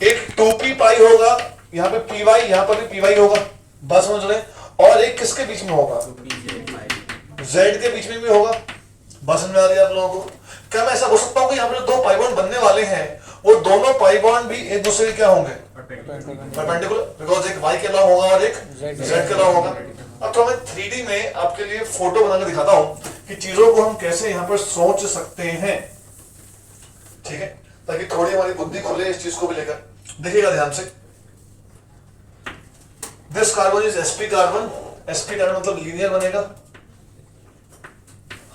एक 2p पाई होगा, यहाँ पे py, यहाँ पर भी py होगा, बस समझ रहे। और एक किसके बीच में होगा? z के बीच में भी होगा, बस समझ आ रही है आप लोगों को? क्या मैं ऐसा हो सकता हूँ कि यहाँ पे जो 2 पाई बॉन्ड बनने वाले हैं, वो दोनों पाई बॉन्ड भी एक दूसरे के क्या होंगे? परपेंडिकुलर, बिकॉज एक y के अलावा होगा और एक z के अलावा होगा। अब तो मैं 3D में आपके लिए फोटो बना के दिखाता हूँ कि चीजों को हम कैसे यहाँ पर सोच सकते हैं, ठीक है, ताकि थोड़ी हमारी बुद्धि खुले इस चीज को भी लेकर। देखिएगा ध्यान से, this carbon is sp carbon. sp carbon मतलब लीनियर बनेगा,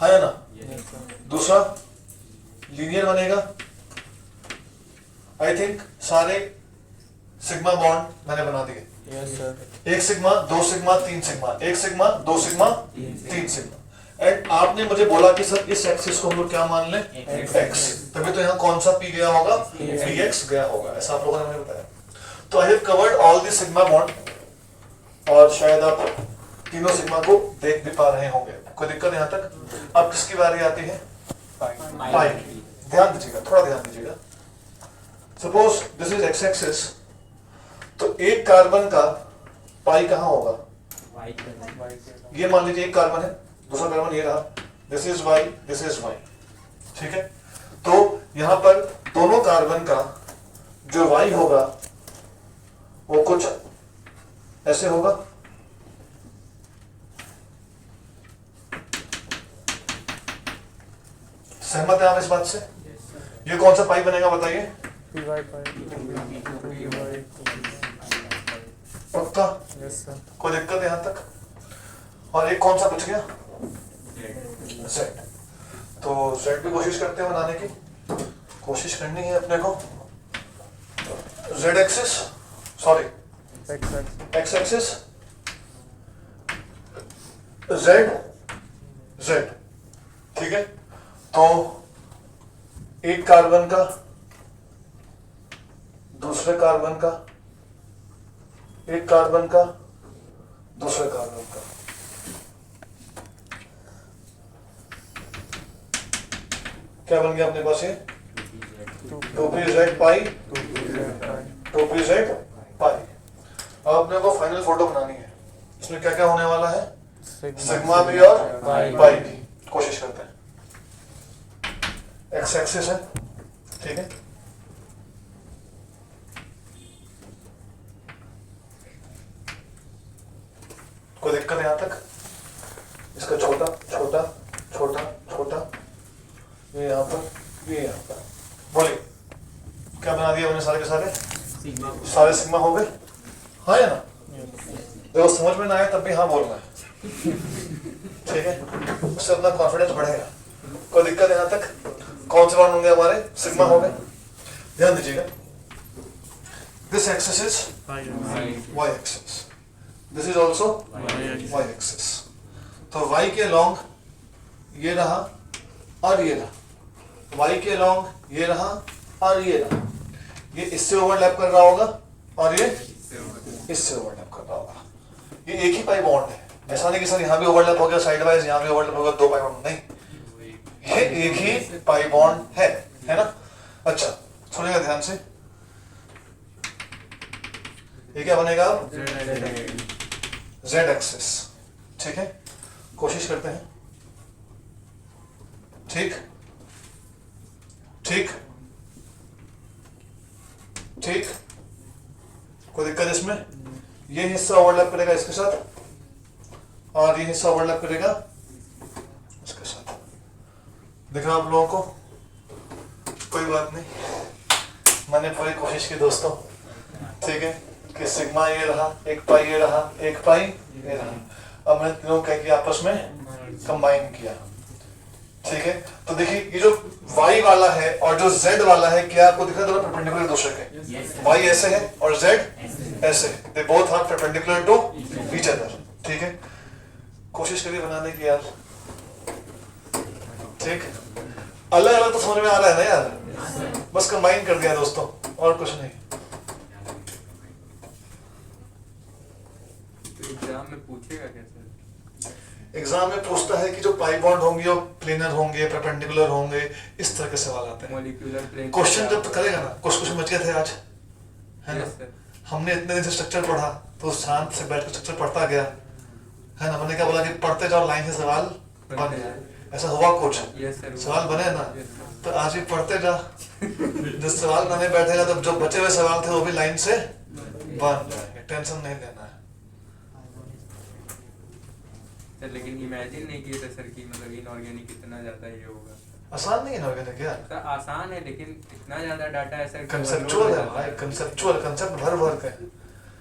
है ना? दूसरा लीनियर बनेगा। आई थिंक सारे सिग्मा बॉन्ड मैंने बना दिए। Yes sir. 1 sigma, 2 sigma, 3 sigma, 1 sigma, 2 sigma, 3 sigma. And आपने मुझे बोला कि सर इस एक्सिस को हम लोग क्या मान लें? x। तभी तो यहाँ कौन सा p गया होगा? px गया होगा, ऐसा आप लोगों ने मुझे बताया। तो I have covered all the sigma bond, और शायद आप तीनों सिग्मा को देख भी पा रहे होंगे। कोई दिक्कत यहाँ तक? अब किसकी बारी आती है? पाई। ध्यान दीजिएगा, थोड़ा ध्यान दीजिएगा। Suppose this is x axis, तो एक कार्बन का पाई कहाँ होगा? ये मान लीजिए एक कार्बन है, दूसरा कार्बन ये रहा, this is y, this is y, ठीक है। तो यहाँ पर दोनों कार्बन का जो y होगा वो कुछ ऐसे होगा। सहमत है आप इस बात से? ये कौन सा पाई बनेगा बताइए? py पक्का? Yes sir. कोई दिक्कत है यहाँ तक? और एक कौन सा बच गया? Z। तो Z भी कोशिश करते हैं बनाने की, कोशिश करनी है अपने को। Z axis, sorry X axis, Z, ठीक है। तो एक कार्बन का दूसरे कार्बन का, एक कार्बन का दूसरे कार्बन का, क्या बन गया अपने पास ये 2pz पाई 2pz पाई। अब अपने को फाइनल फोटो बनानी है, इसमें क्या क्या होने वाला है, सिग्मा भी और पाई भी। कोशिश करते हैं, एक्स एक्सिस है, ठीक है, कोई दिक्कत है यहां तक? इसका छोटा छोटा छोटा छोटा, ये यहाँ पर, ये यहाँ पर। बोलिए क्या बना दिया हमने सारे के सारे? सारे सिग्मा हो गए, हाँ या ना? देखो समझ में ना आए तब भी हाँ बोलना है, ठीक है, उससे अपना कॉन्फिडेंस बढ़ेगा। कोई दिक्कत है यहाँ तक? कौन से मान होंगे हमारे? सिग्मा हो गए। ध्यान दीजिएगा, this axis is y axis, this is also y axis. तो y के लॉन्ग ये रहा और ये रहा, y के लॉन्ग ये रहा और ये रहा, ये इससे ओवरलैप कर रहा होगा और ये इससे ओवरलैप कर रहा होगा। ये एक ही पाई बॉन्ड है, ऐसा नहीं कि सर यहाँ भी ओवरलैप हो गया साइड वाइज, यहाँ भी ओवरलैप हो गया, दो पाई बॉन्ड, नहीं, ये एक ही पाई बॉन्ड है ना? अच्छा सुनिएगा ध्यान से, ये क्या बनेगा? z एक्सिस, ठीक है, कोशिश करते हैं, ठीक ठीक ठीक, कोई दिक्कत इसमें? ये हिस्सा ओवरलैप करेगा इसके साथ और ये हिस्सा ओवरलैप करेगा इसके साथ। दिख रहा आप लोगों को? कोई बात नहीं, मैंने पूरी कोशिश की दोस्तों, ठीक है, कि सिग्मा ये रहा, एक पाई ये रहा, एक पाई ये रहा। अब मैंने तीनों कह के आपस में कंबाइन किया, ठीक है। तो देखिए ये जो y वाला है और जो z वाला है, क्या आपको दिख रहा है? दोनों परपेंडिकुलर दूसरे के, y ऐसे है और z ऐसे, they both are perpendicular to each other, ठीक है। कोशिश करिए बनाने की यार, ठीक, अलग अलग तो समझ में आ रहा है ना यार, बस कंबाइन कर दिया दोस्तों, और कुछ नहीं। तो एग्जाम में पूछेगा कैसे? एग्जाम में पूछता है कि जो पाई बॉन्ड होंगे वो प्लेनर होंगे, परपेंडिकुलर होंगे, इस तरह के सवाल आते हैं। मॉलिक्यूलर प्लेन क्वेश्चन जब तक करेगा ना, कुछ क्वेश्चन बच गए थे आज, है ना? Yes, sir. हमने इतने दिन से स्ट्रक्चर पढ़ा तो शांत से बैठ कर स्ट्रक्चर पढ़ता गया, है ना? मैंने क्या बोला कि पढ़ते जाओ, लाइन से सवाल बन जाए, ऐसा हुआ कुछ? Yes, sir. सवाल बने ना? Yes, sir. तो आज भी पढ़ते जा, जब सवाल बने बैठेगा तो जो बचे हुए सवाल थे वो भी लाइन से बन जाएंगे, टेंशन नहीं लेना है। सर लेकिन इमेजिन नहीं किए थे सर कि मतलब इनऑर्गेनिक कितना ज्यादा ये होगा। आसान नहीं है इनऑर्गेनिक यार, सर आसान है लेकिन इतना ज्यादा डाटा है सर, कंसेप्चुअल है भाई, कंसेप्चुअल, कंसेप्ट भर भर के।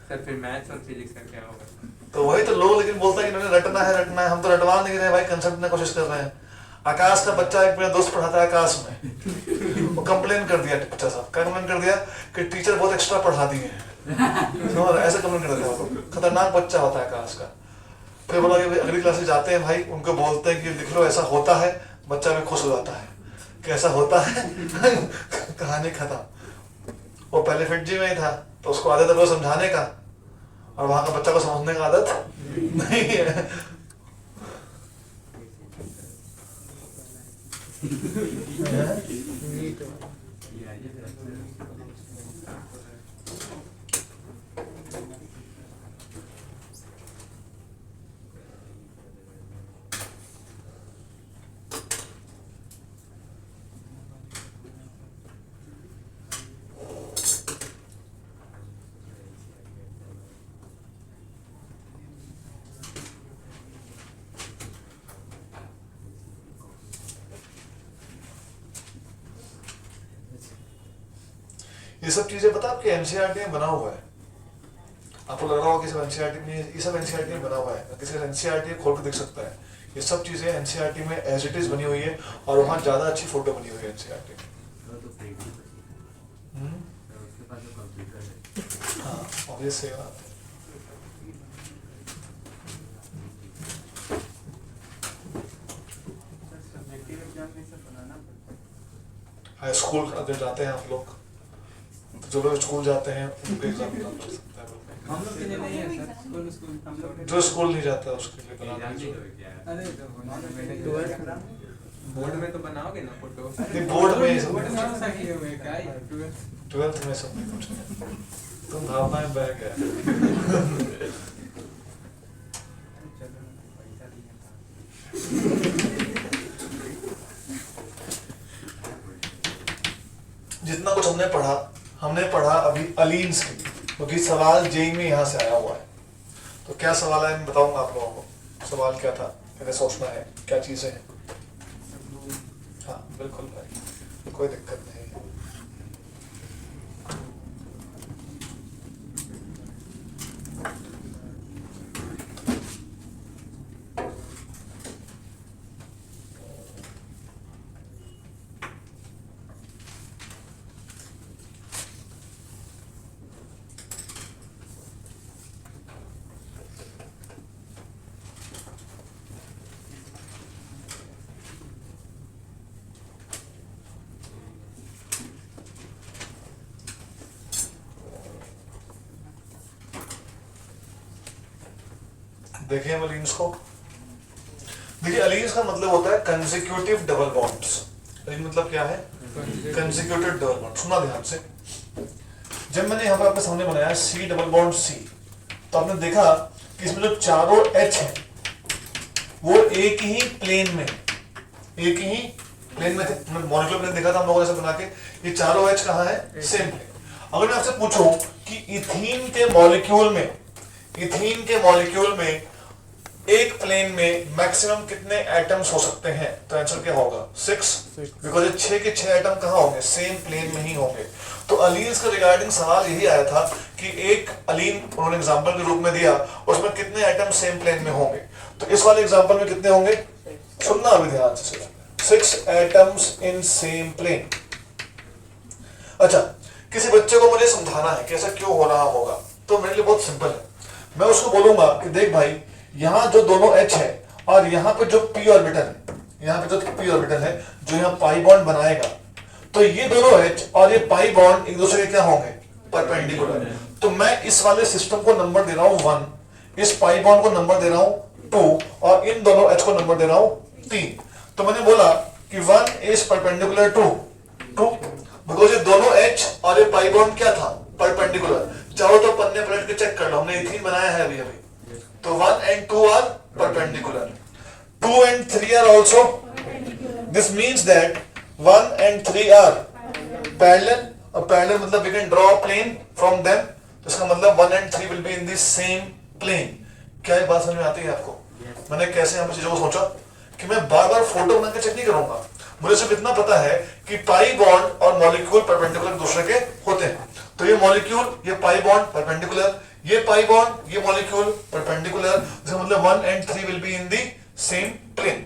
सर फिर मैथ्स और फिजिक्स का क्या होगा? तो वही तो लोग लेकिन बोलता है कि इन्होंने रटना है रटना है, हम तो रटवा नहीं रहे भाई, कंसेप्ट में कोशिश कर रहे हैं। आकाश का बच्चा, एक मेरा दोस्त पढ़ाता है आकाश में, वो कंप्लेन कर दिया, बच्चा साहब क्या कंप्लेन कर दिया कि टीचर बहुत एक्स्ट्रा पढ़ा दिए हैं, ऐसे कंप्लेन कर देते हैं। खतरनाक बच्चा होता है आकाश का। फिर बोला कि अगली क्लास में जाते हैं भाई, उनको बोलते हैं कि लिख लो ऐसा होता है, बच्चा भी खुश हो जाता है कि ऐसा होता है कहानी खत्म। वो पहले फिटजी में ही था तो उसको आदत है समझाने का, और वहां का बच्चा को समझने का आदत नहीं है। ये सब चीजें पता आपके एनसीईआरटी में बना हुआ है, आपको लग रहा होगा कि सब एनसीईआरटी में, ये सब एनसीईआरटी में बना हुआ है, किसी का एनसीईआरटी खोल के देख सकता है। ये सब चीजें एनसीईआरटी में एज इट इज बनी हुई है, और वहाँ ज्यादा अच्छी फोटो बनी हुई है एनसीईआरटी में। हाँ ऑब्वियस है बात। हाई स्कूल अगर जाते हैं आप लोग, जो लोग स्कूल जाते हैं उनके एग्जाम बना पड़ सकता है। हम लोग के लिए नहीं है सर, स्कूल हम लोग जो स्कूल नहीं जाता उसके लिए बना अरे तो बोर्ड में तो बनाओगे ना फोटो? नहीं, बोर्ड में ही सब बोर्ड कुछ। में सही है क्या है 12th में सब कुछ है। तुम भावनाएं बह गया। जितना कुछ हमने पढ़ा अभी अलीन्स की, क्योंकि सवाल जेई में यहाँ से आया हुआ है। तो क्या सवाल है मैं बताऊंगा आप लोगों को। सवाल क्या था, कैसे सोचना है, क्या चीजें हैं। हाँ बिल्कुल भाई, कोई दिक्कत नहीं है। देखिए हम अलीन्स को। देखिए अलीन्स का मतलब होता है कंसेक्यूटिव डबल बॉन्ड्स। अलीन मतलब क्या है? Consecutive double bond. सुना ध्यान से, जब मैंने यहाँ पर आपके सामने बनाया सी डबल बॉन्ड सी, तो आपने देखा कि इसमें जो चारों एच है वो एक ही प्लेन में थे। मॉलिक्यूलर प्लेन देखा था हम लोगों ने बना के, ये चारों एच कहाँ है? Same plane. अगर मैं आपसे पूछूं कि इथीन के मॉलिक्यूल में एक प्लेन में मैक्सिमम कितने एटम्स हो सकते हैं, तो आंसर क्या होगा? 6, बिकॉज ये 6 के 6 एटम कहाँ होंगे? सेम प्लेन में ही होंगे। तो अलीन्स का रिगार्डिंग सवाल यही आया था कि एक अलीन उन्होंने एग्जांपल के रूप में दिया, उसमें कितने एटम सेम प्लेन में होंगे। तो इस वाले एग्जांपल में कितने होंगे? सुनना अभी ध्यान से, 6 एटम्स इन सेम प्लेन। अच्छा, किसी बच्चे को मुझे समझाना है कि ऐसा क्यों हो रहा होगा, तो मेरे लिए बहुत सिंपल है। मैं उसको बोलूंगा कि देख भाई, यहाँ जो दोनों H है और यहाँ पे जो p ऑर्बिटल है, जो यहाँ पाई बॉन्ड बनाएगा, तो ये दोनों H और ये पाई बॉन्ड एक दूसरे के क्या होंगे? परपेंडिकुलर। तो मैं इस वाले सिस्टम को नंबर दे रहा हूँ 1, इस पाई बॉन्ड को नंबर दे रहा हूँ 2 और इन दोनों H को नंबर दे रहा हूँ 3। तो मैंने बोला कि 1 इज परपेंडिकुलर टू 2, बिकॉज ये दोनों H और ये पाई बॉन्ड क्या था? परपेंडिकुलर। चाहो तो पन्ने पलट के चेक कर लो, हमने इथीन बनाया है अभी। तो 1 and 2 are perpendicular. 2 and 3 are also. This means that 1 and 3 are parallel. और parallel मतलब we can draw a plane from them. तो इसका मतलब 1 and 3 will be in the same plane. क्या ये बात समझ में आती है आपको? मैंने कैसे यहाँ चीजों को सोचा कि मैं बार-बार फोटो बना के चेक नहीं करूंगा। मुझे सिर्फ इतना पता है कि पाई बॉन्ड और मॉलिक्यूल परपेंडिकुलर दूसरे के होते हैं। तो ये मॉलिक्यूल, ये पाई बॉन्ड परपेंडिकुलर, ये पाई बॉन्ड, ये मॉलिक्यूल परपेंडिकुलर, इसका मतलब 1 and 3 will be in the same plane.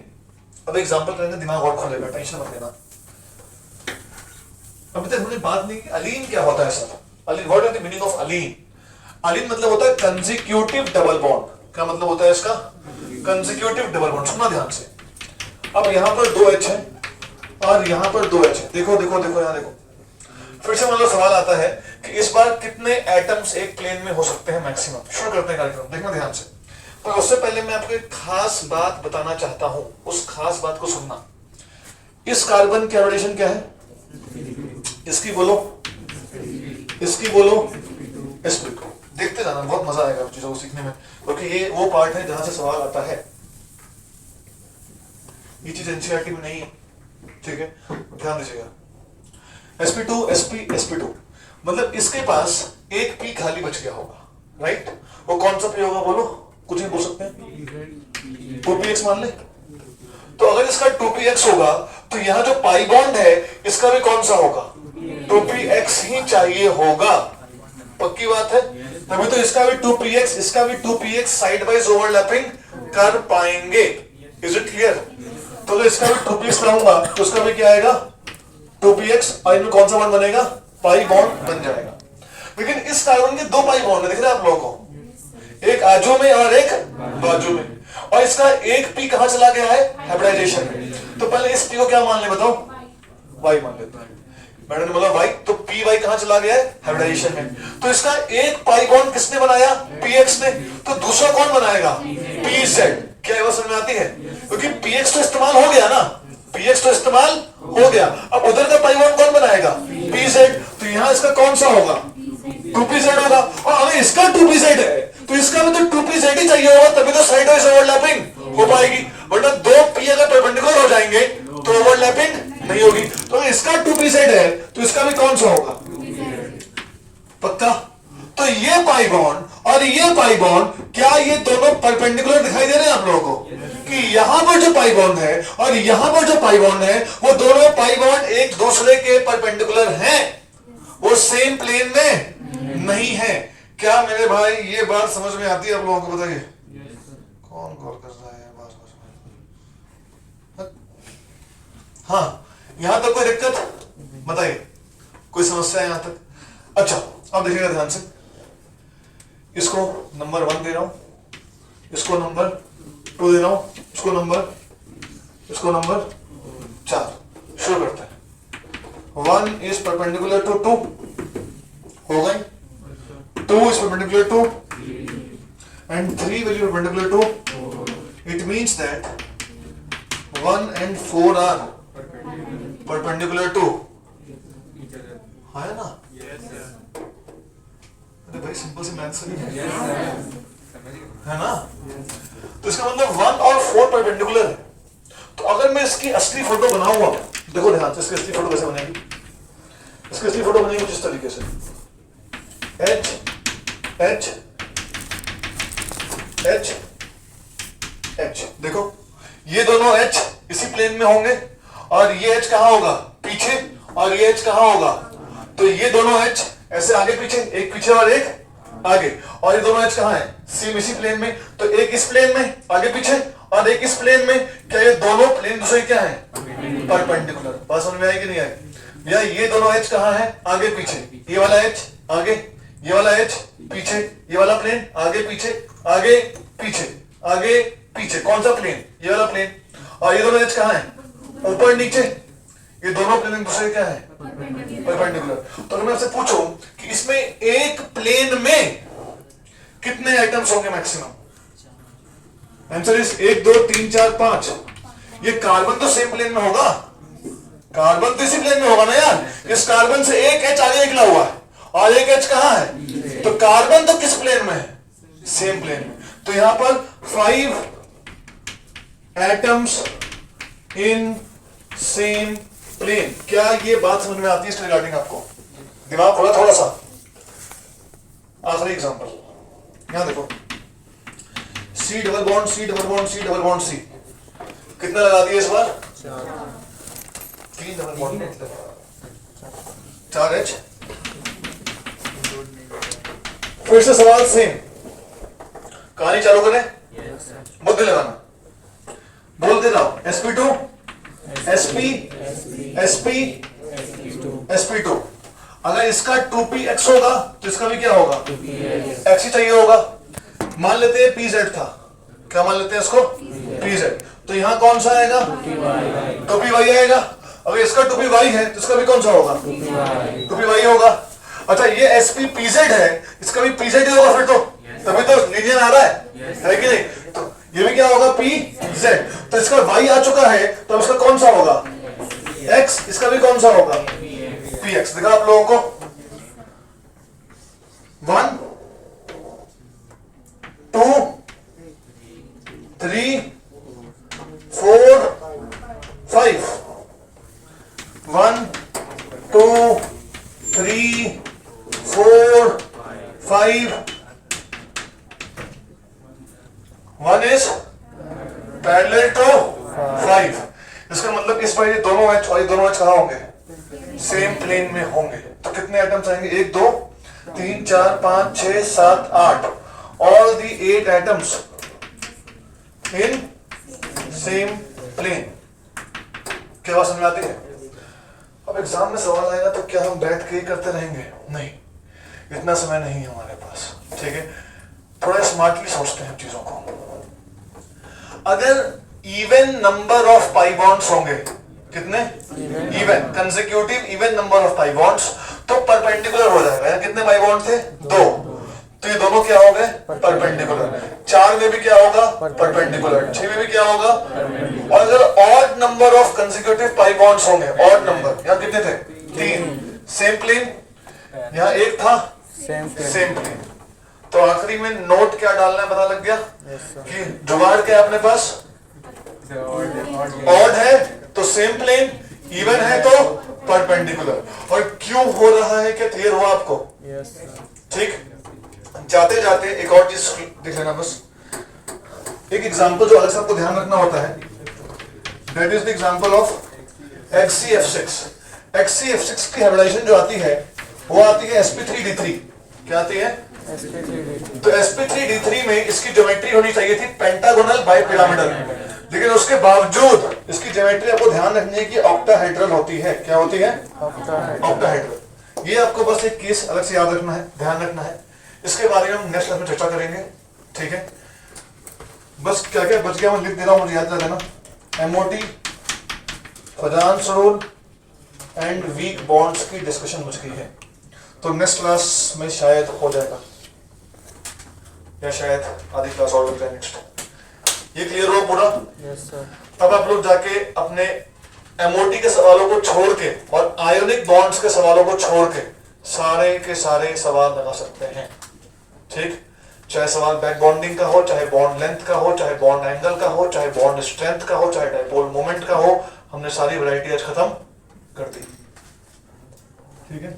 अब एग्जांपल करेंगे, दिमाग और खोलेगा, टेंशन मत लेना। अभी तक हमने बात नहीं की अलीन क्या होता है sir. Aleen, what is the meaning of Aleen? Aleen मतलब होता है कंसेक्यूटिव डबल बॉन्ड। क्या मतलब होता है इसका? Consecutive double bond. सुनना ध्यान से। अब यहाँ पर 2 H है और यहाँ पर 2 H है। देखो यहाँ देखो। फिर से मतलब सवाल आता है कि इस बार कितने एटम्स एक प्लेन में हो सकते हैं मैक्सिमम। शुरू करते हैं कार्यक्रम, देखना ध्यान से। पर उससे पहले मैं आपको एक खास बात बताना चाहता हूं, उस खास बात को सुनना। इस कार्बन की हाइब्रिडेशन क्या है? इसकी बोलो sp2। देखते जाना, बहुत मजा आएगा चीजों को सीखने में, क्योंकि ये वो पार्ट है जहां से सवाल आता है। ये चीज एनसीईआरटी में नहीं है, ठीक है, ध्यान दीजिएगा। sp2 sp2 मतलब इसके पास एक p खाली बच गया होगा, राइट? वो कौन सा p होगा बोलो? कुछ नहीं बोल सकते हैं? 2px मान ले। तो अगर इसका 2px होगा तो यहाँ जो पाई बॉन्ड है इसका भी कौन सा होगा? 2px ही चाहिए होगा। पक्की बात है? तभी तो इसका भी 2px, इसका भी 2px साइड वाइज ओवरलैपिंग कर पाएंगे। Is it clear? तो अगर इसका भी 2px लाऊंगा तो उसका भी क्या आएगा? 2px, और इनमें कौन सा बॉन्ड बनेगा? पाई बॉन्ड बन जाएगा। लेकिन इस कार्बन के 2 पाई बॉन्ड है, दिख रहे हैं आप लोगों को? एक आजू में और एक बाजू में, और इसका एक पी कहां चला गया है? हाइब्रिडाइजेशन में। तो पहले इस पी को क्या मान ले बताओ? वाई मान लेते हैं। मैंने बोला वाई, तो पी वाई कहां चला गया है? हाइब्रिडाइजेशन में। तो इसका एक पाई बॉन्ड किसने बनाया? पीएक्स ने। तो दूसरा कौन बनाएगा? पीजेड। क्या ये बात समझ में आती है? क्योंकि पीएक्स तो इस्तेमाल हो गया ना, px तो इस्तेमाल हो गया, अब उधर का पाई बॉन्ड कौन बनाएगा? pz। तो यहाँ इसका कौन सा होगा? 2pz होगा। और अगर इसका 2pz है तो इसका भी तो 2pz ही चाहिए होगा, तभी तो साइड वाइज ओवरलैपिंग हो पाएगी, वरना दो p अगर परपेंडिकुलर हो जाएंगे तो ओवरलैपिंग नहीं होगी। तो इसका 2pz है तो इसका भी कौन सा होगा? पक्का? तो ये पाई बॉन्ड और ये पाई बॉन्ड, क्या ये दोनों परपेंडिकुलर दिखाई दे रहे हैं आप लोगों को? कि यहां पर जो पाई बॉन्ड है और यहां पर जो पाई बॉन्ड है, वो दोनों पाई बॉन्ड एक दूसरे के परपेंडिकुलर हैं, वो सेम प्लेन में नहीं है। क्या मेरे भाई ये बात समझ में आती है आप लोगों को? बताइए कौन कॉल कर रहा है? हाँ, यहां तक कोई दिक्कत? बताइए, कोई समस्या है यहां तक? अच्छा, अब देखिएगा ध्यान से, इसको नंबर 1 दे रहा हूं, इसको नंबर 2 दे रहा हूं, इसको नंबर 4। शुरू करते हैं। 1 इज परपेंडिकुलर टू 2, हो गई। 2 is perpendicular to and 3 will be perpendicular to. It means that 1 and 4 are perpendicular to. है ना? अरे भाई सिंपल सी मैथ्स है ना? तो इसका मतलब 1 और 4 परपेंडिकुलर है। तो अगर मैं इसकी असली फोटो बनाऊंगा, देखो ध्यान से, इसकी असली फोटो कैसे बनेगी? इसकी असली फोटो बनेगी कुछ इस तरीके से, H H H H। देखो ये दोनों H इसी प्लेन में होंगे और ये H कहां होगा? पीछे, और ये H कहां होगा? तो ये दोनों H ऐसे आगे पीछे, एक पीछे और एक आगे, और ये दोनों H कहां है? सेम इसी प्लेन में। तो एक इस प्लेन में आगे पीछे और एक इस प्लेन में, क्या ये दोनों प्लेन दूसरे क्या है? परपेंडिकुलर। बात समझ में आई कि नहीं आई? या ये दोनों H कहां है? आगे पीछे, ये वाला H आगे, ये वाला H पीछे, ये वाला प्लेन आगे पीछे, आगे पीछे, आगे पीछे। कौन सा प्लेन? ये वाला प्लेन। और ये दोनों H कहां है? ऊपर नीचे। ये दोनों प्लेन दूसरे क्या है? परपेंडिकुलर। तो अगर मैं आपसे पूछूं कि इसमें एक प्लेन में कितने आइटम्स होंगे मैक्सिमम? Answer is 1 2 3 4 5। ये कार्बन तो सेम प्लेन में होगा, कार्बन तो इसी प्लेन में होगा ना यार। इस कार्बन से एक H आगे निकला हुआ है और एक H कहां है? तो कार्बन तो किस प्लेन में है? सेम प्लेन में। तो यहां पर 5 एटम्स इन सेम प्लेन। क्या ये बात समझ में आती है इसके रिगार्डिंग? आपको दिमाग खोला थोड़ा सा। आखिरी एग्जांपल, यहां देखो, C double bond C double bond C double bond C। कितना लगा दिया इस बार? 3 डबल बॉन्ड, 4 H। फिर से सवाल सेम, कहानी चालू करें? मुद्दे लगाना, बोल दे रहा हूं, sp2 sp sp sp2। अगर इसका 2px होगा तो इसका भी क्या होगा? x ही चाहिए होगा। मान लेते हैं pz था, क्या मान लेते हैं इसको? pz। तो यहां कौन सा आएगा? 2py आएगा। अगर इसका 2py है तो इसका भी कौन सा होगा? 2py होगा। अच्छा, ये sppz है, इसका भी pz ही होगा फिर तो, तभी तो लीनियर आ रहा है कि नहीं? तो ये भी क्या होगा? pz। तो इसका y आ चुका है तो इसका कौन सा होगा? x। इसका भी कौन सा होगा? px। देखा आप लोगों को? 1 2 3 4 5। 1 2 3 4 5। 1 is parallel to 5। इसका मतलब इस बार ये दोनों H और ये दोनों H कहां होंगे? सेम प्लेन में होंगे। तो कितने एटम्स आएंगे? 1 2 3 4 5 6 7 8। All the 8 atoms in same plane. क्या बात समझ में आती है? अब एग्जाम में सवाल आएगा तो क्या हम बैठ के ही करते रहेंगे? नहीं, इतना समय नहीं है हमारे पास, ठीक है? थोड़ा स्मार्टली सोचते हैं चीजों को। अगर even number of pi bonds होंगे, कितने? Even, consecutive even number of pi bonds, तो परपेंडिकुलर हो जाएगा। कितने पाई बॉन्ड थे? 2। तो ये दोनों क्या हो गए? परपेंडिकुलर। 4 में भी क्या होगा? परपेंडिकुलर। 6 में भी क्या होगा? और अगर odd number of consecutive pi bonds होंगे, ऑड नंबर, यहाँ कितने थे? 3, सेम प्लेन, यहाँ एक था सेम सेम प्लेन, तो आखिरी में नोट क्या डालना है पता लग गया यस सर कि जुगाड़ क्या है अपने पास? ऑड है तो सेम प्लेन, इवन है तो परपेंडिकुलर। और क्यों हो रहा है क्या क्लियर हुआ आपको? यस सर ठीक। जाते जाते एक और चीज देख लेना बस, एक एग्जांपल जो अलग से आपको ध्यान रखना होता है, that is the example of XCF6। XCF6 की हाइब्रिडाइजेशन जो आती है वो आती है sp3d3। क्या आती है? sp3d3 तो sp3d3 में इसकी ज्योमेट्री होनी चाहिए थी पेंटागोनल बाइपिरामिडल, लेकिन उसके बावजूद इसकी ज्योमेट्री आपको ध्यान रखनी है कि ऑक्टाहेड्रल होती है। क्या होती है? ऑक्टाहेड्रल। ये आपको बस एक केस अलग से याद रखना है, ध्यान रखना है। इसके बारे में हम नेक्स्ट क्लास में चर्चा करेंगे, ठीक है? बस क्या क्या बच गया मैं लिख दे रहा हूं, मुझे याद कर लेना। MOT, Fajans rule and weak bonds की डिस्कशन बच गई है, तो नेक्स्ट क्लास में शायद हो जाएगा, या शायद आधी क्लास और होता है नेक्स्ट। ये क्लियर हो पूरा? यस सर अब आप लोग जाके अपने MOT के सवालों को छोड़ के और आयोनिक बॉन्ड्स के सवालों को छोड़ के सारे के सारे सवाल लगा सकते हैं, ठीक? चाहे सवाल बैक बॉन्डिंग का हो, चाहे बॉन्ड लेंथ का हो, चाहे बॉन्ड एंगल का हो, चाहे बॉन्ड स्ट्रेंथ का हो, चाहे डाइपोल मोमेंट का हो, हमने सारी वैरायटी आज खत्म कर दी, ठीक है?